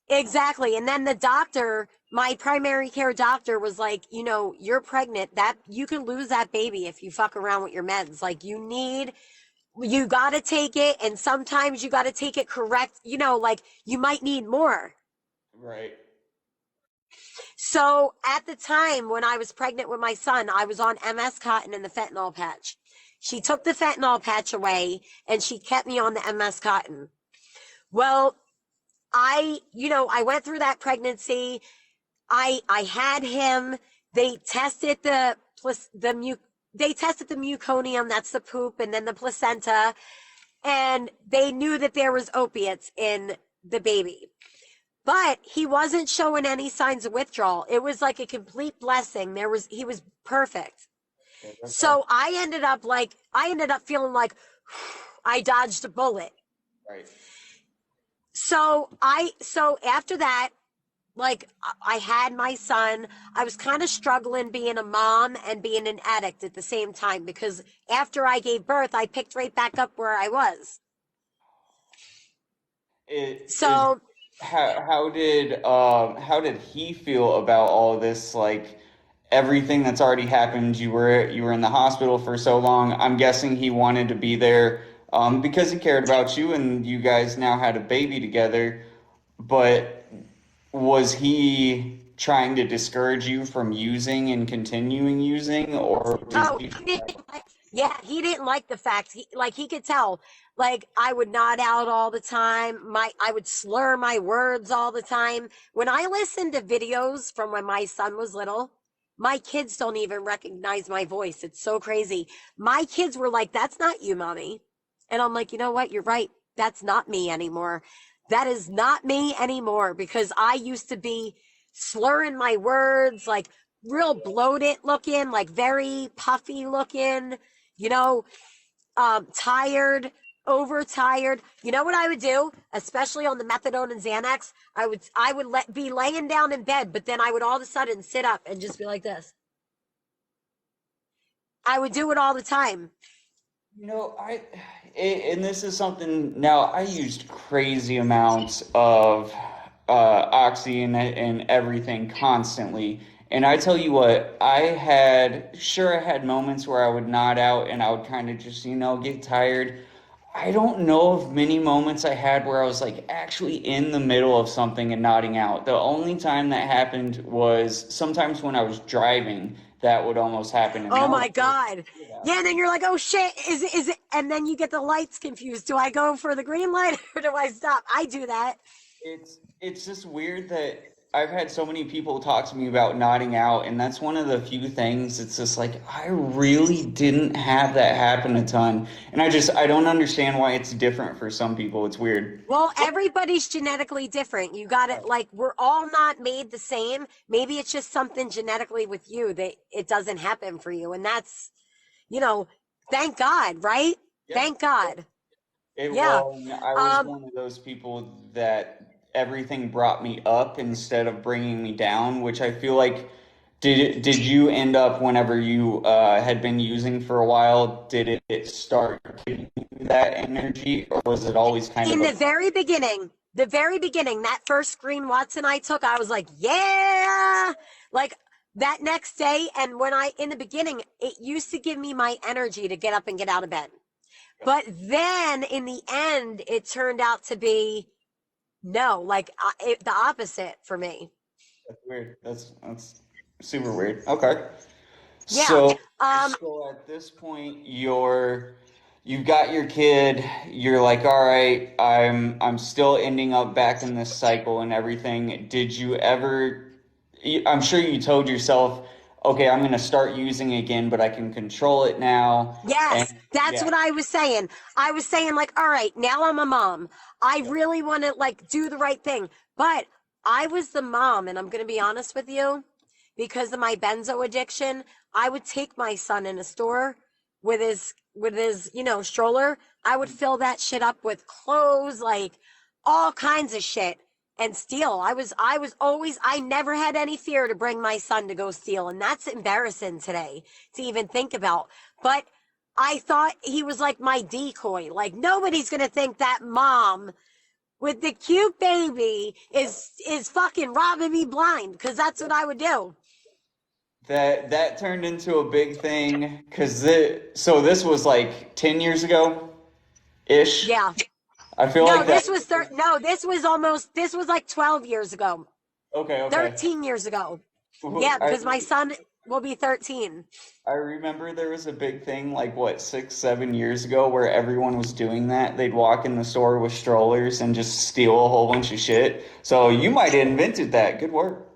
exactly. And then the doctor, my primary care doctor was like, you're pregnant. That you can lose that baby if you fuck around with your meds. Like you got to take it. And sometimes you got to take it correct. Like you might need more. Right. So at the time when I was pregnant with my son, I was on MS cotton and the fentanyl patch. She took the fentanyl patch away and she kept me on the MS cotton. Well, I went through that pregnancy. I had him. They tested they tested the meconium, that's the poop, and then the placenta, and they knew that there was opiates in the baby. But he wasn't showing any signs of withdrawal. It was like a complete blessing. He was perfect. Okay, that's awesome. So I ended up feeling like I dodged a bullet. Right. So after that, like I had my son. I was kind of struggling being a mom and being an addict at the same time because after I gave birth, I picked right back up where I was. It is. So, How did he feel about all this? Like everything that's already happened. You were in the hospital for so long. I'm guessing he wanted to be there because he cared about you, and you guys now had a baby together. But was he trying to discourage you from using and continuing using, or was oh, he? yeah, he didn't like the fact he could tell. Like I would nod out all the time. I would slur my words all the time. When I listen to videos from when my son was little, my kids don't even recognize my voice. It's so crazy. My kids were like, "That's not you, mommy," and I'm like, "You know what? You're right. That's not me anymore. That is not me anymore because I used to be slurring my words like." Real bloated looking, like very puffy looking, you know, tired, overtired. You know what I would do, especially on the methadone and Xanax? I would be laying down in bed, but then I would all of a sudden sit up and just be like this. I would do it all the time. And this is something. Now I used crazy amounts of oxy and everything constantly. And I tell you what, I had moments where I would nod out and I would kind of just, get tired. I don't know of many moments I had where I was like actually in the middle of something and nodding out. The only time that happened was sometimes when I was driving, that would almost happen. And Oh that was my really God. weird about Yeah, and it. then you're like, oh shit, is it? And then you get the lights confused. Do I go for the green light or do I stop? I do that. It's just weird that I've had so many people talk to me about nodding out, and that's one of the few things it's just like I really didn't have that happen a ton. And I don't understand why it's different for some people. It's weird. Well, everybody's genetically different. You got it. Right. Like, we're all not made the same. Maybe it's just something genetically with you that it doesn't happen for you. And that's, you know, thank God, right? Yeah. Thank God. Yeah. Well, I was Um, one of those people that everything brought me up instead of bringing me down, which I feel like did you end up whenever you had been using for a while, did it start giving you that energy, or was it always kind of in a the very beginning, that first screen Watson I took, I was like, yeah, like that next day. And in the beginning, it used to give me my energy to get up and get out of bed. But then in the end, it turned out to be no, like the opposite for me. That's weird. That's super weird. Okay. Yeah. So Um, so at this point you've got your kid, you're like, all right, I'm still ending up back in this cycle and everything. Did you ever I'm sure you told yourself, okay, I'm gonna start using again, but I can control it now. And yes, that's yeah, what I was saying. I was saying like, all right, now I'm a mom. I yep, really want to like do the right thing, but I was the mom, and I'm going to be honest with you, because of my benzo addiction, I would take my son in a store with his, stroller. I would fill that shit up with clothes, like all kinds of shit and steal. I was always I never had any fear to bring my son to go steal, and that's embarrassing today to even think about. But I thought he was like my decoy. Like nobody's going to think that mom with the cute baby is fucking robbing me blind because that's what I would do. That turned into a big thing because so this was like 10 years ago ish. Yeah. I feel No, like that. this was like 12 years ago. Okay, okay. 13 years ago. Yeah, I because my son will be 13. I remember there was a big thing like what 6, 7 years ago where everyone was doing that. They'd walk in the store with strollers and just steal a whole bunch of shit. So you might have invented that. Good work.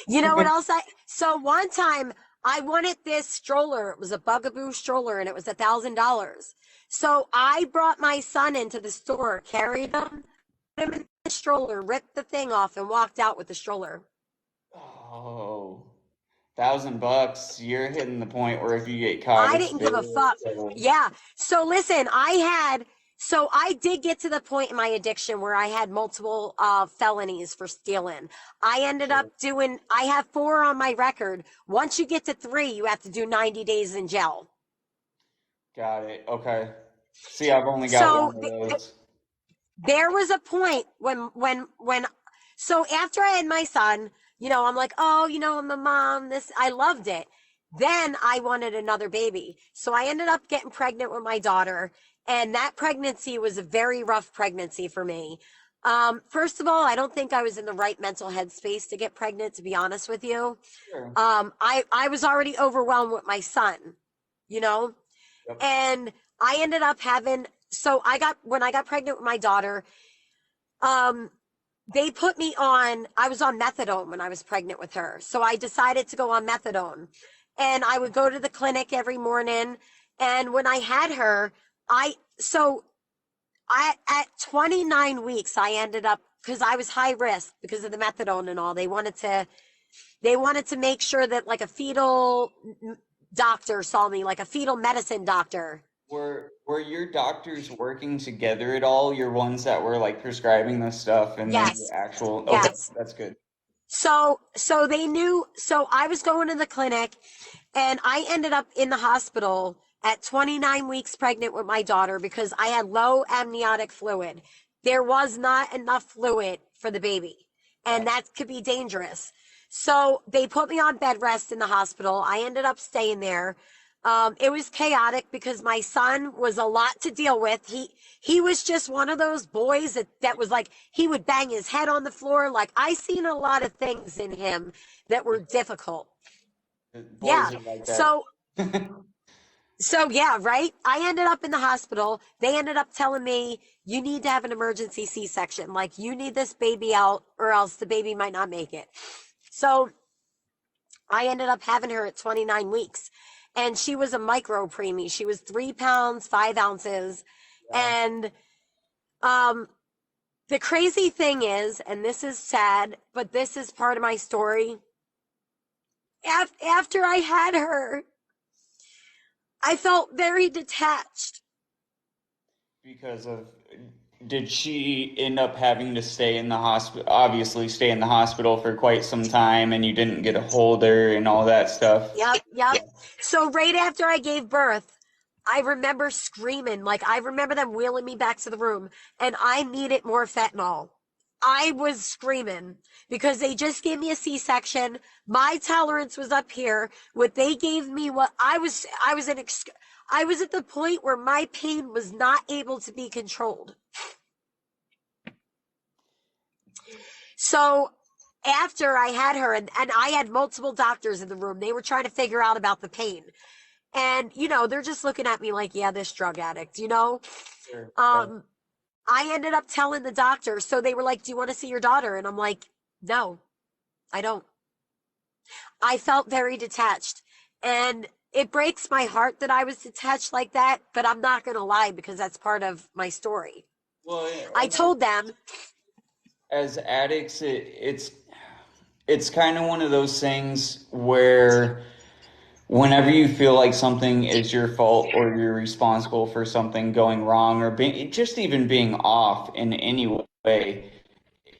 You know what else so one time I wanted this stroller. It was a Bugaboo stroller and it was $1,000. So I brought my son into the store, carried him, put him in the stroller, ripped the thing off, and walked out with the stroller. Oh, $1,000. You're hitting the point where if you get caught, I it's didn't give big a fuck. trouble. Yeah. So listen, so I did get to the point in my addiction where I had multiple felonies for stealing. I have 4 on my record. Once you get to 3, you have to do 90 days in jail. Got it. Okay. See, I've only got So one of those. there was a point so after I had my son, I'm like, oh, I'm a mom. I loved it. Then I wanted another baby. So I ended up getting pregnant with my daughter. And that pregnancy was a very rough pregnancy for me. First of all, I don't think I was in the right mental headspace to get pregnant, to be honest with you. Sure. I was already overwhelmed with my son, you know? Yep. And I ended up when I got pregnant with my daughter, they put me I was on methadone when I was pregnant with her. So I decided to go on methadone. And I would go to the clinic every morning. And when I had her, at 29 weeks, I ended up, because I was high risk because of the methadone and all. They wanted to make sure that like a fetal doctor saw me, like a fetal medicine doctor. Were your doctors working together at all? Your ones that were like prescribing this stuff and then the Yes. actual, okay, Yes. that's good. So they knew. So I was going to the clinic, and I ended up in the hospital at 29 weeks pregnant with my daughter because I had low amniotic fluid. There was not enough fluid for the baby, and Gotcha. that could be dangerous. So they put me on bed rest in the hospital. I ended up staying there. It was chaotic because my son was a lot to deal with. He was just one of those boys that was like he would bang his head on the floor. Like I seen a lot of things in him that were difficult. Yeah. Boys are like that. So so yeah, right? I ended up in the hospital. They ended up telling me you need to have an emergency C-section. Like you need this baby out or else the baby might not make it. So I ended up having her at 29 weeks. And she was a micro preemie. She was 3 pounds, 5 ounces. Wow. And um, the crazy thing is, and this is sad, but this is part of my story. After I had her, I felt very detached. Because of, did she end up having to stay in the hospital, obviously stay in the hospital for quite some time and you didn't get a hold her and all that stuff? Yep, yep. So right after I gave birth, I remember screaming. Like I remember them wheeling me back to the room and I needed more fentanyl. I was screaming because they just gave me a C-section. My tolerance was up here. What they gave me, I was at the point where my pain was not able to be controlled. So after I had her, and I had multiple doctors in the room, they were trying to figure out about the pain. And, they're just looking at me like, yeah, this drug addict. Sure. Yeah. I ended up telling the doctor. So they were like, do you want to see your daughter? And I'm like, no, I don't. I felt very detached. And it breaks my heart that I was detached like that, but I'm not going to lie because that's part of my story. Well, I told them, as addicts, it's kind of one of those things where whenever you feel like something is your fault or you're responsible for something going wrong or just even being off in any way,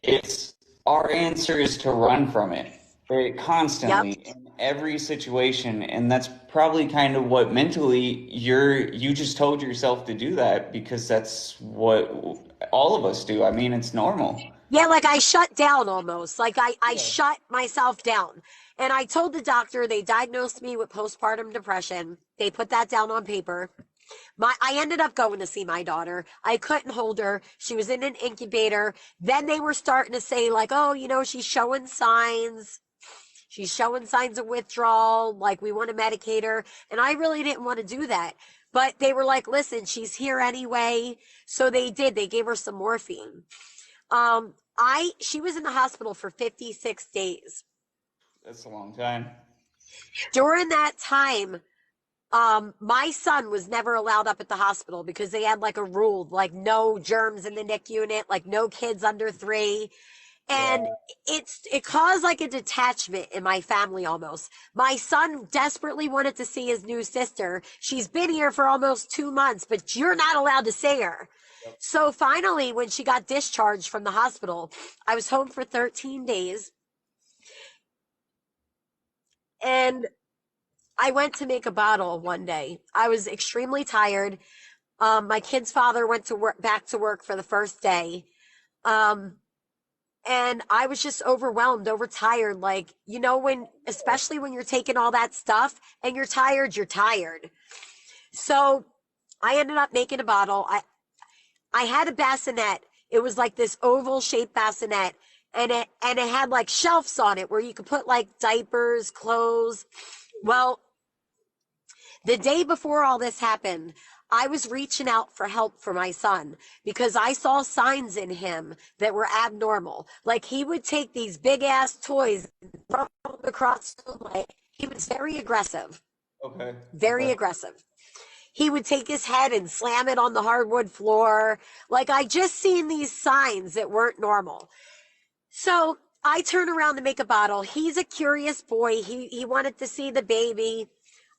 it's our answer is to run from it, Yep. constantly in every situation, and that's probably kind of what mentally you just told yourself to do that because that's what all of us do. I mean, it's normal. Yeah, like I shut down almost. Like I Yeah. shut myself down. And I told the doctor they diagnosed me with postpartum depression. They put that down on paper. I ended up going to see my daughter. I couldn't hold her. She was in an incubator. Then they were starting to say like, "Oh, she's showing signs. She's showing signs of withdrawal, like we want to medicate her." And I really didn't want to do that. But they were like, "Listen, she's here anyway." So they did. They gave her some morphine. She was in the hospital for 56 days. That's a long time. During that time, my son was never allowed up at the hospital because they had like a rule, like no germs in the NIC unit, like no kids under 3. And Yeah. it caused like a detachment in my family almost. My son desperately wanted to see his new sister. She's been here for almost 2 months, but you're not allowed to see her. Yep. So finally, when she got discharged from the hospital, I was home for 13 days and I went to make a bottle one day. I was extremely tired. My kid's father went to work, back to work for the first day. Um, and I was just overwhelmed, overtired. Like, especially when you're taking all that stuff and you're tired, you're tired. So I ended up making a bottle. I had a bassinet. It was like this oval shaped bassinet, and it had like shelves on it where you could put like diapers, clothes. Well, the day before all this happened, I was reaching out for help for my son because I saw signs in him that were abnormal. Like he would take these big ass toys and throw them across the room. Like he was very aggressive, Okay. very Okay. aggressive. He would take his head and slam it on the hardwood floor. Like I just seen these signs that weren't normal. So I turn around to make a bottle. He's a curious boy. He wanted to see the baby.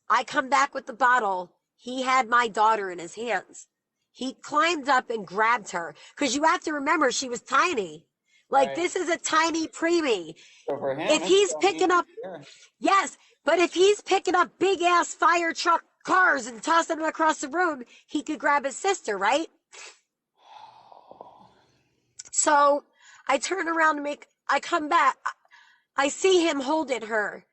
I come back with the bottle. He had my daughter in his hands. He climbed up and grabbed her because you have to remember she was tiny. Like Right. this is a tiny preemie. So for him, If it's he's I picking mean, up, yeah. yes, but if he's picking up big ass fire truck cars and tossing them across the room, he could grab his sister, right? So I turn around to I come back. I see him holding her,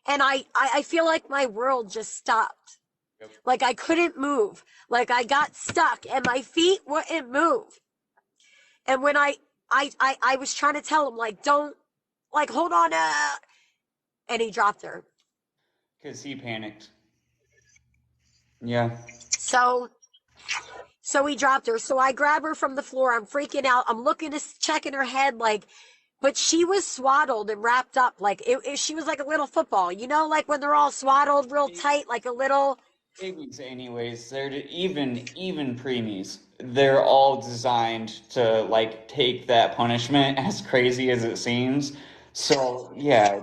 and I feel like my world just stopped. Yep. Like I couldn't move. Like I got stuck and my feet wouldn't move. And when I was trying to tell him, like, don't, like, hold on, and he dropped her. Because he panicked. Yeah. So, so he dropped her. So I grab her from the floor. I'm freaking out. I'm looking to checking her head, like, but she was swaddled and wrapped up. Like, she was like a little football, like when they're all swaddled real tight, like a little. Babies, anyways, even preemies, they're all designed to like take that punishment as crazy as it seems. So yeah,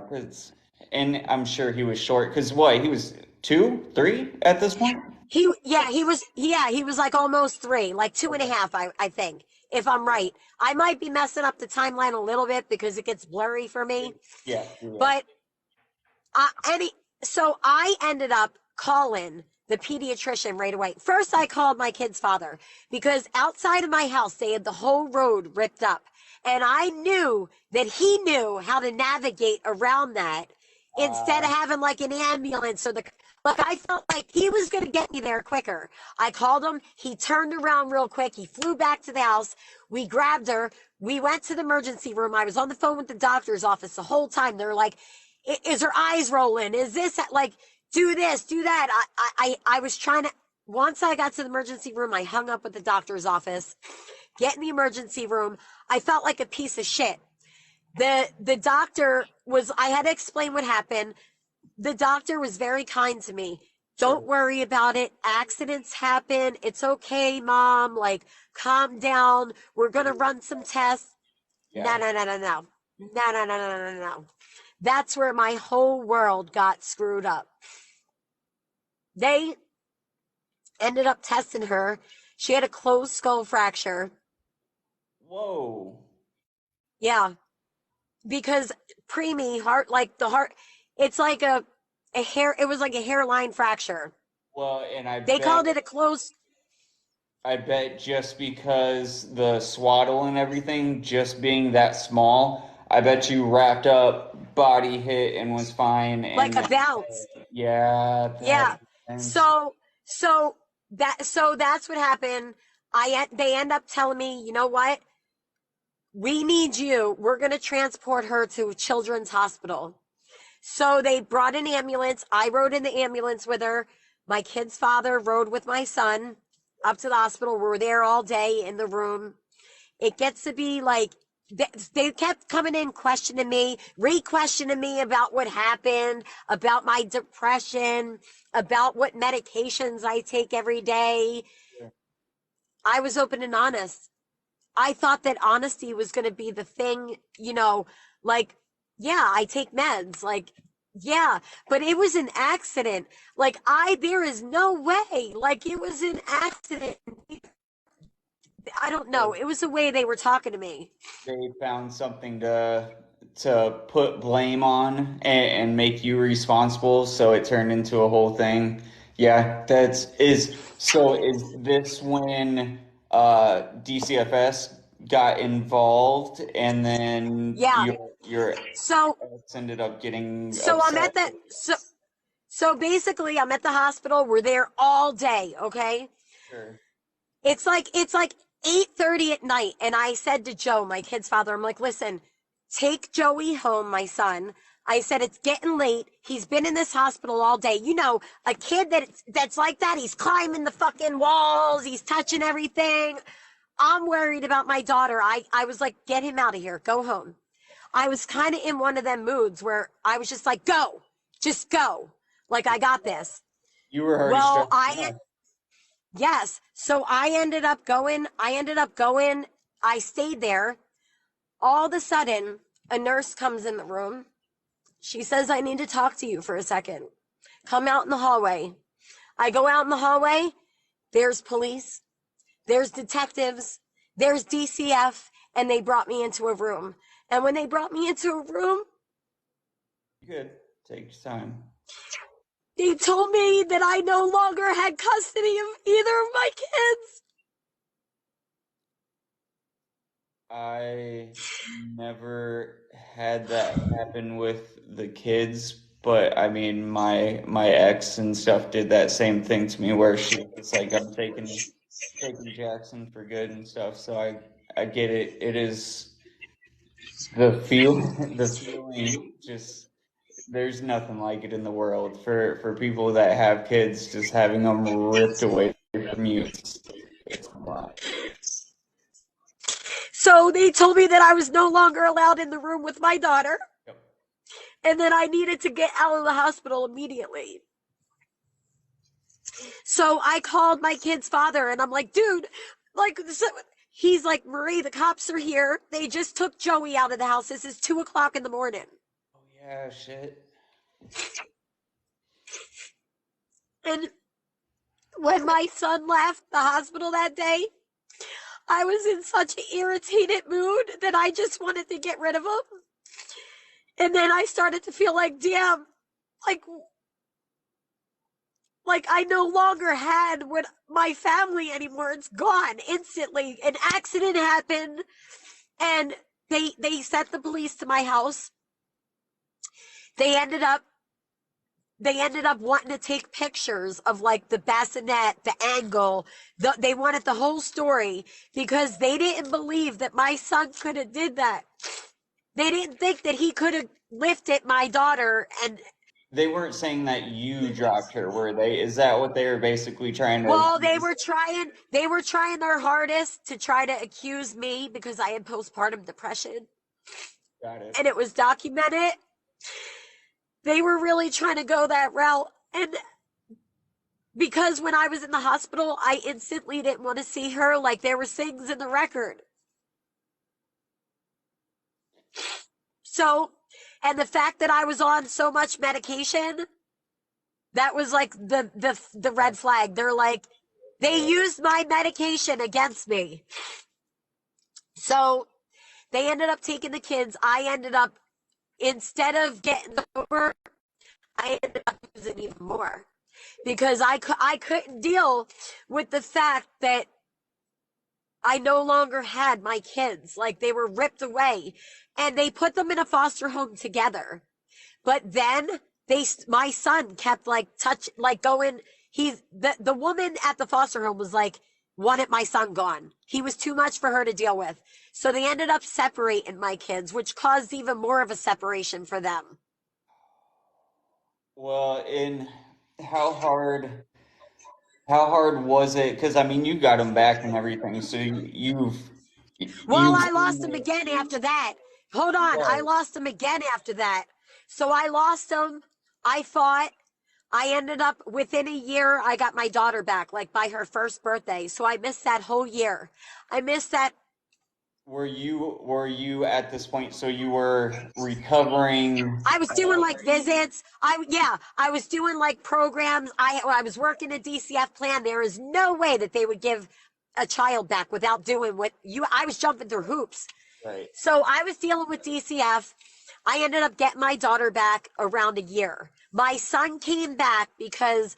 and I'm sure he was short because what, he was 2, 3 at this point? He was like almost 3, like two and a Okay. half, I think, if I'm right. I might be messing up the timeline a little bit because it gets blurry for me. Yeah, yeah. But any so I ended up calling the pediatrician right away. First, I called my kid's father because outside of my house, they had the whole road ripped up. And I knew that he knew how to navigate around that instead Uh, of having like an ambulance or like I felt like he was going to get me there quicker. I called him. He turned around real quick. He flew back to the house. We grabbed her. We went to the emergency room. I was on the phone with the doctor's office the whole time. They're like, is her eyes rolling? Is this like, do this, do that? I was trying to, once I got to the emergency room, I hung up with the doctor's office, get in the emergency room. I felt like a piece of shit. The doctor was, I had to explain what happened. The doctor was very kind to me. Don't sure. worry about it. Accidents happen. It's okay, mom. Like, calm down. We're going to run some tests. Yeah. No, no, no, no, no. No, no, no, no, no, no, no. That's where my whole world got screwed up. They ended up testing her. She had a closed skull fracture. Whoa. Yeah, because preemie heart, like the heart, it's like a hair. It was like a hairline fracture. Well, and They called it a closed. I bet just because the swaddle and everything just being that small, I bet you wrapped up, body hit and was fine Like and a then bounce. yeah, that Yeah. makes sense. So that's what happened. They end up telling me, you know what? We need you. We're gonna transport her to Children's Hospital. So they brought an ambulance. I rode in the ambulance with her. My kid's father rode with my son up to the hospital. We were there all day in the room. It gets to be like they kept coming in questioning me, re-questioning me about what happened, about my depression, about what medications I take every day. I was open and honest. I thought that honesty was going to be the thing, like, yeah, I take meds, like, yeah, but it was an accident. There is no way, like, it was an accident. I don't know. It was the way they were talking to me. They found something to put blame on and make you responsible, so it turned into a whole thing. Yeah, is this when DCFS got involved and then Yeah. your So, ex ended up getting so I'm upset? at the, so, so basically I'm at the hospital. We're there all day. Okay. Sure. It's like 8:30 at night. And I said to Joe, my kid's father, I'm like, listen, take Joey home, my son. I said, it's getting late. He's been in this hospital all day. A kid that's like that, he's climbing the fucking walls, he's touching everything. I'm worried about my daughter. I was like, get him out of here. Go home. I was kind of in one of them moods where I was just like, go, just go. Like, I got this. You were already Well, stressed enough. yes. So I ended up going. I stayed there. All of a sudden, a nurse comes in the room. She says, I need to talk to you for a second. Come out in the hallway. I go out in the hallway. There's police, there's detectives, there's DCF, and they brought me into a room. And when they brought me into a room, Good. Take your time. they told me that I no longer had custody of either of my kids. I never had that happen with the kids, but I mean my ex and stuff did that same thing to me where she was like, I'm taking Jackson for good and stuff. So I get it. It is the feeling just there's nothing like it in the world for people that have kids, just having them ripped away from you. It's a lot. So they told me that I was no longer allowed in the room with my daughter Yep. and that I needed to get out of the hospital immediately. So I called my kid's father and I'm like, dude, like, he's like, Marie, the cops are here. They just took Joey out of the house. This is 2 o'clock in the morning. Oh yeah, shit. And when my son left the hospital that day, I was in such an irritated mood that I just wanted to get rid of him. And then I started to feel like, damn, like I no longer had with my family anymore. It's gone instantly. An accident happened, and they sent the police to my house. They ended up wanting to take pictures of like the bassinet, the angle. They wanted the whole story because they didn't believe that my son could have did that. They didn't think that he could have lifted my daughter and They weren't saying that you dropped her, were they? Is that what they were basically trying to well, accuse? they were trying their hardest to try to accuse me because I had postpartum depression Got it. and it was documented. They were really trying to go that route. And because when I was in the hospital, I instantly didn't want to see her. Like there were things in the record. So, and the fact that I was on so much medication, that was like the red flag. They're like, they Right. used my medication against me. So they ended up taking the kids. I ended up, instead of getting over, I ended up using even more because I couldn't deal with the fact that I no longer had my kids. Like, they were ripped away, and they put them in a foster home together. But then my son kept like going. The woman at the foster home was like, wanted my son gone. He was too much for her to deal with. So they ended up separating my kids, which caused even more of a separation for them. Well, in how hard how hard was it? Because I mean, you got them back and everything, so Well, you've I lost him again after that. Hold on. I right. lost him again after that. So I lost him. I fought. I ended up within a year, I got my daughter back, like by her first birthday. So I missed that whole year. I missed that. Were you at this point? So you were recovering. I was doing like visits. I was doing like programs. I was working a DCF plan. There is no way that they would give a child back without doing what you. I was jumping through hoops. Right. So I was dealing with DCF. I ended up getting my daughter back around a year. My son came back because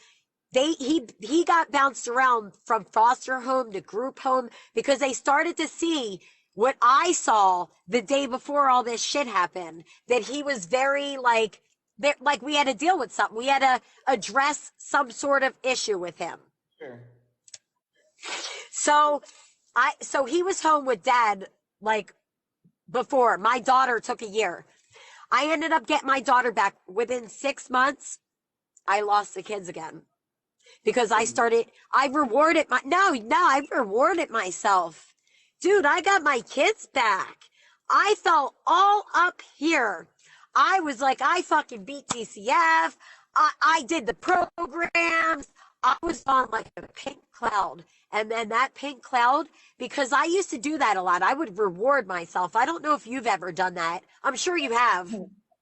he got bounced around from foster home to group home because they started to see what I saw the day before all this shit happened, that he was very like we had to deal with something. We had to address some sort of issue with him. Sure. So so he was home with dad like before. My daughter took a year. I ended up getting my daughter back within 6 months. I lost the kids again because I rewarded I rewarded myself. Dude, I got my kids back. I felt all up here. I was like, I fucking beat TCF. I did the programs. I was on like a pink cloud. And then that pink cloud, because I used to do that a lot, I would reward myself. I don't know if you've ever done that. I'm sure you have.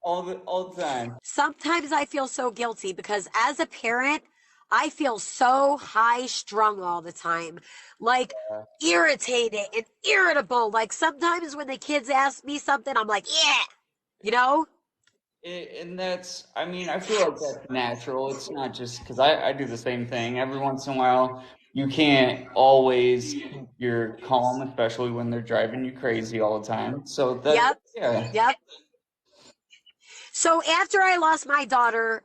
All the time. Sometimes I feel so guilty because as a parent, I feel so high strung all the time, like Uh, irritated and irritable. Like sometimes when the kids ask me something, I'm like, yeah, you know? and I mean, I feel like that's natural. It's not just because I do the same thing. Every once in a while, you can't always keep your calm, especially when they're driving you crazy all the time. So Yep. yeah, Yep. So after I lost my daughter,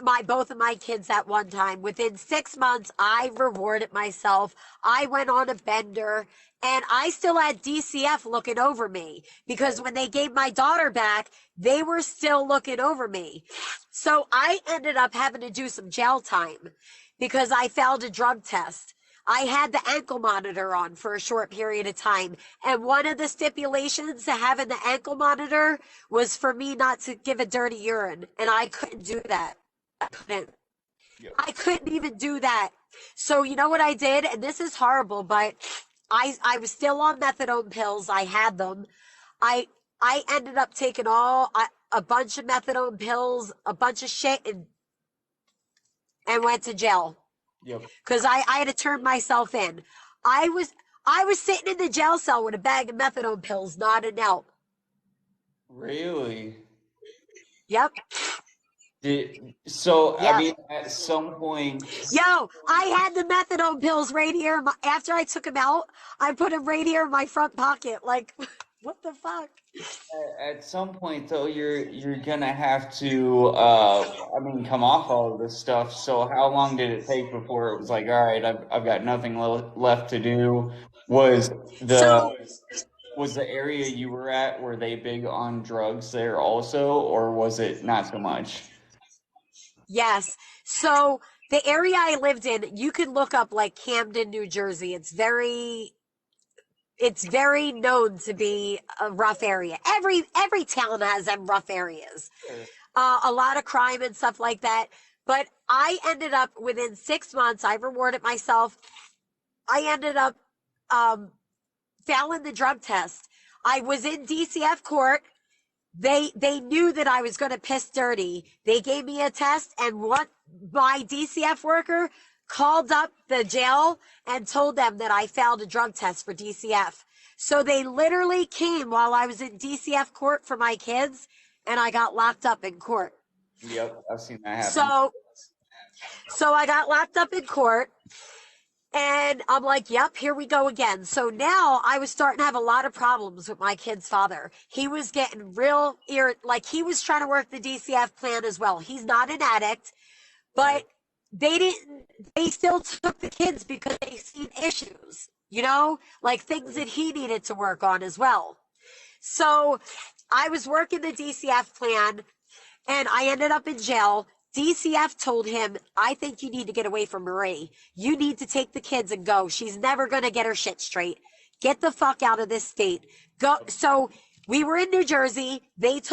my both of my kids at one time, within 6 months, I rewarded myself. I went on a bender, and I still had DCF looking over me because right. when they gave my daughter back, they were still looking over me. So I ended up having to do some jail time because I failed a drug test. I had the ankle monitor on for a short period of time. And one of the stipulations to having the ankle monitor was for me not to give a dirty urine. And I couldn't do that. I couldn't. Yep. I couldn't even do that. So you know what I did? And this is horrible, but I was still on methadone pills. I had them. I I ended up taking a bunch of methadone pills, a bunch of shit, and went to jail Yep. because I had to turn myself in. I was I was sitting in the jail cell with a bag of methadone pills, nodding out. Really? Yep, So, I yep. mean, at some point, Yo, I had the methadone pills right here. After I took them out, I put them right here in my front pocket. Like, what the fuck? at some point though, you're gonna have to, I mean, come off all of this stuff. So, how long did it take before it was like, all right, I've got nothing left to do? Was the So, was the area you were at, were they big on drugs there also, or was it not so much? yes. So, the area I lived in, you could look up like Camden, New Jersey. It's very known to be a rough area. Every town has them rough areas. Sure. A lot of crime and stuff like that. But I ended up within 6 months. I rewarded myself. I ended up um, failing the drug test. I was in DCF court. they knew that I was going to piss dirty. They gave me a test, and what my DCF worker called up the jail and told them that I failed a drug test for DCF. So they literally came while I was in DCF court for my kids, and I got locked up in court. Yep, I've seen that happen. So I got locked up in court, and I'm like, yep, here we go again. So now I was starting to have a lot of problems with my kid's father. He was getting real like he was trying to work the DCF plan as well. He's not an addict, but they still took the kids because they seen issues, like things that he needed to work on as well. So I was working the DCF plan, and I ended up in jail. DCF told him, I think you need to get away from Marie. You need to take the kids and go. She's never going to get her shit straight. Get the fuck out of this state. Go. So we were in New Jersey.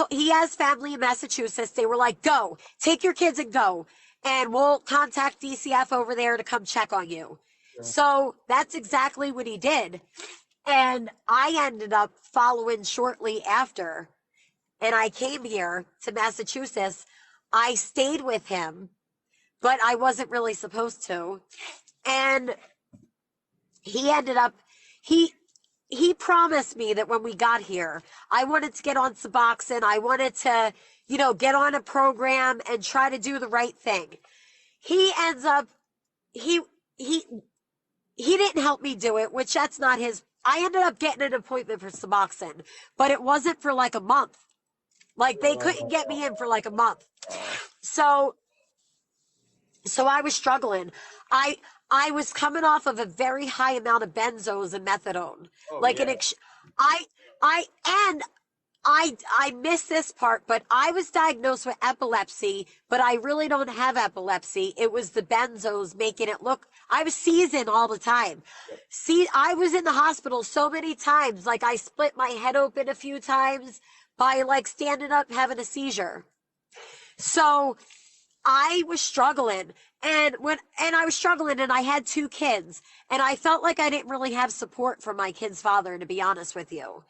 He has family in Massachusetts. They were like, go, take your kids and go. And we'll contact DCF over there to come check on you. Sure. So that's exactly what he did. And I ended up following shortly after. And I came here to Massachusetts. I stayed with him, but I wasn't really supposed to. And he ended up, he promised me that when we got here, I wanted to get on Suboxone. I wanted to, get on a program and try to do the right thing. He ends up, he didn't help me do it, which that's not his. I ended up getting an appointment for Suboxone, but it wasn't for like a month. Like they couldn't get me in for like a month. So I was struggling. I was coming off of a very high amount of benzos and methadone. I missed this part, but I was diagnosed with epilepsy, but I really don't have epilepsy. It was the benzos making it look, I was seizing all the time. See, I was in the hospital so many times. Like I split my head open a few times by like standing up having a seizure. So I was struggling, and I was struggling, and I had 2 kids, and I felt like I didn't really have support from my kid's father, to be honest with you.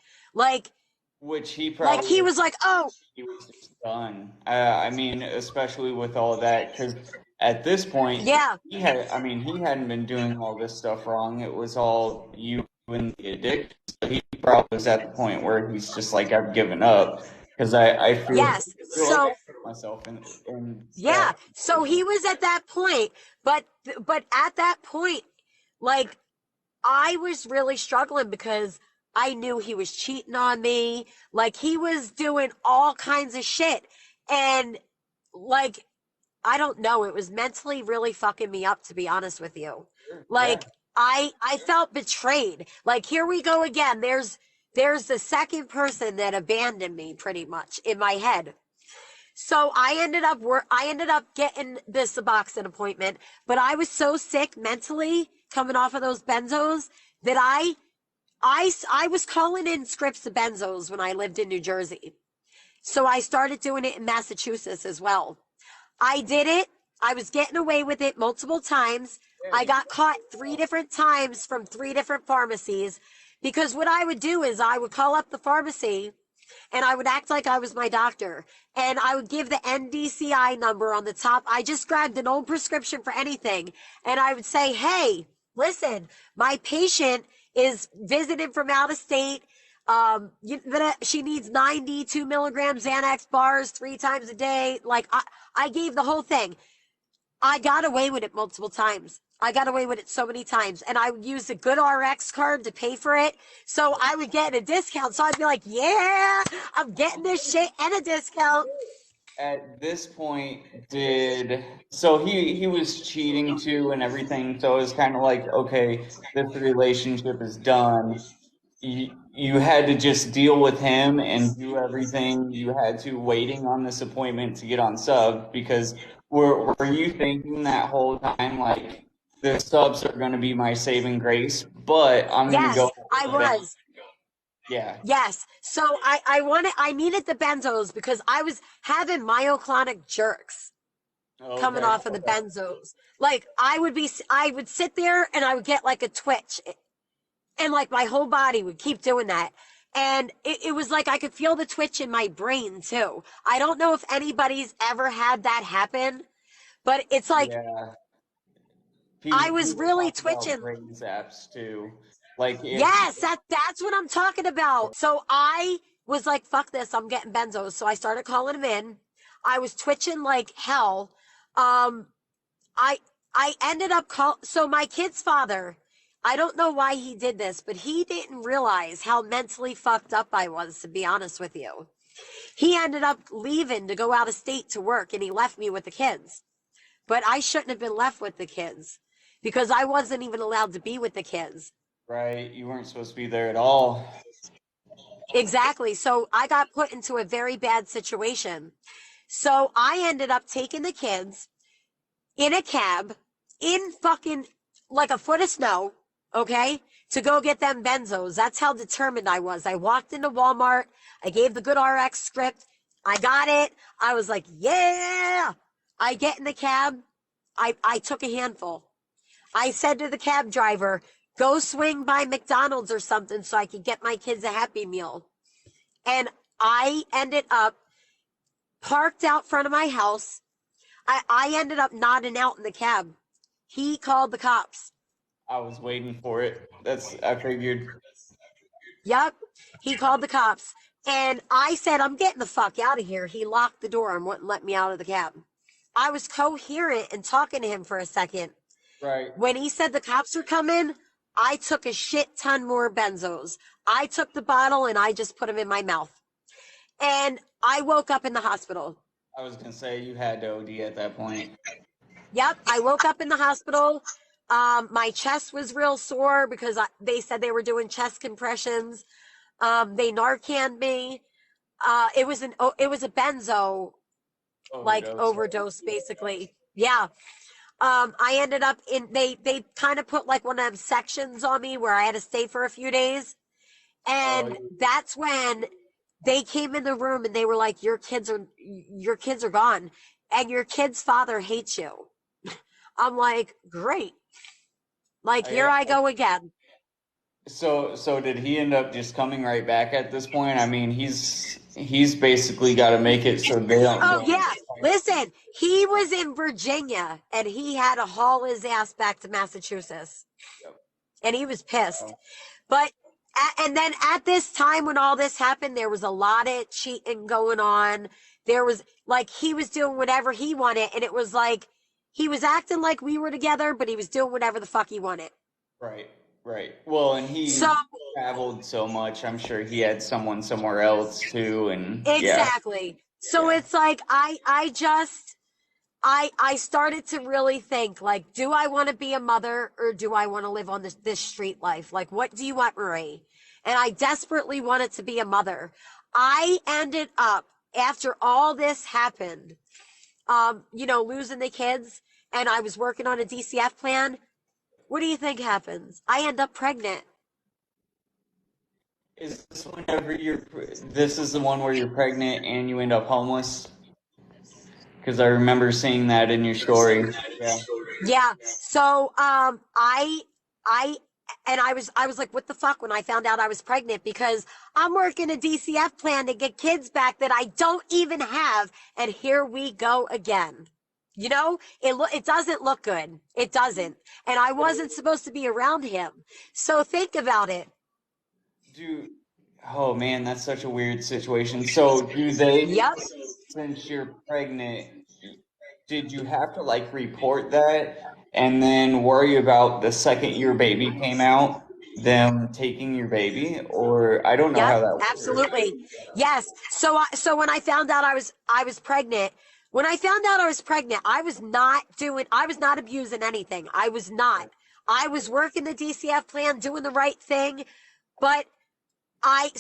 Which he probably, like he was like, oh, he was just done. I mean, especially with all of that, because at this point, yeah, he hadn't been doing all this stuff wrong. It was all you and the addiction. So he probably was at the point where he's just like, I've given up, because I feel, yes, so like myself in yeah, so he was at that point, but at that point, like I was really struggling because I knew he was cheating on me. Like he was doing all kinds of shit. And like, I don't know, it was mentally really fucking me up, to be honest with you. Like I felt betrayed. Like here we go again. There's the second person that abandoned me pretty much in my head. So I ended up getting this Suboxone appointment, but I was so sick mentally coming off of those benzos that I was calling in scripts of benzos when I lived in New Jersey. So I started doing it in Massachusetts as well. I did it. I was getting away with it multiple times. I got caught 3 different times from 3 different pharmacies, because what I would do is I would call up the pharmacy and I would act like I was my doctor, and I would give the NDCI number on the top. I just grabbed an old prescription for anything, and I would say, hey, listen, my patient is visiting from out of state. She needs 92 milligrams Xanax bars 3 times a day. Like I gave the whole thing. I got away with it multiple times. I got away with it so many times, and I would use a good RX card to pay for it. So I would get a discount. So I'd be like, yeah, I'm getting this shit and a discount. At this point, so he was cheating too and everything, so it was kind of like, okay, this relationship is done. You had to just deal with him and do everything you had to, waiting on this appointment to get on sub, because were you thinking that whole time, like, the subs are going to be my saving grace, but I'm going to go. I was. Yeah. Yes. So I needed the benzos because I was having myoclonic jerks coming off of the benzos. Like I would sit there and I would get like a twitch, and like my whole body would keep doing that. And it was like I could feel the twitch in my brain too. I don't know if anybody's ever had that happen, but it's like Yeah. I was People really talk about twitching. brain zaps too. Like if Yes, that's what I'm talking about. So I was like, fuck this, I'm getting benzos. So I started calling him in. I was twitching like hell. Um, I I ended up so my kid's father, I don't know why he did this, but he didn't realize how mentally fucked up I was, to be honest with you. He ended up leaving to go out of state to work and he left me with the kids. But I shouldn't have been left with the kids because I wasn't even allowed to be with the kids. right, you weren't supposed to be there at all. Exactly. So I got put into a very bad situation. So I ended up taking the kids in a cab in fucking like a foot of snow, okay, to go get them benzos. That's how determined I was. I walked into Walmart. I gave the good RX script. I got it. I was like, yeah. I get in the cab. I took a handful. I said to the cab driver, go swing by McDonald's or something so I could get my kids a Happy Meal. And I ended up parked out front of my house. I ended up nodding out in the cab. He called the cops. I was waiting for it. I figured. Yep. He called the cops. And I said, I'm getting the fuck out of here. He locked the door and wouldn't let me out of the cab. I was coherent and talking to him for a second. Right. When he said the cops were coming, I took a shit ton more benzos. I took the bottle and I just put them in my mouth. And I woke up in the hospital. I was gonna say you had to OD at that point. Yep, I woke up in the hospital. My chest was real sore because they said they were doing chest compressions. They Narcaned me. It was a benzo like Overdose. overdose basically. Yeah. I ended up they kind of put like one of them sections on me where I had to stay for a few days. Oh, And that's when they came in the room and they were like, your kids are gone and your kid's father hates you. I'm like, great. Like, here I, I go again. so did he end up just coming right back at this point? I mean, he's basically got to make it so they don't Oh, go. yeah. Listen, he was in Virginia and he had to haul his ass back to Massachusetts Yep. and he was pissed. Oh, But, and then at this time when all this happened, there was a lot of cheating going on. There was like, he was doing whatever he wanted. And it was like, he was acting like we were together, but he was doing whatever the fuck he wanted. right, right. Well, and So, he traveled so much. I'm sure he had someone somewhere else too, and yeah, exactly. So yeah. it's like, I started to really think like, do I want to be a mother or do I want to live on this street life? Like, what do you want, Marie? And I desperately wanted to be a mother. I ended up after all this happened, losing the kids, and I was working on a DCF plan. What do you think happens? I end up pregnant. Is this whenever this is the one where you're pregnant and you end up homeless? Because I remember seeing that in your story. Yeah. Yeah. So I and I was like, what the fuck when I found out I was pregnant because I'm working a DCF plan to get kids back that I don't even have, and here we go again. It doesn't look good. It doesn't. And I wasn't supposed to be around him. So think about it. Do Oh man, that's such a weird situation. So do they, Yep. since you're pregnant, did you have to like report that and then worry about the second your baby came out, them taking your baby? Or I don't know Yep, how that works. absolutely. Yes. So when I found out I was pregnant, when I found out I was pregnant, I was not abusing anything. I was not. I was working the DCF plan, doing the right thing, but I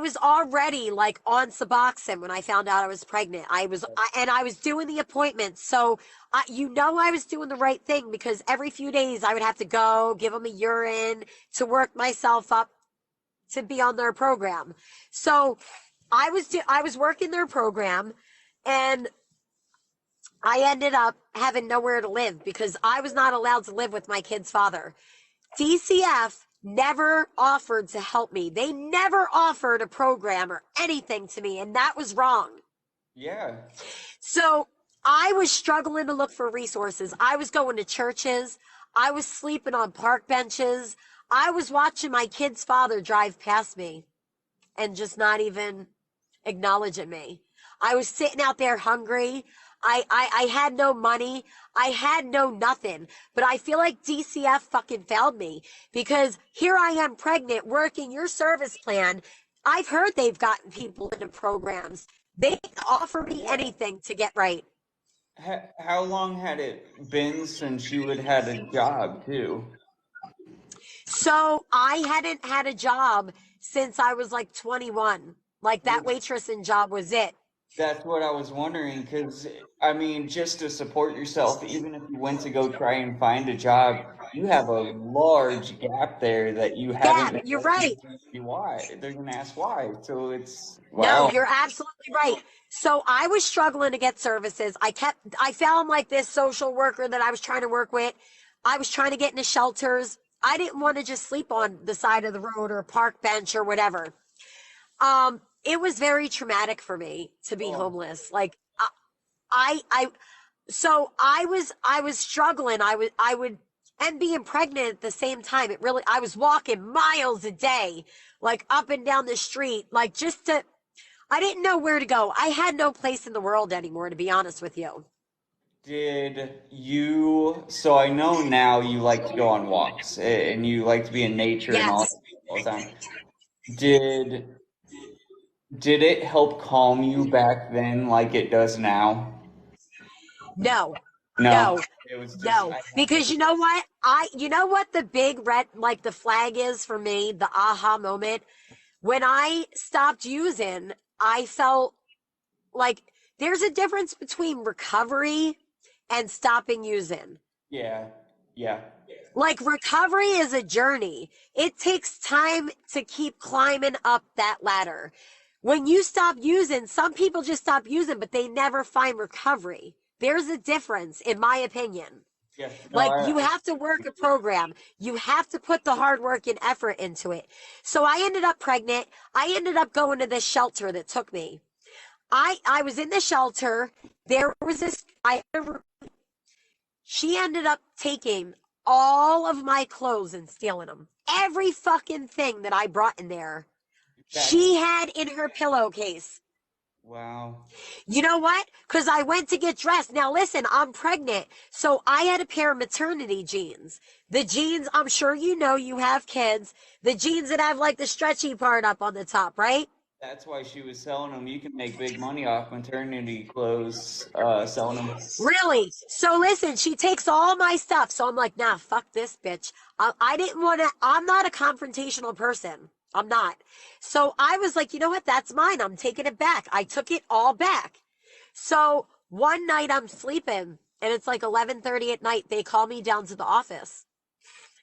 was already like on Suboxone when I found out I was pregnant. And I was doing the appointments. So, I was doing the right thing because every few days I would have to go give them a urine to work myself up to be on their program. So I was working their program and I ended up having nowhere to live because I was not allowed to live with my kid's father. DCF never offered to help me. They never offered a program or anything to me, and that was wrong. Yeah. So I was struggling to look for resources. I was going to churches. I was sleeping on park benches. I was watching my kid's father drive past me and just not even acknowledging me. I was sitting out there hungry. I had no money. I had no nothing. But I feel like DCF fucking failed me because here I am pregnant working your service plan. I've heard they've gotten people into programs. They offer me Yeah. anything to get right. How long had it been since you had had a job too? So I hadn't had a job since I was like 21. Like that waitressing job was it. That's what I was wondering, because I mean, just to support yourself, even if you went to go try and find a job, you have a large gap there that you haven't Gab, been you're working. right. Why? They're gonna ask why. So it's No, wow. you're absolutely right. So I was struggling to get services. I found like this social worker that I was trying to work with. I was trying to get into shelters. I didn't want to just sleep on the side of the road or a park bench or whatever. It was very traumatic for me to be Oh, homeless. Like I so I was struggling. I would and being pregnant at the same time. It really I was walking miles a day, like up and down the street, like just to I didn't know where to go. I had no place in the world anymore, to be honest with you. did you? So I know now you like to go on walks and you like to be in nature and Yes. all the time. Did did it help calm you back then like it does now? No. No, No. it was just No. I had to. Because you know what? You know what the big red, like the flag is for me, the aha moment? When I stopped using, I felt like there's a difference between recovery and stopping using. Yeah, yeah, Like recovery is a journey. It takes time to keep climbing up that ladder. When you stop using, some people just stop using, but they never find recovery. There's a difference, in my opinion. yeah. No, Like you have to work a program. You have to put the hard work and effort into it. So I ended up pregnant. I ended up going to this shelter that took me. I was in the shelter. There was this she ended up taking all of my clothes and stealing them. Every fucking thing that I brought in there, that's she had in her pillowcase. wow. You know what? Because I went to get dressed. Now, listen, I'm pregnant. So I had a pair of maternity jeans. The jeans, I'm sure you know you have kids. The jeans that have like the stretchy part up on the top, right? That's why she was selling them. You can make big money off maternity clothes, selling them. Really? So listen, she takes all my stuff. So I'm like, nah, fuck this bitch. I didn't want to, I'm not a confrontational person. I'm not. So I was like, you know what? That's mine. I'm taking it back. I took it all back. So one night I'm sleeping and it's like 11:30 at night. They call me down to the office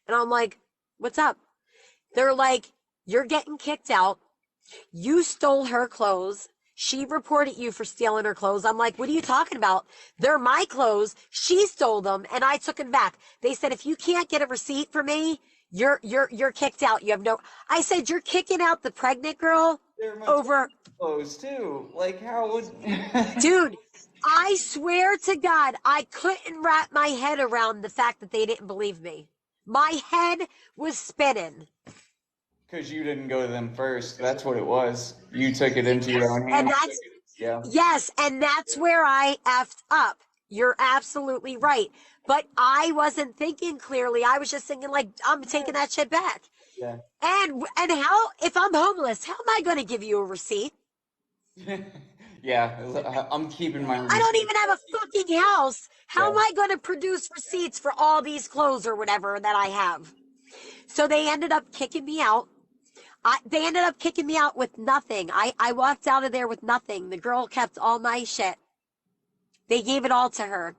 and I'm like, what's up? They're like, you're getting kicked out. You stole her clothes. She reported you for stealing her clothes. I'm like, what are you talking about? They're my clothes. She stole them and I took them back. They said, if you can't get a receipt for me, you're kicked out. You have no, I said, you're kicking out the pregnant girl They're maternity over, clothes too. Like how would? dude, I swear to God, I couldn't wrap my head around the fact that they didn't believe me. My head was spinning. Because you didn't go to them first. That's what it was. You took it into your own And hands. that's, Yeah. yes, and that's where I effed up. You're absolutely right. But I wasn't thinking clearly. I was just thinking like I'm taking that shit back. Yeah. And how if I'm homeless, how am I going to give you a receipt? Yeah. I'm keeping my I don't receipt. even have a fucking house. How Yeah. am I going to produce receipts for all these clothes or whatever that I have? So they ended up kicking me out. They ended up kicking me out with nothing. I walked out of there with nothing. The girl kept all my shit. They gave it all to her.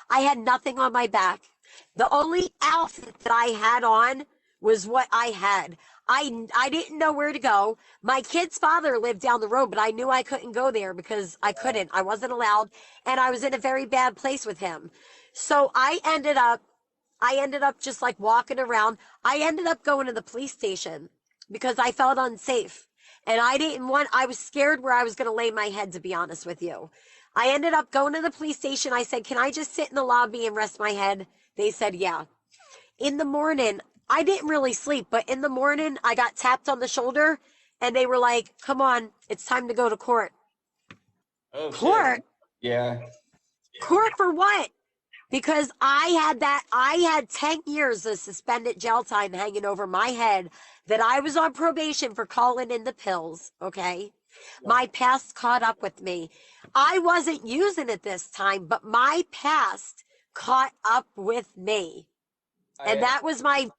I had nothing on my back. The only outfit that I had on was what I had. I didn't know where to go. My kid's father lived down the road, but I knew I couldn't go there because I couldn't. I wasn't allowed, and I was in a very bad place with him. So I ended up I ended up just like walking around. I ended up going to the police station because I felt unsafe. And I didn't want, I was scared where I was going to lay my head, to be honest with you. I ended up going to the police station. I said, can I just sit in the lobby and rest my head? They said, yeah. In the morning, I didn't really sleep, but in the morning, I got tapped on the shoulder and they were like, come on, it's time to go to court. Oh shit. Court? Yeah. Court for what? Because I had 10 years of suspended jail time hanging over my head that I was on probation for calling in the pills, okay? Yeah. My past caught up with me. I wasn't using it this time, but my past caught up with me. And I that was my,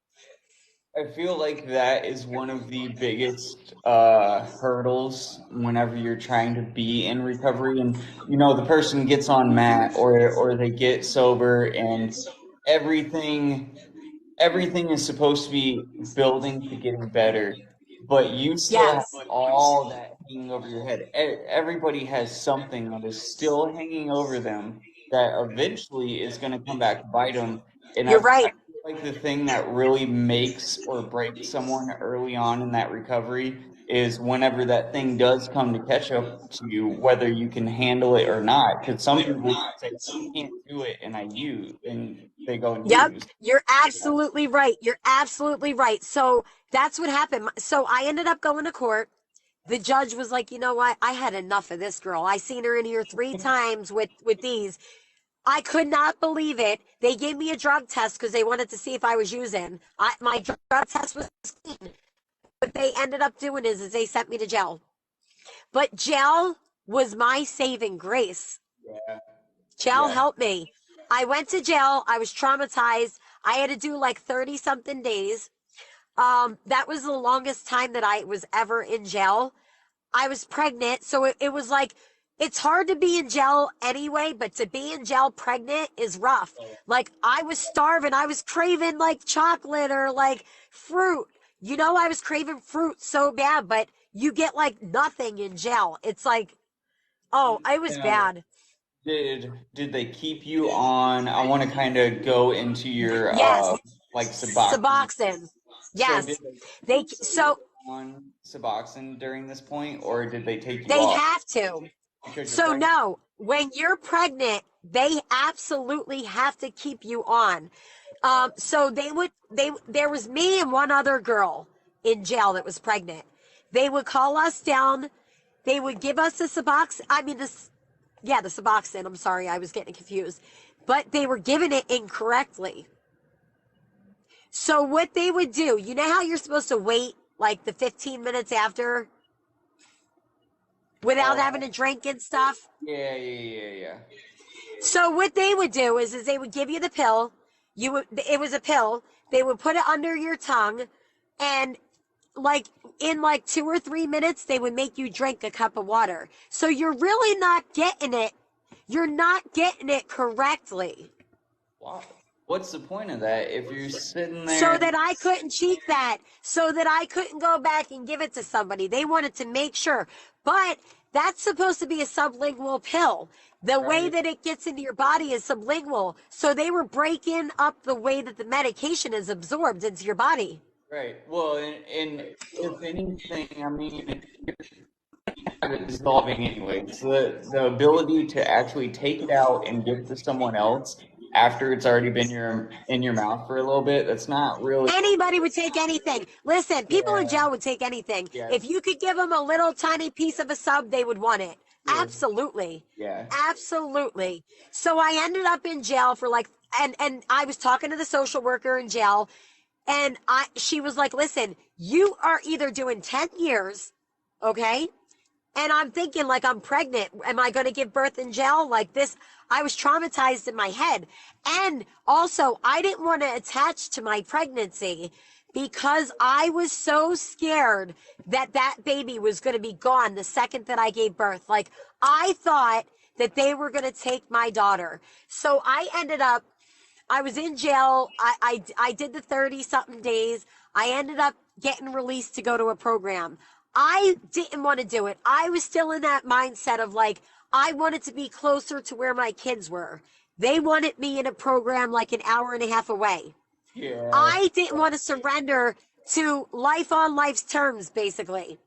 I feel like that is one of the biggest hurdles whenever you're trying to be in recovery, and the person gets on mat or they get sober, and everything everything is supposed to be building to getting better, but you still have yes. all that hanging over your head. Everybody has something that is still hanging over them that eventually is going to come back to bite them. And You're I right. feel like the thing that really makes or breaks someone early on in that recovery is whenever that thing does come to catch up to you, whether you can handle it or not. Because some people say, I can't do it, and I use, and they go and Yep, use. you're Yeah. absolutely right. You're absolutely right. So that's what happened. So I ended up going to court. The judge was like, you know what? I had enough of this girl. I seen her in here 3 times with these. I could not believe it. They gave me a drug test because they wanted to see if I was using. My drug test was clean. What they ended up doing is they sent me to jail. But jail was my saving grace. Yeah, Jail yeah. helped me. I went to jail. I was traumatized. I had to do like 30 something days. That was the longest time that I was ever in jail. I was pregnant, so it was like it's hard to be in jail anyway, but to be in jail pregnant is rough. Like I was starving, I was craving like chocolate or like fruit. I was craving fruit so bad, but you get like nothing in jail. It's like, oh, it was Now, bad. did they keep you on? I want to kind of go into your Yes, like Suboxone. Suboxone. So did Yes, they they keep you so on Suboxone during this point, or did they take you they off have to. because you're So pregnant? no, when you're pregnant, they absolutely have to keep you on. So there was me and one other girl in jail that was pregnant. They would call us down. They would give us the Suboxone. I mean this, yeah, the Suboxone. I'm sorry, I was getting confused, but they were giving it incorrectly. So what they would do, you know how you're supposed to wait like the 15 minutes after without Oh, having a drink and stuff? yeah, yeah, yeah, yeah. So what they would do is they would give you the pill. It was a pill. They would put it under your tongue, and like in like 2 or 3 minutes, they would make you drink a cup of water. So you're really not getting it. You're not getting it correctly. Wow. What's the point of that if you're sitting So there? that I couldn't cheat that, so that I couldn't go back and give it to somebody. They wanted to make sure. But that's supposed to be a sublingual pill. The way Right, that it gets into your body is sublingual. So they were breaking up the way that the medication is absorbed into your body. right. Well, and if anything, I mean, have it dissolving anyway. So the ability to actually take it out and give it to someone else after it's already been in your mouth for a little bit, that's not really. Anybody would take anything. Listen, people in Yeah, jail would take anything. yeah, If you could give them a little tiny piece of a sub, they would want it. true. Absolutely. Yeah, Absolutely. So I ended up in jail for like, and I was talking to the social worker in jail, and she was like, listen, you are either doing 10 years, okay? And I'm thinking, like, I'm pregnant. Am I going to give birth in jail? Like this, I was traumatized in my head. And also, I didn't want to attach to my pregnancy because I was so scared that that baby was going to be gone the second that I gave birth. Like, I thought that they were going to take my daughter. So I ended up I was in jail. I did the 30 something days. I ended up getting released to go to a program. I didn't want to do it. I was still in that mindset of like, I wanted to be closer to where my kids were. They wanted me in a program like an hour and a half away. Yeah. I didn't want to surrender to life on life's terms, basically.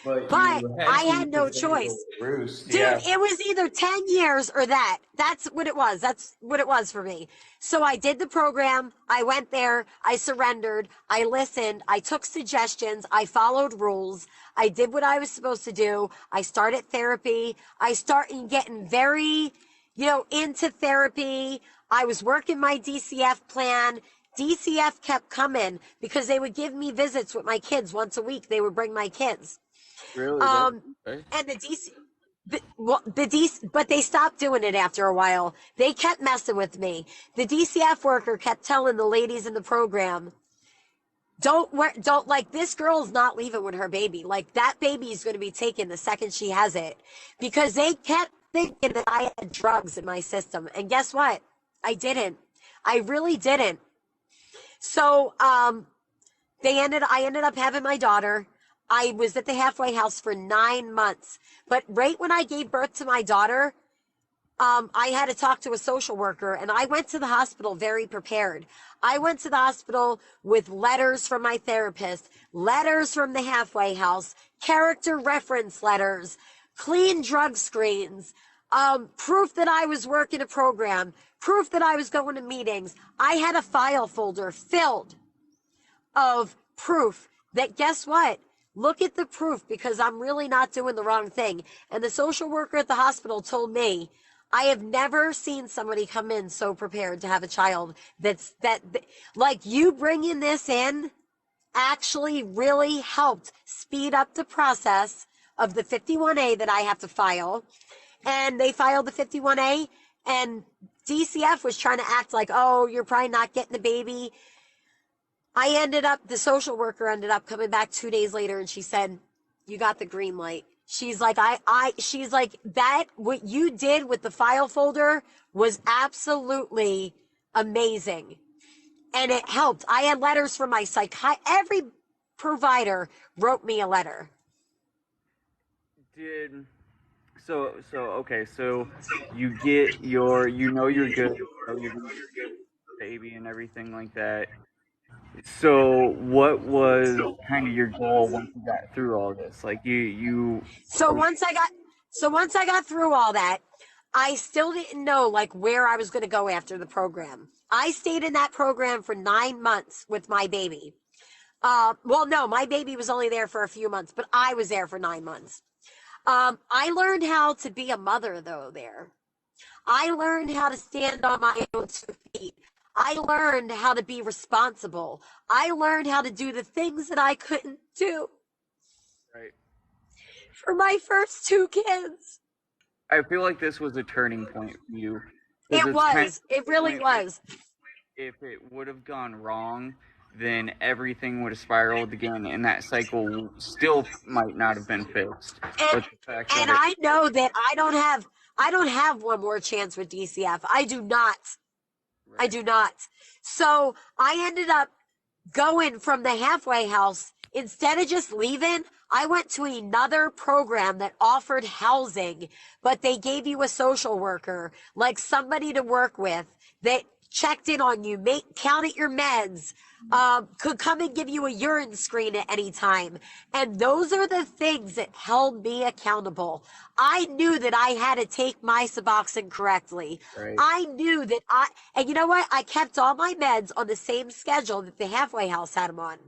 But But you had I to had no because of the choice. roost. Dude, Yeah. it was either 10 years or that. That's what it was. That's what it was for me. So I did the program. I went there. I surrendered. I listened. I took suggestions. I followed rules. I did what I was supposed to do. I started therapy. I started getting very, into therapy. I was working my DCF plan. DCF kept coming because they would give me visits with my kids once a week. They would bring my kids. Really? That Um, okay. and but they stopped doing it after a while. They kept messing with me. The DCF worker kept telling the ladies in the program, don't like this girl's not leaving with her baby. Like that baby is going to be taken the second she has it, because they kept thinking that I had drugs in my system. And guess what? I didn't. I really didn't. So, I ended up having my daughter. I was at the halfway house for 9 months. But right when I gave birth to my daughter, I had to talk to a social worker, and I went to the hospital very prepared. I went to the hospital with letters from my therapist, letters from the halfway house, character reference letters, clean drug screens, proof that I was working a program, proof that I was going to meetings. I had a file folder filled of proof that, guess what? Look at the proof, because I'm really not doing the wrong thing. And the social worker at the hospital told me, I have never seen somebody come in so prepared to have a child. Like you bringing this in actually really helped speed up the process of the 51A that I have to file. And they filed the 51A, and DCF was trying to act like, oh, you're probably not getting the baby. The social worker ended up coming back 2 days later, and she said, you got the green light. She's like, she's like, that, what you did with the file folder was absolutely amazing. And it helped. I had letters from my every provider wrote me a letter. Did so okay, so you get your you're good, you're gonna baby and everything like that. So what was kind of your goal once you got through all this? Like you So once I got through all that, I still didn't know like where I was going to go after the program. I stayed in that program for 9 months with my baby. Well, no, my baby was only there for a few months, but I was there for 9 months. I learned how to be a mother though there. I learned how to stand on my own 2 feet. I learned how to be responsible. I learned how to do the things that I couldn't do right. for my first two kids. I feel like this was a turning point for you because It it's kind was. It really of was. if it would have gone wrong, then everything would have spiraled again, and that cycle still might not have been fixed. And But the fact and that it I know that I don't have one more chance with DCF. I do not. I right, do not. So I ended up going from the halfway house. Instead of just leaving, I went to another program that offered housing, but they gave you a social worker, like somebody to work with that checked in on you, counted your meds, could come and give you a urine screen at any time. And those are the things that held me accountable. I knew that I had to take my Suboxone correctly. right, I knew that and you know what? I kept all my meds on the same schedule that the halfway house had them on,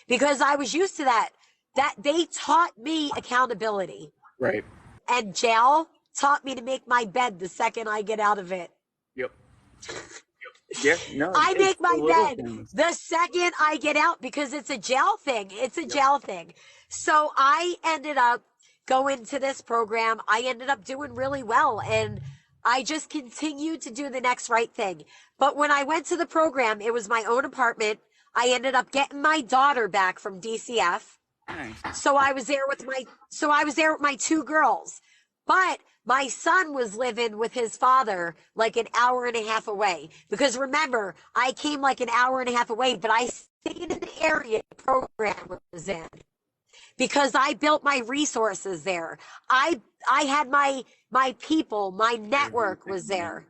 because I was used to that. That they taught me accountability, right, and jail taught me to make my bed the second I get out of it. yep, yeah, no, I it's make the my little bed things. the second I get out, because it's a jail thing. It's a Yep, jail thing. So I ended up going to this program. I ended up doing really well, and I just continued to do the next right thing. But when I went to the program, it was my own apartment. I ended up getting my daughter back from DCF. nice, So I was there with my two girls. But my son was living with his father like an hour and a half away. Because remember, I came like an hour and a half away, but I stayed in the area the program was in, because I built my resources there. I had my people, my network was everything, yeah, there.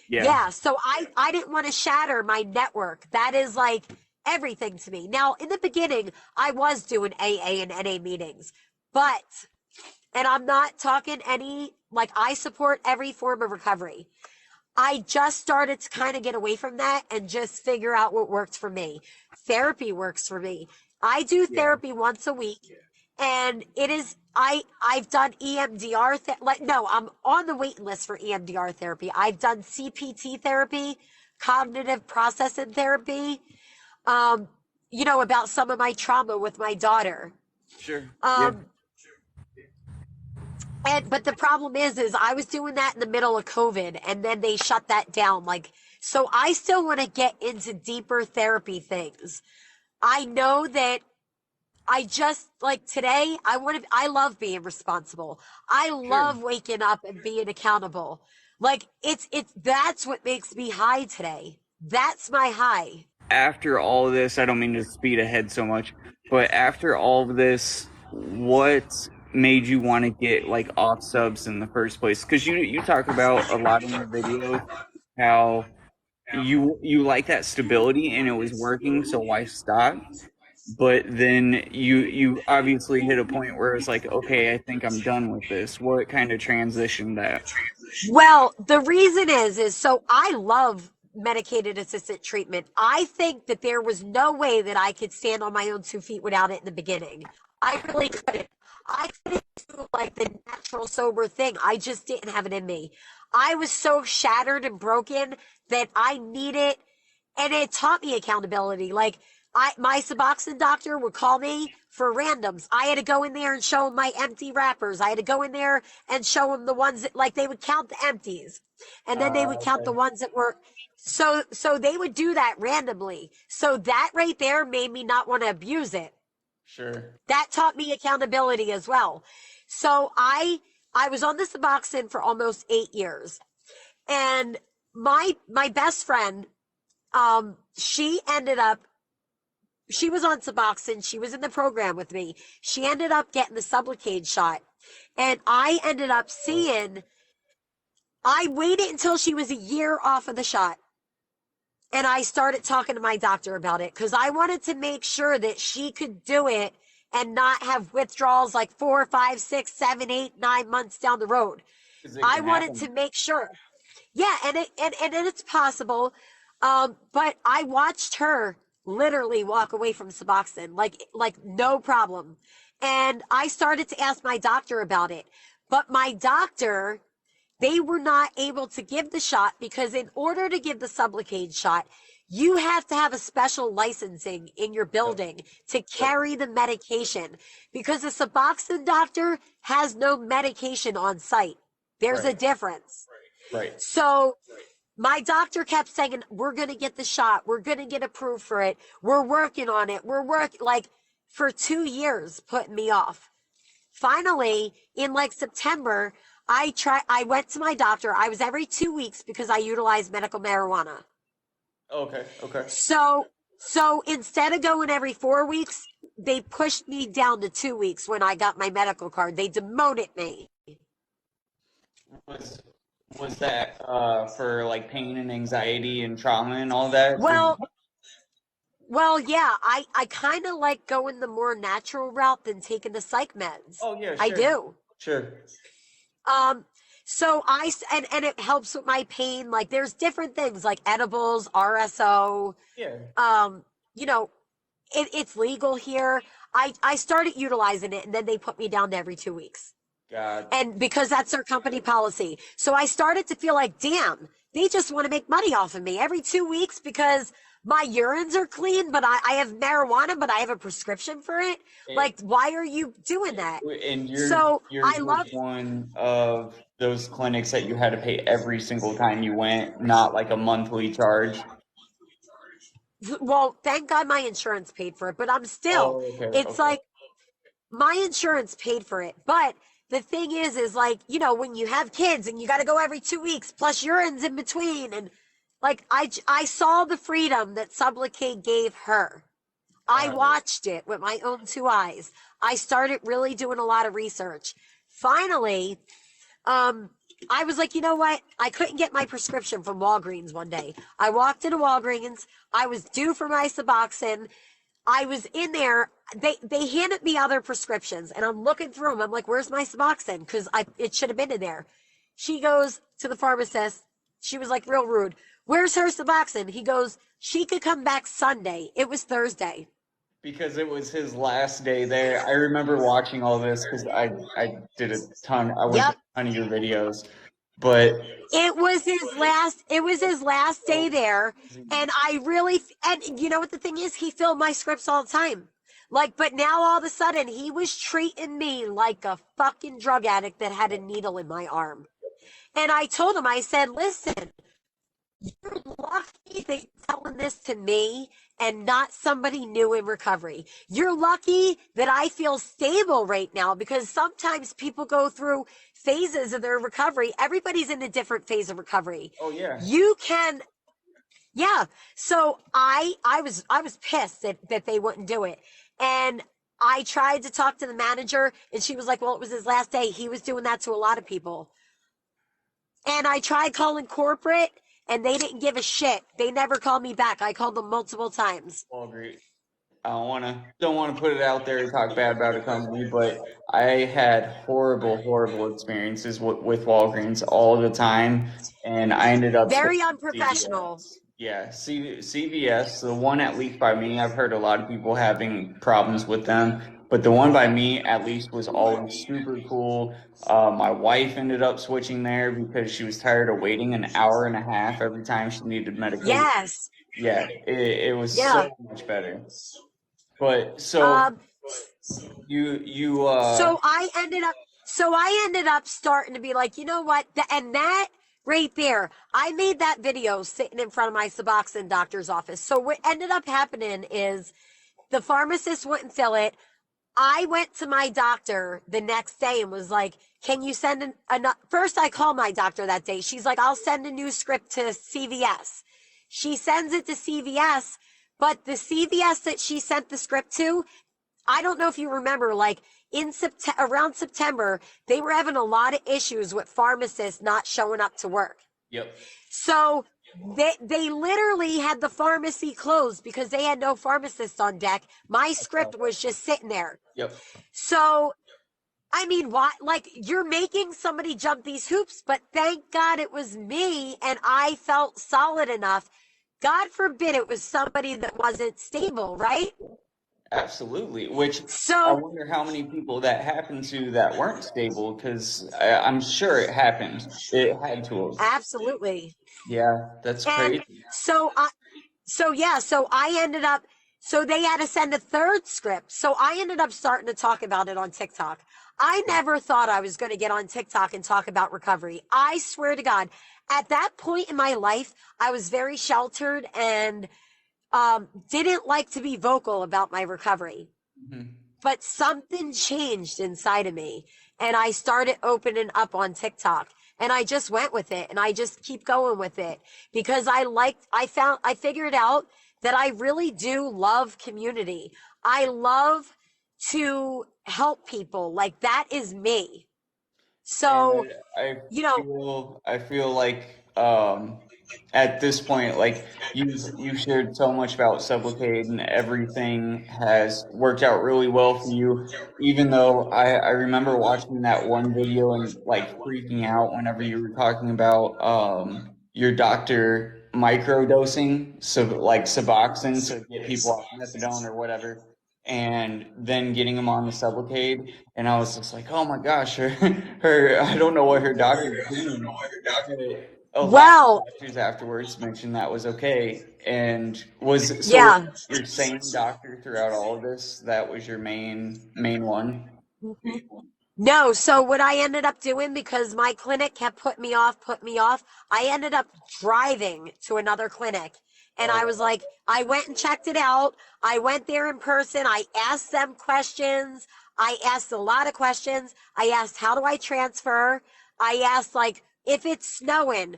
Yeah. Yeah, so I didn't want to shatter my network. That is like everything to me. Now, in the beginning, I was doing AA and NA meetings, but and I'm not talking any like I support every form of recovery. I just started to kind of get away from that and just figure out what worked for me. Therapy works for me. I do Yeah. therapy once a week, and it is I've done EMDR like no, I'm on the waiting list for EMDR therapy. I've done CPT therapy, cognitive processing therapy, um, about some of my trauma with my daughter. Sure. Yeah. Um, and but the problem is I was doing that in the middle of COVID and then they shut that down. Like, so I still want to get into deeper therapy things. I know that I just like today, I love being responsible. I Sure. love waking up and being accountable. Like that's what makes me high today. That's my high. After all of this, I don't mean to speed ahead so much, but after all of this, what made you want to get like off subs in the first place? Because you talk about a lot in your videos how you like that stability and it was working, so why stop? But then you obviously hit a point where it's like, okay, I think I'm done with this. What kind of transitioned that? Well, the reason is so I love medicated assisted treatment. I think that there was no way that I could stand on my own 2 feet without it in the beginning. I really couldn't. I couldn't do like the natural sober thing. I just didn't have it in me. I was so shattered and broken that I needed, and it taught me accountability. Like my Suboxone doctor would call me for randoms. I had to go in there and show him my empty wrappers. I had to go in there and show him the ones that like they would count the empties, and then they would count Okay. the ones that were. So they would do that randomly. So that right there made me not want to abuse it. Sure. That taught me accountability as well. So I was on the Suboxone for almost 8 years, and my best friend, she ended up she was on Suboxone. She was in the program with me. She ended up getting the Sublocade shot. And I ended up seeing, I waited until she was a year off of the shot. And I started talking to my doctor about it because I wanted to make sure that she could do it and not have withdrawals like 4, 5, 6, 7, 8, 9 months down the road. Because it I can wanted to happen. make sure. Yeah, and it's possible. But I watched her literally walk away from Suboxone, like no problem. And I started to ask my doctor about it. But my doctor, they were not able to give the shot because in order to give the Sublocade shot, you have to have a special licensing in your Yep. building to Yep. carry the medication because a Suboxone doctor has no medication on site. There's a Right. difference. Right. So my doctor kept saying, we're going to get the shot. We're going to get approved for it. We're working on it. We're working like for 2 years, putting me off. Finally, in like September, I went to my doctor. I was every 2 weeks because I utilized medical marijuana. Okay. Okay. So instead of going every 4 weeks, they pushed me down to 2 weeks when I got my medical card. They demoted me. Was was that for like pain and anxiety and trauma and all that? Well, Well, yeah, I kind of like going the more natural route than taking the psych meds. Oh yeah, I sure. do. Sure. Um, so and it helps with my pain. Like there's different things like edibles, RSO. Yeah. Um, you know, it's legal here. I started utilizing it, and then they put me down to every 2 weeks, God. and because that's their company policy. So I started to feel like, damn, they just want to make money off of me every 2 weeks because my urines are clean, but I have marijuana, but I have a prescription for it. It, Like, why are you doing that? and So yours I was love, one of those clinics that you had to pay every single time you went, not like a monthly charge. well, thank God my insurance paid for it, but I'm still, Oh, okay, it's okay. like my insurance paid for it. But the thing is like, when you have kids and you got to go every 2 weeks, plus urines in between. And like, I saw the freedom that Sublocade gave her. I Got it. watched it with my own 2 eyes. I started really doing a lot of research. Finally, um, I was like, you know what? I couldn't get my prescription from Walgreens one day. I walked into Walgreens. I was due for my Suboxone. I was in there. They handed me other prescriptions, and I'm looking through them. I'm like, "Where's my Suboxone?" Because I it should have been in there. She goes to the pharmacist. She was like real rude. "Where's her Suboxone?" He goes, "She could come back Sunday." It was Thursday. Because it was his last day there. I remember watching all this because I did a ton. I went to Yep. a ton of your videos, but It was his last day so there, crazy. and I really and you know what the thing is, he filled my scripts all the time. Like, but now all of a sudden he was treating me like a fucking drug addict that had a needle in my arm. And I told him, I said, "Listen, you're lucky that you're telling this to me and not somebody new in recovery. You're lucky that I feel stable right now, because sometimes people go through phases of their recovery. Everybody's in a different phase of recovery. Oh yeah, You can, yeah. So I was pissed that they wouldn't do it. And I tried to talk to the manager, and she was like, "Well, it was his last day. He was doing that to a lot of people." And I tried calling corporate, and they didn't give a shit. They never called me back. I called them multiple times. all great. I don't wanna put it out there and talk bad about a company, but I had horrible experiences with Walgreens all the time, and I ended up Very switching to unprofessional. CVS. Yeah, CVS, the one at least by me, I've heard a lot of people having problems with them, but the one by me at least was always super cool. My wife ended up switching there because she was tired of waiting an hour and a half every time she needed medication. Yes. Yeah, it was Yeah. so much better. But so Um, you so I ended up starting to be like, you know what? And that right there, I made that video sitting in front of my Suboxone doctor's office. So what ended up happening is the pharmacist wouldn't fill it. I went to my doctor the next day and was like, "Can you send first I called my doctor that day. She's like, "I'll send a new script to CVS." She sends it to CVS, but the CVS that she sent the script to, I don't know if you remember, like in around September, they were having a lot of issues with pharmacists not showing up to work. yep. So they literally had the pharmacy closed because they had no pharmacist on deck. My I saw script that. was just sitting there. Yep. So, I mean, why? Like, you're making somebody jump these hoops, but thank God it was me and I felt solid enough. God forbid it was somebody that wasn't stable, right? Absolutely. Which I So, wonder how many people that happened to that weren't stable because I'm sure it happened. It had to have. absolutely. Yeah, that's And crazy. so so I ended up, so they had to send a third script. So I ended up starting to talk about it on TikTok. I never thought I was going to get on TikTok and talk about recovery. I swear to God, at that point in my life, I was very sheltered and didn't like to be vocal about my recovery. Mhm. But something changed inside of me, and I started opening up on TikTok, and I just went with it, and I just keep going with it because I figured out that I really do love community. I love to help people. Like, that is me. And So, I you know, I feel like at this point, like you've shared so much about Sublocade and everything has worked out really well for you. Even though I remember watching that one video and like freaking out whenever you were talking about your doctor microdosing, so like Suboxone to get people off methadone or whatever, and then getting them on the Sublocade. And I was just like, oh my gosh, her, I don't know what her doctor's doing. But a lot of well, doctors afterwards mentioned that was okay. And was yeah. your same doctor throughout all of this? That was your main one? No, so what I ended up doing, because my clinic kept put me off, I ended up driving to another clinic. And I Oh, was like, I went and checked it out. I went there in person. I asked them questions. I asked a lot of questions. I asked, how do I transfer? I asked, like, if it's snowing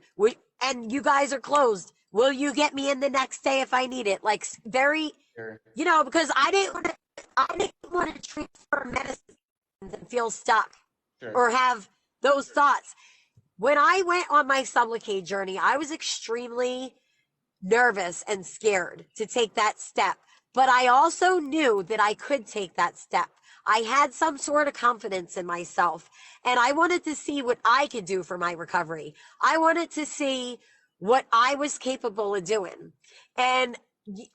and you guys are closed, will you get me in the next day if I need it? Like, very, sure, because I didn't want to transfer medicine and feel stuck sure. or have those thoughts. When I went on my Sublocade journey, I was extremely nervous and scared to take that step. But I also knew that I could take that step. I had some sort of confidence in myself, and I wanted to see what I could do for my recovery. I wanted to see what I was capable of doing. And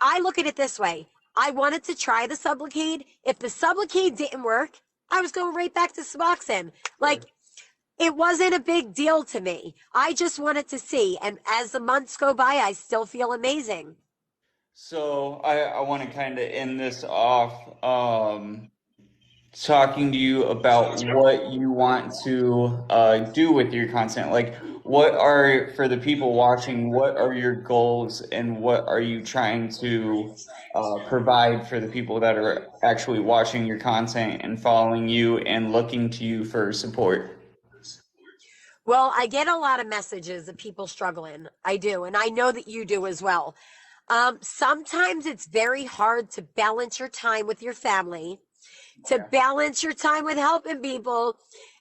I look at it this way. I wanted to try the Sublocade. If the Sublocade didn't work, I was going right back to Suboxone. Like, Sure. it wasn't a big deal to me. I just wanted to see. And as the months go by, I still feel amazing. So I want to kind of end this off talking to you about what you want to do with your content. Like, what are, for the people watching, what are your goals and what are you trying to provide for the people that are actually watching your content and following you and looking to you for support? Well, I get a lot of messages of people struggling. I do. And I know that you do as well. Sometimes it's very hard to balance your time with your family, Oh to yeah. balance your time with helping people.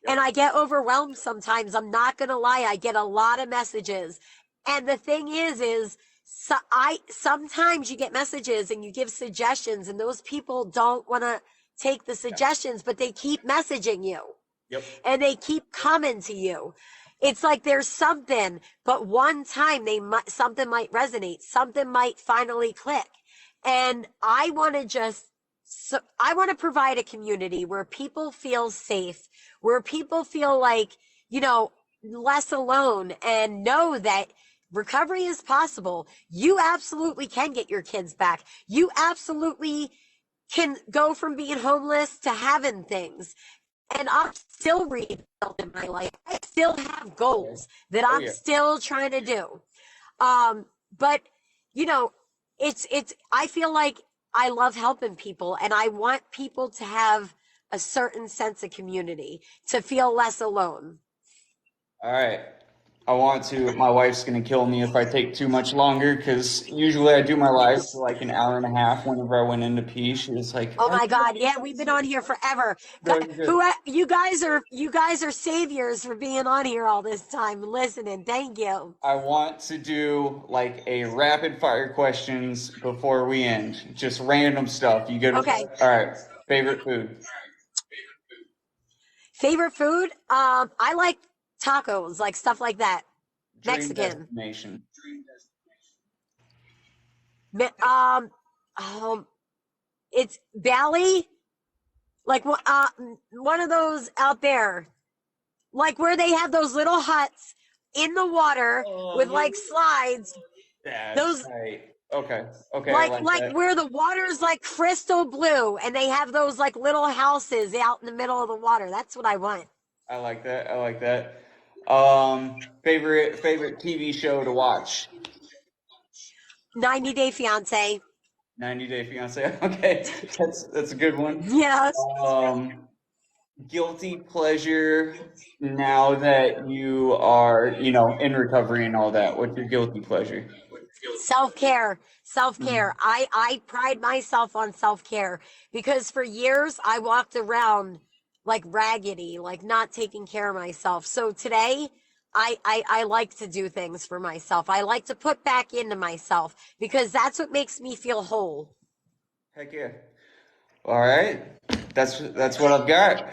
And Yep. I get overwhelmed sometimes. I'm not going to lie. I get a lot of messages. And the thing is, so I sometimes you get messages and you give suggestions, and those people don't want to take the Yeah. suggestions, but they keep messaging you Yep. and they keep coming to you. It's like there's something, but one time something might resonate, something might finally click. And I want to I want to provide a community where people feel safe, where people feel like, you know, less alone and know that recovery is possible. You absolutely can get your kids back. You absolutely can go from being homeless to having things. And I'm still rebuilding my life. I still have Okay. goals that Oh I'm yeah. still trying to do. But you know, I feel like I love helping people and I want people to have a certain sense of community, to feel less alone. All right. I want to. My wife's gonna kill me if I take too much longer because usually I do my live for like an hour and a half. Whenever I went into pee, she was like, Oh "Are my you God. Yeah, we've been on here forever. no, you're good." Who you guys are saviors for being on here all this time and listening. Thank you. I want to do like a rapid fire questions before we end. Just random stuff. You good with Okay. that? All right. Favorite food? Favorite food? I like tacos, like stuff like that. Dream Mexican. destination? Me- Um, um, it's Bali, like one of those out there, like where they have those little huts in the water Oh, with yeah. like slides. That's Those right. Okay. Okay, I like like that. where the water is like crystal blue, and they have those like little houses out in the middle of the water. That's what I want. I like that. I like that. Favorite TV show to watch? 90 Day Fiance. 90 Day Fiance. Okay, that's a good one. Yes. Um, Guilty pleasure now that you are, in recovery and all that. What's your guilty pleasure? Self-care. Mhm. Self-care. I pride myself on self-care because for years I walked around like raggedy, like not taking care of myself. So today I like to do things for myself. I like to put back into myself because that's what makes me feel whole. Heck yeah. All right. That's what I've got.